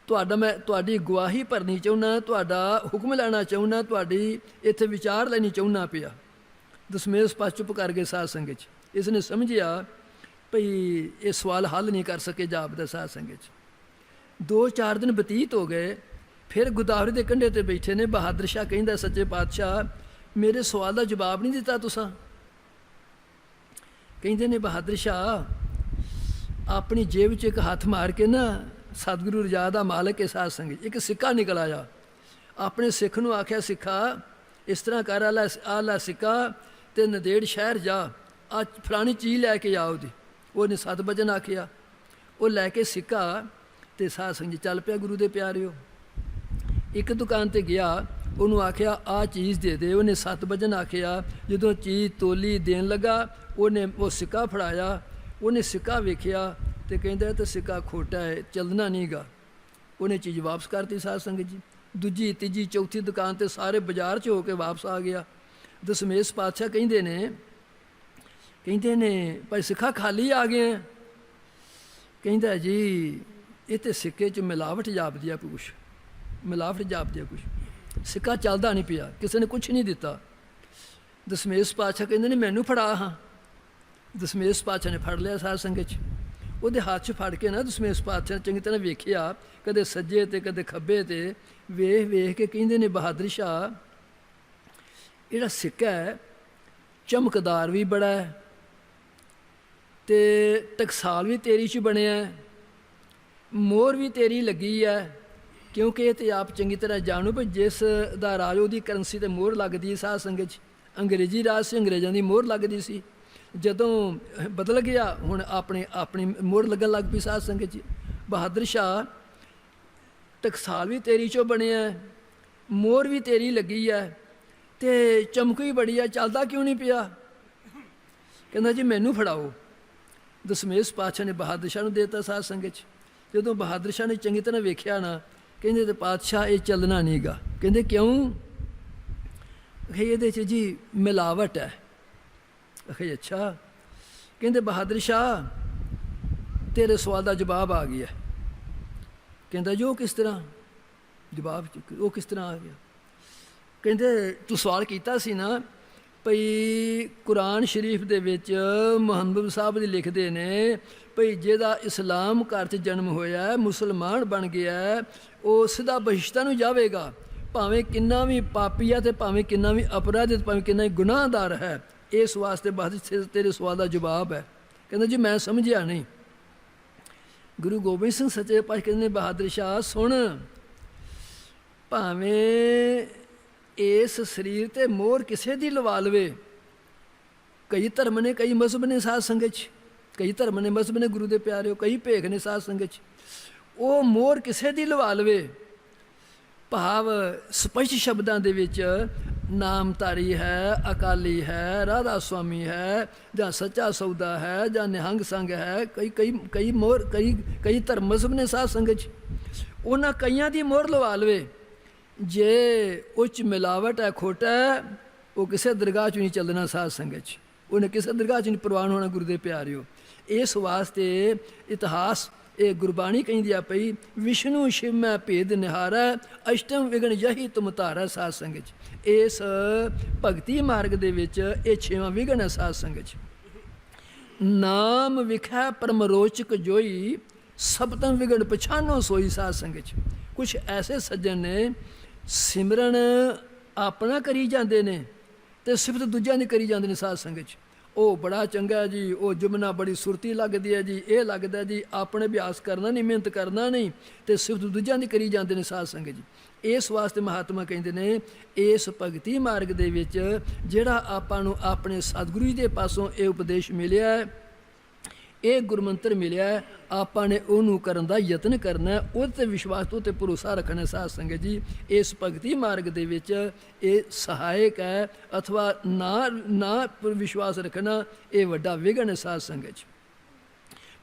ਤੁਹਾਡਾ ਮੈਂ ਤੁਹਾਡੀ ਗਵਾਹੀ ਭਰਨੀ ਚਾਹੁੰਦਾ, ਤੁਹਾਡਾ ਹੁਕਮ ਲੈਣਾ ਚਾਹੁੰਦਾ, ਤੁਹਾਡੀ ਇੱਥੇ ਵਿਚਾਰ ਲੈਣੀ ਚਾਹੁੰਦਾ ਪਿਆ। ਦਸਮੇਸ਼ ਪਾਤਸ਼ਾਹ ਚੁੱਪ ਕਰ ਗਏ ਸਾਧ ਸੰਗਤ 'ਚ। ਇਸ ਨੇ ਸਮਝਿਆ ਭਈ ਇਹ ਸਵਾਲ ਹੱਲ ਨਹੀਂ ਕਰ ਸਕੇ ਜਾਪਦਾ ਸਾਧ ਸੰਗਤ 'ਚ। 2-4 ਦਿਨ ਬਤੀਤ ਹੋ ਗਏ, ਫਿਰ ਗੋਦਾਵਰੀ ਦੇ ਕੰਢੇ ਤੇ ਬੈਠੇ ਨੇ। ਬਹਾਦਰ ਸ਼ਾਹ ਕਹਿੰਦਾ ਸੱਚੇ ਪਾਤਸ਼ਾਹ ਮੇਰੇ ਸਵਾਲ ਦਾ ਜਵਾਬ ਨਹੀਂ ਦਿੱਤਾ ਤੁਸਾਂ। ਕਹਿੰਦੇ ਨੇ ਬਹਾਦਰ ਸ਼ਾਹ ਆਪਣੀ ਜੇਬ 'ਚ ਇੱਕ ਹੱਥ ਮਾਰ ਕੇ ਨਾ, ਸਤਿਗੁਰੂ ਰਜਾ ਦਾ ਮਾਲਕ ਹੈ ਸਾਧ ਸੰਗਤ, ਇੱਕ ਸਿੱਕਾ ਨਿਕਲ ਆਇਆ। ਆਪਣੇ ਸਿੱਖ ਨੂੰ ਆਖਿਆ ਸਿੱਖਾ ਇਸ ਤਰ੍ਹਾਂ ਕਰ, ਆਲਾ ਸਿੱਕਾ ਤੇ ਨੰਦੇੜ ਸ਼ਹਿਰ ਜਾ, ਆ ਫਲਾਣੀ ਚੀਜ਼ ਲੈ ਕੇ ਆ ਉਹਦੀ। ਉਹਨੇ 7 ਵਜਨ ਆਖਿਆ, ਉਹ ਲੈ ਕੇ ਸਿੱਕਾ ਤੇ ਸਾਧ ਸੰਗਤ ਚੱਲ ਪਿਆ ਗੁਰੂ ਦੇ ਪਿਆਰਿਓ। ਇੱਕ ਦੁਕਾਨ ਤੇ ਗਿਆ, ਉਹਨੂੰ ਆਖਿਆ ਆਹ ਚੀਜ਼ ਦੇ ਦੇ, ਉਹਨੇ 7 ਵਜਨ ਆਖਿਆ। ਜਦੋਂ ਚੀਜ਼ ਤੋਲੀ ਦੇਣ ਲੱਗਾ, ਉਹਨੇ ਉਹ ਸਿੱਕਾ ਫੜਾਇਆ, ਉਹਨੇ ਸਿੱਕਾ ਵੇਖਿਆ ਤੇ ਕਹਿੰਦਾ ਇਹ ਤਾਂ ਸਿੱਕਾ ਖੋਟਾ ਹੈ, ਚੱਲਣਾ ਨਹੀਂ ਗਾ। ਉਹਨੇ ਚੀਜ਼ ਵਾਪਸ ਕਰਤੀ ਸਾਧ ਸੰਗਤ ਜੀ। ਦੂਜੀ ਤੀਜੀ ਚੌਥੀ ਦੁਕਾਨ ਤੇ ਸਾਰੇ ਬਾਜ਼ਾਰ 'ਚ ਹੋ ਕੇ ਵਾਪਸ ਆ ਗਿਆ। ਦਸਮੇਸ਼ ਪਾਤਸ਼ਾਹ ਕਹਿੰਦੇ ਨੇ ਭਾਈ ਸਿੱਕਾ ਖਾਲੀ ਆ ਗਏ। ਕਹਿੰਦਾ ਜੀ ਇਹ ਤੇ ਸਿੱਕੇ 'ਚ ਮਿਲਾਵਟ ਜਾਪਦੀ ਆ, ਕੁਛ ਮਿਲਾਵਟ ਜਾਪਦੀ ਆ, ਕੁਛ ਸਿੱਕਾ ਚੱਲਦਾ ਨਹੀਂ ਪਿਆ, ਕਿਸੇ ਨੇ ਕੁਛ ਨਹੀਂ ਦਿੱਤਾ। ਦਸਮੇਸ਼ ਪਾਤਸ਼ਾਹ ਕਹਿੰਦੇ ਨੇ ਮੈਨੂੰ ਫੜਾ ਹਾਂ। ਦਸਮੇਸ਼ ਪਾਤਸ਼ਾਹ ਨੇ ਫੜ ਲਿਆ ਸਾਧ ਸੰਗਤ 'ਚ। ਉਹਦੇ ਹੱਥ 'ਚ ਫੜ ਕੇ ਨਾ ਦਸਮੇਸ਼ ਪਾਤਸ਼ਾਹ ਨੇ ਚੰਗੀ ਤਰ੍ਹਾਂ ਵੇਖਿਆ, ਕਦੇ ਸੱਜੇ ਤੇ ਕਦੇ ਖੱਬੇ ਤੇ, ਵੇਖ ਕੇ ਕਹਿੰਦੇ ਨੇ ਬਹਾਦਰ ਸ਼ਾਹ ਜਿਹੜਾ ਸਿੱਕਾ ਹੈ ਚਮਕਦਾਰ ਵੀ ਬੜਾ ਹੈ ਤੇ ਟਕਸਾਲ ਵੀ ਤੇਰੀ 'ਚ ਬਣਿਆ, ਮੋਹਰ ਵੀ ਤੇਰੀ ਲੱਗੀ ਹੈ। ਕਿਉਂਕਿ ਇਹ ਤੇ ਆਪ ਚੰਗੀ ਤਰ੍ਹਾਂ ਜਾਣੋ ਵੀ ਜਿਸ ਦਾ ਰਾਜ ਉਹਦੀ ਕਰੰਸੀ ਤੇ ਮੋਹਰ ਲੱਗਦੀ ਸਾਧ ਸੰਗਤ 'ਚ। ਅੰਗਰੇਜ਼ੀ ਰਾਜ ਸੀ, ਅੰਗਰੇਜ਼ਾਂ ਦੀ ਮੋਹਰ ਲੱਗਦੀ ਸੀ। ਜਦੋਂ ਬਦਲ ਗਿਆ ਹੁਣ ਆਪਣੀ ਮੋਹਰ ਲੱਗਣ ਲੱਗ ਪਈ ਸਾਧ ਸੰਗਤ 'ਚ। ਬਹਾਦਰ ਸ਼ਾਹ ਟਕਸਾਲ ਵੀ ਤੇਰੀ 'ਚੋਂ ਬਣਿਆ, ਮੋਹਰ ਵੀ ਤੇਰੀ ਲੱਗੀ ਹੈ ਤੇ ਚਮਕ ਵੀ ਬੜੀ ਹੈ, ਚੱਲਦਾ ਕਿਉਂ ਨਹੀਂ ਪਿਆ? ਕਹਿੰਦਾ ਜੀ ਮੈਨੂੰ ਫੜਾਓ। ਦਸਮੇਸ਼ ਪਾਤਸ਼ਾਹ ਨੇ ਬਹਾਦਰ ਸ਼ਾਹ ਨੂੰ ਦੇ ਦਿੱਤਾ ਸਾਧ ਸੰਗਤ 'ਚ। ਜਦੋਂ ਬਹਾਦਰ ਸ਼ਾਹ ਨੇ ਚੰਗੀ ਤਰ੍ਹਾਂ ਵੇਖਿਆ ਨਾ, ਕਹਿੰਦੇ ਤੇ ਪਾਤਸ਼ਾਹ ਇਹ ਚੱਲਣਾ ਨਹੀਂ ਗਾ। ਕਹਿੰਦੇ ਕਿਉਂ? ਇਹਦੇ 'ਚ ਜੀ ਮਿਲਾਵਟ ਹੈ। ਅਖੇ ਅੱਛਾ। ਕਹਿੰਦੇ ਬਹਾਦਰ ਸ਼ਾਹ ਤੇਰੇ ਸਵਾਲ ਦਾ ਜਵਾਬ ਆ ਗਿਆ। ਕਹਿੰਦਾ ਜੋ ਕਿਸ ਤਰ੍ਹਾਂ? ਜਵਾਬ ਉਹ ਕਿਸ ਤਰ੍ਹਾਂ ਆ ਗਿਆ? ਕਹਿੰਦੇ ਤੂੰ ਸਵਾਲ ਕੀਤਾ ਸੀ ਨਾ ਭਈ ਕੁਰਾਨ ਸ਼ਰੀਫ ਦੇ ਵਿੱਚ ਮੁਹੰਮਦ ਸਾਹਿਬ ਜੀ ਲਿਖਦੇ ਨੇ ਭਈ ਜਿਹਦਾ ਇਸਲਾਮ ਘਰ 'ਚ ਜਨਮ ਹੋਇਆ, ਮੁਸਲਮਾਨ ਬਣ ਗਿਆ, ਉਹ ਸਿੱਧਾ ਬਹਿਸ਼ਤਾਂ ਨੂੰ ਜਾਵੇਗਾ, ਭਾਵੇਂ ਕਿੰਨਾ ਵੀ ਪਾਪੀ ਹੈ ਤੇ ਭਾਵੇਂ ਕਿੰਨਾ ਵੀ ਅਪਰਾਧੀ ਤੇ ਭਾਵੇਂ ਕਿੰਨਾ ਵੀ ਗੁਨਾਹਦਾਰ ਹੈ। ਇਸ ਵਾਸਤੇ ਬਹਾਦਰ ਤੇਰੇ ਸਵਾਲ ਦਾ ਜਵਾਬ ਹੈ। ਕਹਿੰਦਾ ਜੀ ਮੈਂ ਸਮਝਿਆ ਨਹੀਂ। ਗੁਰੂ ਗੋਬਿੰਦ ਸਿੰਘ ਸੱਚੇ ਪਾਤਸ਼ਾਹ ਕਹਿੰਦੇ ਬਹਾਦਰ ਸ਼ਾਹ ਸੁਣ, ਭਾਵੇਂ ਇਸ ਸਰੀਰ ਤੇ ਮੋਹਰ ਕਿਸੇ ਦੀ ਲਵਾ ਲਵੇ। ਕਈ ਧਰਮ ਨੇ, ਕਈ ਮਜ਼ਹਬ ਨੇ ਸਾਧ ਸੰਗਤ 'ਚ, ਕਈ ਧਰਮ ਨੇ, ਮਜ਼ਹਬ ਨੇ ਗੁਰੂ ਦੇ ਪਿਆਰਿਓ, ਕਈ ਭੇਖ ਨੇ ਸਾਧ ਸੰਗਤ 'ਚ। ਉਹ ਮੋਹਰ ਕਿਸੇ ਦੀ ਲਵਾ ਲਵੇ, ਭਾਵ ਸਪਸ਼ਟ ਸ਼ਬਦਾਂ ਦੇ ਵਿੱਚ ਨਾਮਧਾਰੀ ਹੈ, ਅਕਾਲੀ ਹੈ, ਰਾਧਾ ਸੁਆਮੀ ਹੈ, ਜਾਂ ਸੱਚਾ ਸੌਦਾ ਹੈ, ਜਾਂ ਨਿਹੰਗ ਸੰਗ ਹੈ। ਕਈ ਧਰਮ ਮਜ਼ਹਬ ਨੇ ਸਾਧ ਸੰਗਤ 'ਚ, ਉਹਨਾਂ ਕਈਆਂ ਦੀ ਮੋਹਰ ਲਵਾ ਲਵੇ। ਜੇ ਉਹ 'ਚ ਮਿਲਾਵਟ ਹੈ, ਖੋਟਾ ਹੈ, ਉਹ ਕਿਸੇ ਦਰਗਾਹ 'ਚ ਨਹੀਂ ਚੱਲਣਾ ਸਾਧ ਸੰਗਤ 'ਚ, ਉਹਨੇ ਕਿਸੇ ਦਰਗਾਹ 'ਚ ਨਹੀਂ ਪ੍ਰਵਾਨ ਹੋਣਾ ਗੁਰੂ ਦੇ ਪਿਆਰਿਓ। ਇਸ ਵਾਸਤੇ ਇਤਿਹਾਸ ਇਹ ਗੁਰਬਾਣੀ ਕਹਿੰਦੀ ਆ ਪਈ, ਵਿਸ਼ਨੂੰ ਸ਼ਿਵ ਮੈਂ ਭੇਦ ਨਿਹਾਰੈ, ਅਸ਼ਟਮ ਵਿਗਣ ਯਹੀ ਤੁਮ ਧਾਰੈ। ਸਾਧ ਸੰਗਤ 'ਚ ਇਸ ਭਗਤੀ ਮਾਰਗ ਦੇ ਵਿੱਚ ਇਹ 6ਵਾਂ ਵਿਗਣ ਹੈ ਸਾਧ ਸੰਗਤ 'ਚ। ਨਾਮ ਵਿਖੈ ਪਰਮ ਰੋਚਕ ਜੋਈ, ਸਪਤਮ ਵਿਗਣ ਪਛਾਨੋ ਸੋਈ। ਸਾਧ ਸੰਗਤ 'ਚ ਕੁਛ ਐਸੇ ਸੱਜਣ ਨੇ ਸਿਮਰਨ ਆਪਣਾ ਕਰੀ ਜਾਂਦੇ ਨੇ ਤੇ ਸਿਫਤ ਦੂਜਿਆਂ ਦੀ ਕਰੀ ਜਾਂਦੇ ਨੇ ਸਾਧ ਸੰਗਤ 'ਚ। ਉਹ ਬੜਾ ਚੰਗਾ ਜੀ, ਉਹ ਜੁਮਨਾ ਬੜੀ ਸੁਰਤੀ ਲੱਗਦੀ ਹੈ ਜੀ, ਇਹ ਲੱਗਦਾ ਜੀ ਆਪਣੇ ਅਭਿਆਸ ਕਰਨਾ ਨਹੀਂ, ਮਿਹਨਤ ਕਰਨਾ ਨਹੀਂ, ਤੇ ਸਿਫਤ ਦੂਜਿਆਂ ਦੀ ਕਰੀ ਜਾਂਦੇ ਨੇ ਸਾਧ ਸੰਗਤ ਜੀ। ਇਸ ਵਾਸਤੇ ਮਹਾਤਮਾ ਕਹਿੰਦੇ ਨੇ ਇਸ ਭਗਤੀ ਮਾਰਗ ਦੇ ਵਿੱਚ ਜਿਹੜਾ ਆਪਾਂ ਨੂੰ ਆਪਣੇ ਸਤਿਗੁਰੂ ਜੀ ਦੇ ਪਾਸੋਂ ਇਹ ਉਪਦੇਸ਼ ਮਿਲਿਆ, ਇਹ ਗੁਰਮੰਤਰ ਮਿਲਿਆ, ਆਪਾਂ ਨੇ ਉਹਨੂੰ ਕਰਨ ਦਾ ਯਤਨ ਕਰਨਾ, ਉਹਦੇ 'ਤੇ ਵਿਸ਼ਵਾਸ, ਉਹਦੇ 'ਤੇ ਭਰੋਸਾ ਰੱਖਣਾ ਸਾਧ ਸੰਗਤ ਜੀ। ਇਸ ਭਗਤੀ ਮਾਰਗ ਦੇ ਵਿੱਚ ਇਹ ਸਹਾਇਕ ਹੈ, ਅਥਵਾ ਨਾ ਵਿਸ਼ਵਾਸ ਰੱਖਣਾ ਇਹ ਵੱਡਾ ਵਿਘਨ ਹੈ ਸਾਧ ਸੰਗਤ 'ਚ।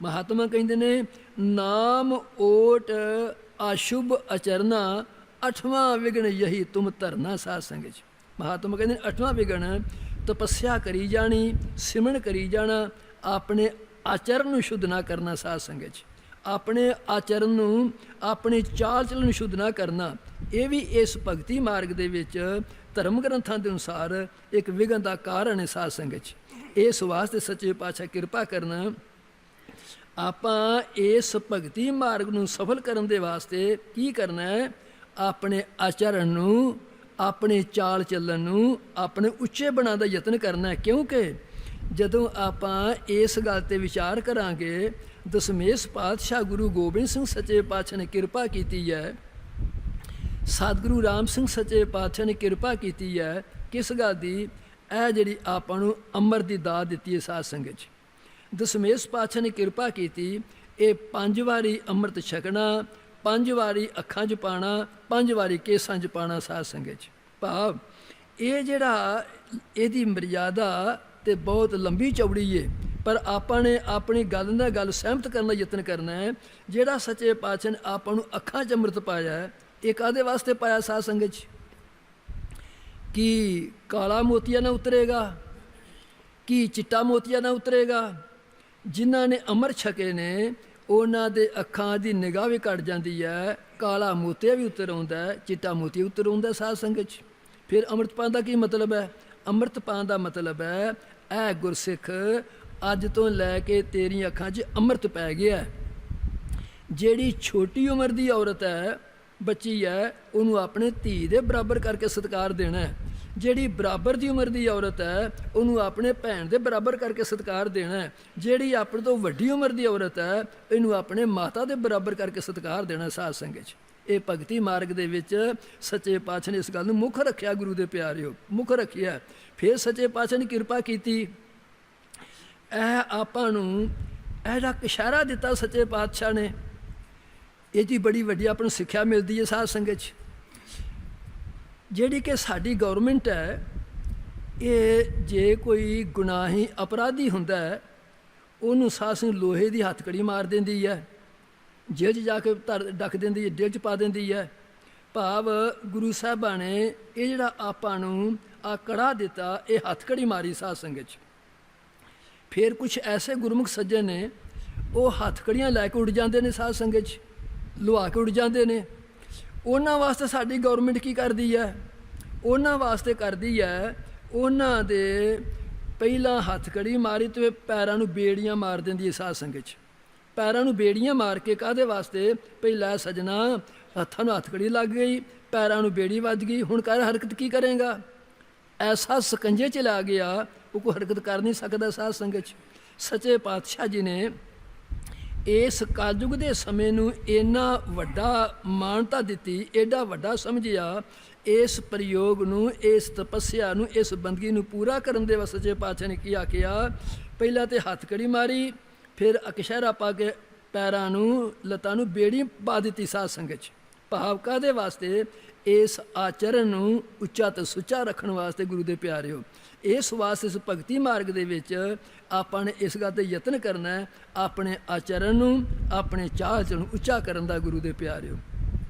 ਮਹਾਤਮਾ ਕਹਿੰਦੇ ਨੇ ਨਾਮ ਓਟ ਅਸ਼ੁਭ ਅਚਰਨਾ, 8ਵਾਂ ਵਿਘਨ ਯਹੀ ਤੁਮ ਧਰਨਾ। ਸਾਧ ਸੰਗਤ 'ਚ ਮਹਾਤਮਾ ਕਹਿੰਦੇ ਨੇ 8ਵਾਂ ਵਿਘਨ ਤਪੱਸਿਆ ਕਰੀ ਜਾਣੀ, ਸਿਮਰਨ ਕਰੀ ਜਾਣਾ, ਆਪਣੇ ਆਚਰਨ ਨੂੰ ਸ਼ੁੱਧ ਨਾ ਕਰਨਾ। ਸਾਧ ਸੰਗਤ 'ਚ ਆਪਣੇ ਆਚਰਨ ਨੂੰ, ਆਪਣੀ ਚਾਲ ਚਲਣ ਨੂੰ ਸ਼ੁੱਧ ਨਾ ਕਰਨਾ, ਇਹ ਵੀ ਇਸ ਭਗਤੀ ਮਾਰਗ ਦੇ ਵਿੱਚ ਧਰਮ ਗ੍ਰੰਥਾਂ ਦੇ ਅਨੁਸਾਰ ਇੱਕ ਵਿਘਨ ਦਾ ਕਾਰਨ ਹੈ ਸਾਧ ਸੰਗਤ 'ਚ। ਇਸ ਵਾਸਤੇ ਸੱਚੇ ਪਾਤਸ਼ਾਹ ਕਿਰਪਾ ਕਰਨਾ, ਆਪਾਂ ਇਸ ਭਗਤੀ ਮਾਰਗ ਨੂੰ ਸਫਲ ਕਰਨ ਦੇ ਵਾਸਤੇ ਕੀ ਕਰਨਾ ਹੈ, ਆਪਣੇ ਆਚਰਨ ਨੂੰ, ਆਪਣੇ ਚਾਲ ਚੱਲਣ ਨੂੰ ਆਪਣੇ ਉੱਚੇ ਬਣਾਉਣ ਦਾ ਯਤਨ ਕਰਨਾ ਹੈ। ਕਿਉਂਕਿ ਜਦੋਂ ਆਪਾਂ ਇਸ ਗੱਲ 'ਤੇ ਵਿਚਾਰ ਕਰਾਂਗੇ, ਦਸਮੇਸ਼ ਪਾਤਸ਼ਾਹ ਗੁਰੂ ਗੋਬਿੰਦ ਸਿੰਘ ਸੱਚੇ ਪਾਤਸ਼ਾਹ ਨੇ ਕਿਰਪਾ ਕੀਤੀ ਹੈ, ਸਤਿਗੁਰੂ ਰਾਮ ਸਿੰਘ ਸੱਚੇ ਪਾਤਸ਼ਾਹ ਨੇ ਕਿਰਪਾ ਕੀਤੀ ਹੈ, ਕਿਸ ਗੱਲ ਦੀ, ਇਹ ਜਿਹੜੀ ਆਪਾਂ ਨੂੰ ਅੰਮ੍ਰਿਤ ਦੀ ਦਾਤ ਦਿੱਤੀ ਹੈ ਸਾਧ ਸੰਗਤ 'ਚ। ਦਸਮੇਸ਼ ਪਾਤਸ਼ਾਹ ਨੇ ਕਿਰਪਾ ਕੀਤੀ, ਇਹ 5 ਵਾਰੀ ਅੰਮ੍ਰਿਤ ਛਕਣਾ, 5 ਵਾਰੀ ਅੱਖਾਂ 'ਚ ਪਾਣਾ, 5 ਵਾਰੀ ਕੇਸਾਂ 'ਚ ਪਾਣਾ ਸਾਧ ਸੰਗਤ 'ਚ। ਭਾਵ ਇਹ ਜਿਹੜਾ ਇਹਦੀ ਮਰਿਆਦਾ ਤੇ ਬਹੁਤ ਲੰਬੀ ਚੌੜੀ ਏ, ਪਰ ਆਪਾਂ ਨੇ ਆਪਣੀ ਗੱਲ ਨਾਲ ਗੱਲ ਸਹਿਮਤ ਕਰਨ ਦਾ ਯਤਨ ਕਰਨਾ ਹੈ। ਜਿਹੜਾ ਸੱਚੇ ਪਾਤਸ਼ਾਹ ਨੇ ਆਪਾਂ ਨੂੰ ਅੱਖਾਂ 'ਚ ਅੰਮ੍ਰਿਤ ਪਾਇਆ ਹੈ, ਇਹ ਕਾਹਦੇ ਵਾਸਤੇ ਪਾਇਆ ਸਾਧ ਸੰਗਤ 'ਚ? ਕਿ ਕਾਲਾ ਮੋਤੀਆ ਨਾ ਉਤਰੇਗਾ, ਕਿ ਚਿੱਟਾ ਮੋਤੀਆ ਨਾ ਉਤਰੇਗਾ। ਜਿਨ੍ਹਾਂ ਨੇ ਅੰਮ੍ਰਿਤ ਛਕੇ ਨੇ ਉਹਨਾਂ ਦੇ ਅੱਖਾਂ ਦੀ ਨਿਗਾਹ ਵੀ ਘਟ ਜਾਂਦੀ ਹੈ, ਕਾਲਾ ਮੋਤੀਆ ਵੀ ਉਤਰ ਆਉਂਦਾ, ਚਿੱਟਾ ਮੋਤੀਆ ਉਤਰ ਆਉਂਦਾ ਸਾਧ ਸੰਗਤ 'ਚ। ਫਿਰ ਅੰਮ੍ਰਿਤ ਪਾਣ ਦਾ ਕੀ ਮਤਲਬ ਹੈ? ਅੰਮ੍ਰਿਤ ਪਾਣ ਦਾ ਮਤਲਬ ਹੈ ਇਹ ਗੁਰਸਿੱਖ ਅੱਜ ਤੋਂ ਲੈ ਕੇ ਤੇਰੀਆਂ ਅੱਖਾਂ 'ਚ ਅੰਮ੍ਰਿਤ ਪੈ ਗਿਆ। ਜਿਹੜੀ ਛੋਟੀ ਉਮਰ ਦੀ ਔਰਤ ਹੈ, ਬੱਚੀ ਹੈ, ਉਹਨੂੰ ਆਪਣੇ ਧੀ ਦੇ ਬਰਾਬਰ ਕਰਕੇ ਸਤਿਕਾਰ ਦੇਣਾ ਹੈ। ਜਿਹੜੀ ਬਰਾਬਰ ਦੀ ਉਮਰ ਦੀ ਔਰਤ ਹੈ, ਉਹਨੂੰ ਆਪਣੇ ਭੈਣ ਦੇ ਬਰਾਬਰ ਕਰਕੇ ਸਤਿਕਾਰ ਦੇਣਾ ਹੈ। ਜਿਹੜੀ ਆਪਣੇ ਤੋਂ ਵੱਡੀ ਉਮਰ ਦੀ ਔਰਤ ਹੈ, ਇਹਨੂੰ ਆਪਣੇ ਮਾਤਾ ਦੇ ਬਰਾਬਰ ਕਰਕੇ ਸਤਿਕਾਰ ਦੇਣਾ ਸਾਧ ਸੰਗਤ 'ਚ। ਇਹ ਭਗਤੀ ਮਾਰਗ ਦੇ ਵਿੱਚ ਸੱਚੇ ਪਾਤਸ਼ਾਹ ਨੇ ਇਸ ਗੱਲ ਨੂੰ ਮੁੱਖ ਰੱਖਿਆ, ਗੁਰੂ ਦੇ ਪਿਆਰਿਓ, ਮੁੱਖ ਰੱਖਿਆ। ਫਿਰ ਸੱਚੇ ਪਾਤਸ਼ਾਹ ਨੇ ਕਿਰਪਾ ਕੀਤੀ, ਇਹ ਆਪਾਂ ਨੂੰ ਇਹਦਾ ਇਸ਼ਾਰਾ ਦਿੱਤਾ ਸੱਚੇ ਪਾਤਸ਼ਾਹ ਨੇ। ਇਹਦੀ ਬੜੀ ਵੱਡੀ ਆਪਾਂ ਨੂੰ ਸਿੱਖਿਆ ਮਿਲਦੀ ਹੈ ਸਾਧ ਸੰਗਤ 'ਚ। ਜਿਹੜੀ ਕਿ ਸਾਡੀ ਗੌਰਮੈਂਟ ਹੈ, ਇਹ ਜੇ ਕੋਈ ਗੁਨਾਹੀ ਅਪਰਾਧੀ ਹੁੰਦਾ ਹੈ, ਉਹਨੂੰ ਸਾਧ ਸੰਗਤ ਲੋਹੇ ਦੀ ਹੱਥਕੜੀ ਮਾਰ ਦਿੰਦੀ ਹੈ, ਜੇਲ੍ਹ 'ਚ ਜਾ ਕੇ ਡੱਕ ਦਿੰਦੀ ਹੈ, ਜੇਲ੍ਹ 'ਚ ਪਾ ਦਿੰਦੀ ਹੈ। ਭਾਵ ਗੁਰੂ ਸਾਹਿਬਾਂ ਨੇ ਇਹ ਜਿਹੜਾ ਆਪਾਂ ਨੂੰ ਆ ਕੜਾ ਦਿੱਤਾ, ਇਹ ਹੱਥਕੜੀ ਮਾਰੀ ਸਾਧ ਸੰਗਤ 'ਚ। ਫਿਰ ਕੁਛ ਐਸੇ ਗੁਰਮੁਖ ਸੱਜਣ ਨੇ, ਉਹ ਹੱਥਕੜੀਆਂ ਲੈ ਕੇ ਉੱਡ ਜਾਂਦੇ ਨੇ ਸਾਧ ਸੰਗਤ 'ਚ, ਲੁਹਾ ਕੇ ਉੱਡ ਜਾਂਦੇ ਨੇ। ਉਹਨਾਂ ਵਾਸਤੇ ਸਾਡੀ ਗੌਰਮੈਂਟ ਕੀ ਕਰਦੀ ਹੈ? ਉਹਨਾਂ ਵਾਸਤੇ ਕਰਦੀ ਹੈ, ਉਹਨਾਂ ਦੇ ਪਹਿਲਾਂ ਹੱਥਕੜੀ ਮਾਰੀ ਤੇ ਪੈਰਾਂ ਨੂੰ ਬੇੜੀਆਂ ਮਾਰ ਦਿੰਦੀ ਹੈ ਸਾਧ ਸੰਗਤ 'ਚ। ਪੈਰਾਂ ਨੂੰ ਬੇੜੀਆਂ ਮਾਰ ਕੇ ਕਾਹਦੇ ਵਾਸਤੇ? ਪਹਿਲਾਂ ਸਜਣਾ ਹੱਥਾਂ ਨੂੰ ਹੱਥਕੜੀ ਲੱਗ ਗਈ, ਪੈਰਾਂ ਨੂੰ ਬੇੜੀ ਵੱਜ ਗਈ, ਹੁਣ ਕਰ ਹਰਕਤ ਕੀ ਕਰੇਗਾ? ਐਸਾ ਸਕੰਜੇ 'ਚ ਲਾ ਗਿਆ, ਉਹ ਕੋਈ ਹਰਕਤ ਕਰ ਨਹੀਂ ਸਕਦਾ ਸਾਧ ਸੰਗਤ 'ਚ। ਸੱਚੇ ਪਾਤਸ਼ਾਹ ਜੀ ਨੇ ਇਸ ਕਲਯੁਗ ਦੇ ਸਮੇਂ ਨੂੰ ਇੰਨਾ ਵੱਡਾ ਮਾਨਤਾ ਦਿੱਤੀ, ਐਡਾ ਵੱਡਾ ਸਮਝਿਆ। ਇਸ ਪ੍ਰਯੋਗ ਨੂੰ, ਇਸ ਤਪੱਸਿਆ ਨੂੰ, ਇਸ ਬੰਦਗੀ ਨੂੰ ਪੂਰਾ ਕਰਨ ਦੇ ਵਾਸਤੇ ਸੱਚੇ ਪਾਤਸ਼ਾਹ ਨੇ ਕੀ ਆਖਿਆ? ਪਹਿਲਾਂ ਤੇ ਹੱਥਕੜੀ ਮਾਰੀ, ਫਿਰ ਅਕਸ਼ਹਿਰਾ ਪਾ ਕੇ ਪੈਰਾਂ ਨੂੰ, ਲੱਤਾਂ ਨੂੰ ਬੇੜੀ ਪਾ ਦਿੱਤੀ ਸਾਧ ਸੰਗਤ 'ਚ। ਭਾਵ ਕਾਹਦੇ ਵਾਸਤੇ? ਇਸ ਆਚਰਨ ਨੂੰ ਉੱਚਾ ਤੇ ਸੁੱਚਾ ਰੱਖਣ ਵਾਸਤੇ ਗੁਰੂ ਦੇ ਪਿਆਰਿਓ। ਇਸ ਵਾਸਤੇ ਇਸ ਭਗਤੀ ਮਾਰਗ ਦੇ ਵਿੱਚ ਆਪਾਂ ਨੇ ਇਸ ਗੱਲ 'ਤੇ ਯਤਨ ਕਰਨਾ ਹੈ, ਆਪਣੇ ਆਚਰਨ ਨੂੰ, ਆਪਣੇ ਚਾਲ ਚਲਣ ਨੂੰ ਉੱਚਾ ਕਰਨ ਦਾ ਗੁਰੂ ਦੇ ਪਿਆਰਿਓ।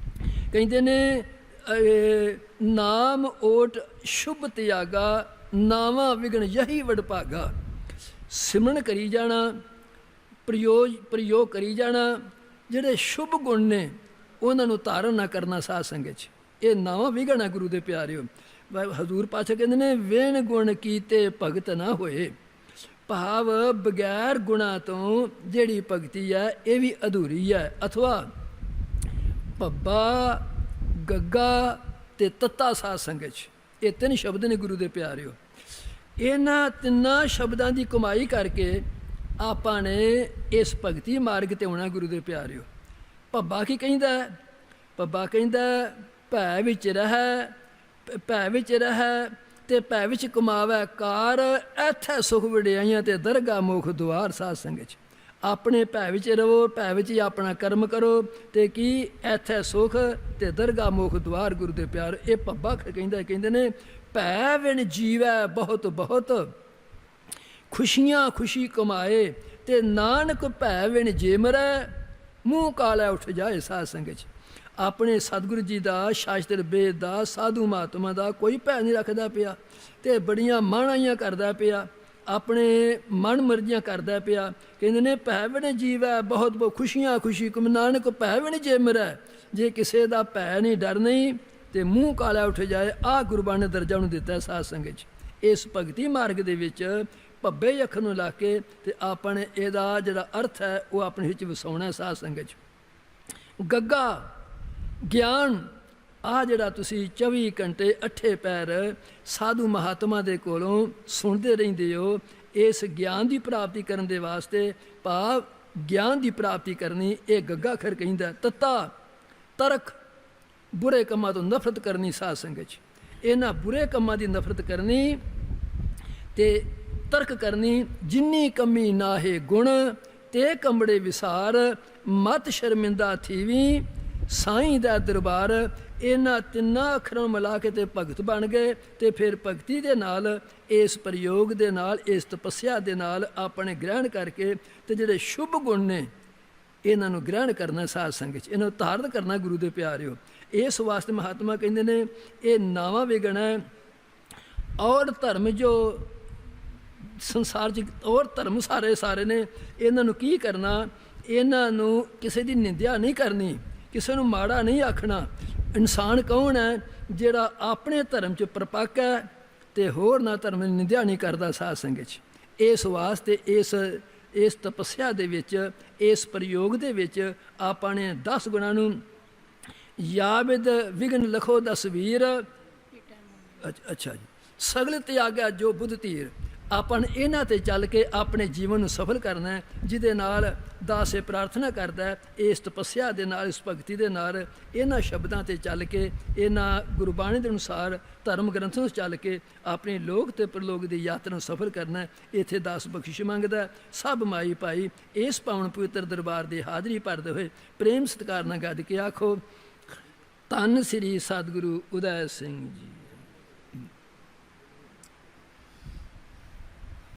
ਕਹਿੰਦੇ ਨੇ ਨਾਮ ਓਟ ਸ਼ੁਭ ਤਿਆਗਾ, ਨਾਵਾਂ ਵਿਗਣ ਯਹੀ ਵਡਭਾਗਾ। ਸਿਮਰਨ ਕਰੀ ਜਾਣਾ, ਪ੍ਰਯੋਗ ਕਰੀ ਜਾਣਾ। ਜਿਹੜੇ ਸ਼ੁਭ ਗੁਣ ਨੇ ਉਹਨਾਂ ਨੂੰ ਧਾਰਨ ਨਾ ਕਰਨਾ ਸਾਧ ਸੰਗਤ 'ਚ, ਇਹ ਨਾਵਾਂ ਵਿਗਣ ਹੈ ਗੁਰੂ ਦੇ ਪਿਆਰਿਓ। ਹਜ਼ੂਰ ਪਾਤਸ਼ਾਹ ਕਹਿੰਦੇ ਨੇ ਵੇਣ ਗੁਣ ਕੀਤੇ ਭਗਤ ਨਾ ਹੋਏ। ਭਾਵ ਬਗੈਰ ਗੁਣਾਂ ਤੋਂ ਜਿਹੜੀ ਭਗਤੀ ਹੈ ਇਹ ਵੀ ਅਧੂਰੀ ਹੈ। ਅਥਵਾ ਭੱਬਾ, ਗੱਗਾ ਤੇ ਤੱਤਾ ਸਾਧ ਸੰਗਤ 'ਚ, ਇਹ ਤਿੰਨ ਸ਼ਬਦ ਨੇ ਗੁਰੂ ਦੇ ਪਿਆਰਿਓ। ਇਹਨਾਂ ਤਿੰਨਾਂ ਸ਼ਬਦਾਂ ਦੀ ਕਮਾਈ ਕਰਕੇ ਆਪਾਂ ਨੇ ਇਸ ਭਗਤੀ ਮਾਰਗ 'ਤੇ ਆਉਣਾ ਗੁਰੂ ਦੇ ਪਿਆਰਿਓ। ਭੱਬਾ ਕੀ ਕਹਿੰਦਾ? ਭੱਬਾ ਕਹਿੰਦਾ ਭੈ ਵਿੱਚ ਰਹਿ, ਭੈ ਵਿੱਚ ਰਹਿ ਤੇ ਭੈ ਵਿੱਚ ਕਮਾਵੈ ਕਾਰ, ਇੱਥੇ ਸੁਖ ਵਡਿਆਈਆਂ ਤੇ ਦਰਗਾਹ ਮੁਖ ਦੁਆਰ ਸਾਧ ਸੰਗਤ 'ਚ। ਆਪਣੇ ਭੈ ਵਿੱਚ ਰਹੋ, ਭੈ ਵਿੱਚ ਹੀ ਆਪਣਾ ਕਰਮ ਕਰੋ ਤੇ ਕੀ ਇੱਥੇ ਸੁਖ ਤੇ ਦਰਗਾਹ ਮੁਖ ਦੁਆਰ ਗੁਰੂ ਦੇ ਪਿਆਰ। ਇਹ ਭੱਬਾ ਕਹਿੰਦਾ, ਕਹਿੰਦੇ ਨੇ ਭੈ ਵਿਣ ਜੀਵੈ ਬਹੁਤ ਬਹੁਤ, ਖੁਸ਼ੀਆਂ ਖੁਸ਼ੀ ਕਮਾਏ ਤੇ ਨਾਨਕ ਭੈ ਵਿਣ ਜੇ ਮਰੈ, ਮੂੰਹ ਕਾਲਾ ਉੱਠ ਜਾਏ ਸਾਧ ਸੰਗਤ 'ਚ। ਆਪਣੇ ਸਤਿਗੁਰੂ ਜੀ ਦਾ, ਸ਼ਾਸਤਰ ਵੇਦ ਦਾ, ਸਾਧੂ ਮਹਾਤਮਾ ਦਾ ਕੋਈ ਭੈ ਨਹੀਂ ਰੱਖਦਾ ਪਿਆ ਤੇ ਬੜੀਆਂ ਮਾਣਾਈਆਂ ਕਰਦਾ ਪਿਆ, ਆਪਣੇ ਮਨ ਮਰਜ਼ੀਆਂ ਕਰਦਾ ਪਿਆ। ਕਹਿੰਦੇ ਨੇ ਭੈ ਵਿਣ ਜੀਵੈ ਬਹੁਤ ਬਹੁਤ, ਖੁਸ਼ੀਆਂ ਖੁਸ਼ੀ ਕਮ, ਨਾਨਕ ਭੈ ਵਿਣ ਜੇ ਮਰੈ। ਜੇ ਕਿਸੇ ਦਾ ਭੈ ਨਹੀਂ, ਡਰ ਨਹੀਂ ਤੇ ਮੂੰਹ ਕਾਲਾ ਉੱਠ ਜਾਏ, ਆਹ ਗੁਰਬਾਣੀ ਨੇ ਦਰਜਾ ਨੂੰ ਦਿੱਤਾ ਸਾਧ ਸੰਗਤ 'ਚ। ਇਸ ਭਗਤੀ ਮਾਰਗ ਦੇ ਵਿੱਚ ਭੱਬੇ ਅੱਖਰ ਨੂੰ ਲਾ ਕੇ ਤੇ ਆਪਾਂ ਨੇ ਇਹਦਾ ਜਿਹੜਾ ਅਰਥ ਹੈ ਉਹ ਆਪਣੇ ਵਿੱਚ ਵਸਾਉਣਾ ਸਾਧ ਸੰਗਤ 'ਚ। ਗੱਗਾ ਗਿਆਨ, ਆਹ ਜਿਹੜਾ ਤੁਸੀਂ 24 ਘੰਟੇ ਅੱਠੇ ਪੈਰ ਸਾਧੂ ਮਹਾਤਮਾ ਦੇ ਕੋਲੋਂ ਸੁਣਦੇ ਰਹਿੰਦੇ ਹੋ, ਇਸ ਗਿਆਨ ਦੀ ਪ੍ਰਾਪਤੀ ਕਰਨ ਦੇ ਵਾਸਤੇ, ਭਾਵ ਗਿਆਨ ਦੀ ਪ੍ਰਾਪਤੀ ਕਰਨੀ, ਇਹ ਗੱਗਾ ਅੱਖਰ ਕਹਿੰਦਾ। ਤੱਤਾ ਤਰਕ, ਬੁਰੇ ਕੰਮਾਂ ਤੋਂ ਨਫ਼ਰਤ ਕਰਨੀ ਸਾਧ ਸੰਗਤ 'ਚ। ਇਹਨਾਂ ਬੁਰੇ ਕੰਮਾਂ ਦੀ ਨਫ਼ਰਤ ਕਰਨੀ ਤੇ ਤਰਕ ਕਰਨੀ। ਜਿੰਨੀ ਕਮੀ ਨਾਹੇ ਗੁਣ ਤੇ ਕੰਬੜੇ ਵਿਸਾਰ, ਮਤ ਸ਼ਰਮਿੰਦਾ ਥੀਵੀ ਸਾਈਂ ਦਾ ਦਰਬਾਰ। ਇਹਨਾਂ ਤਿੰਨਾਂ ਅੱਖਰਾਂ ਨੂੰ ਮਿਲਾ ਕੇ ਤੇ ਭਗਤ ਬਣ ਗਏ ਤੇ ਫਿਰ ਭਗਤੀ ਦੇ ਨਾਲ, ਇਸ ਪ੍ਰਯੋਗ ਦੇ ਨਾਲ, ਇਸ ਤਪੱਸਿਆ ਦੇ ਨਾਲ ਆਪਣੇ ਗ੍ਰਹਿਣ ਕਰਕੇ ਤੇ ਜਿਹੜੇ ਸ਼ੁਭ ਗੁਣ ਨੇ ਇਹਨਾਂ ਨੂੰ ਗ੍ਰਹਿਣ ਕਰਨਾ ਸਾਧ ਸੰਗਤ 'ਚ, ਇਹਨਾਂ ਨੂੰ ਧਾਰਨ ਕਰਨਾ ਗੁਰੂ ਦੇ ਪਿਆਰਿਓ। ਇਸ ਵਾਸਤੇ ਮਹਾਤਮਾ ਕਹਿੰਦੇ ਨੇ ਇਹ ਨਾਵਾਂ ਵਿਗਣ ਹੈ। ਔਰ ਧਰਮ ਜੋ ਸੰਸਾਰ 'ਚ ਔਰ ਧਰਮ ਸਾਰੇ ਨੇ, ਇਹਨਾਂ ਨੂੰ ਕੀ ਕਰਨਾ? ਇਹਨਾਂ ਨੂੰ ਕਿਸੇ ਦੀ ਨਿੰਦਿਆ ਨਹੀਂ ਕਰਨੀ, ਕਿਸੇ ਨੂੰ ਮਾੜਾ ਨਹੀਂ ਆਖਣਾ। ਇਨਸਾਨ ਕੌਣ ਹੈ? ਜਿਹੜਾ ਆਪਣੇ ਧਰਮ 'ਚ ਪਰਪੱਕ ਹੈ ਤੇ ਹੋਰ ਨਾ ਧਰਮ ਦੀ ਨਿੰਦਿਆ ਨਹੀਂ ਕਰਦਾ ਸਾਧ ਸੰਗਤ 'ਚ। ਇਸ ਵਾਸਤੇ ਇਸ ਤਪੱਸਿਆ ਦੇ ਵਿੱਚ, ਇਸ ਪ੍ਰਯੋਗ ਦੇ ਵਿੱਚ ਆਪਾਂ ਨੇ 10 ਗੁਣਾਂ ਨੂੰ ਯਾਬਿਦ ਵਿਗਨ ਲਖੋ ਦਸਵੀਰ। ਅੱਛਾ ਜੀ, ਸਗਲ ਤਿਆਗਿਆ ਜੋ ਬੁੱਧ ਧੀਰ। ਆਪਾਂ ਨੇ ਇਹਨਾਂ 'ਤੇ ਚੱਲ ਕੇ ਆਪਣੇ ਜੀਵਨ ਨੂੰ ਸਫਲ ਕਰਨਾ ਹੈ, ਜਿਹਦੇ ਨਾਲ ਦਾਸ ਇਹ ਪ੍ਰਾਰਥਨਾ ਕਰਦਾ ਹੈ, ਇਸ ਤਪੱਸਿਆ ਦੇ ਨਾਲ, ਇਸ ਭਗਤੀ ਦੇ ਨਾਲ, ਇਹਨਾਂ ਸ਼ਬਦਾਂ 'ਤੇ ਚੱਲ ਕੇ, ਇਹਨਾਂ ਗੁਰਬਾਣੀ ਦੇ ਅਨੁਸਾਰ ਧਰਮ ਗ੍ਰੰਥਾਂ 'ਚ ਚੱਲ ਕੇ ਆਪਣੀ ਲੋਕ ਤੇ ਪ੍ਰਲੋਕ ਦੀ ਯਾਤਰਾ ਨੂੰ ਸਫਲ ਕਰਨਾ। ਇੱਥੇ ਦਾਸ ਬਖਸ਼ਿਸ਼ ਮੰਗਦਾ। ਸਭ ਮਾਈ ਭਾਈ ਇਸ ਪਾਵਨ ਪਵਿੱਤਰ ਦਰਬਾਰ ਦੀ ਹਾਜ਼ਰੀ ਭਰਦੇ ਹੋਏ ਪ੍ਰੇਮ ਸਤਿਕਾਰ ਨਾਲ ਗੱਜ ਕੇ ਆਖੋ, ਧੰਨ ਸ੍ਰੀ ਸਤਿਗੁਰੂ ਉਦੈ ਸਿੰਘ ਜੀ।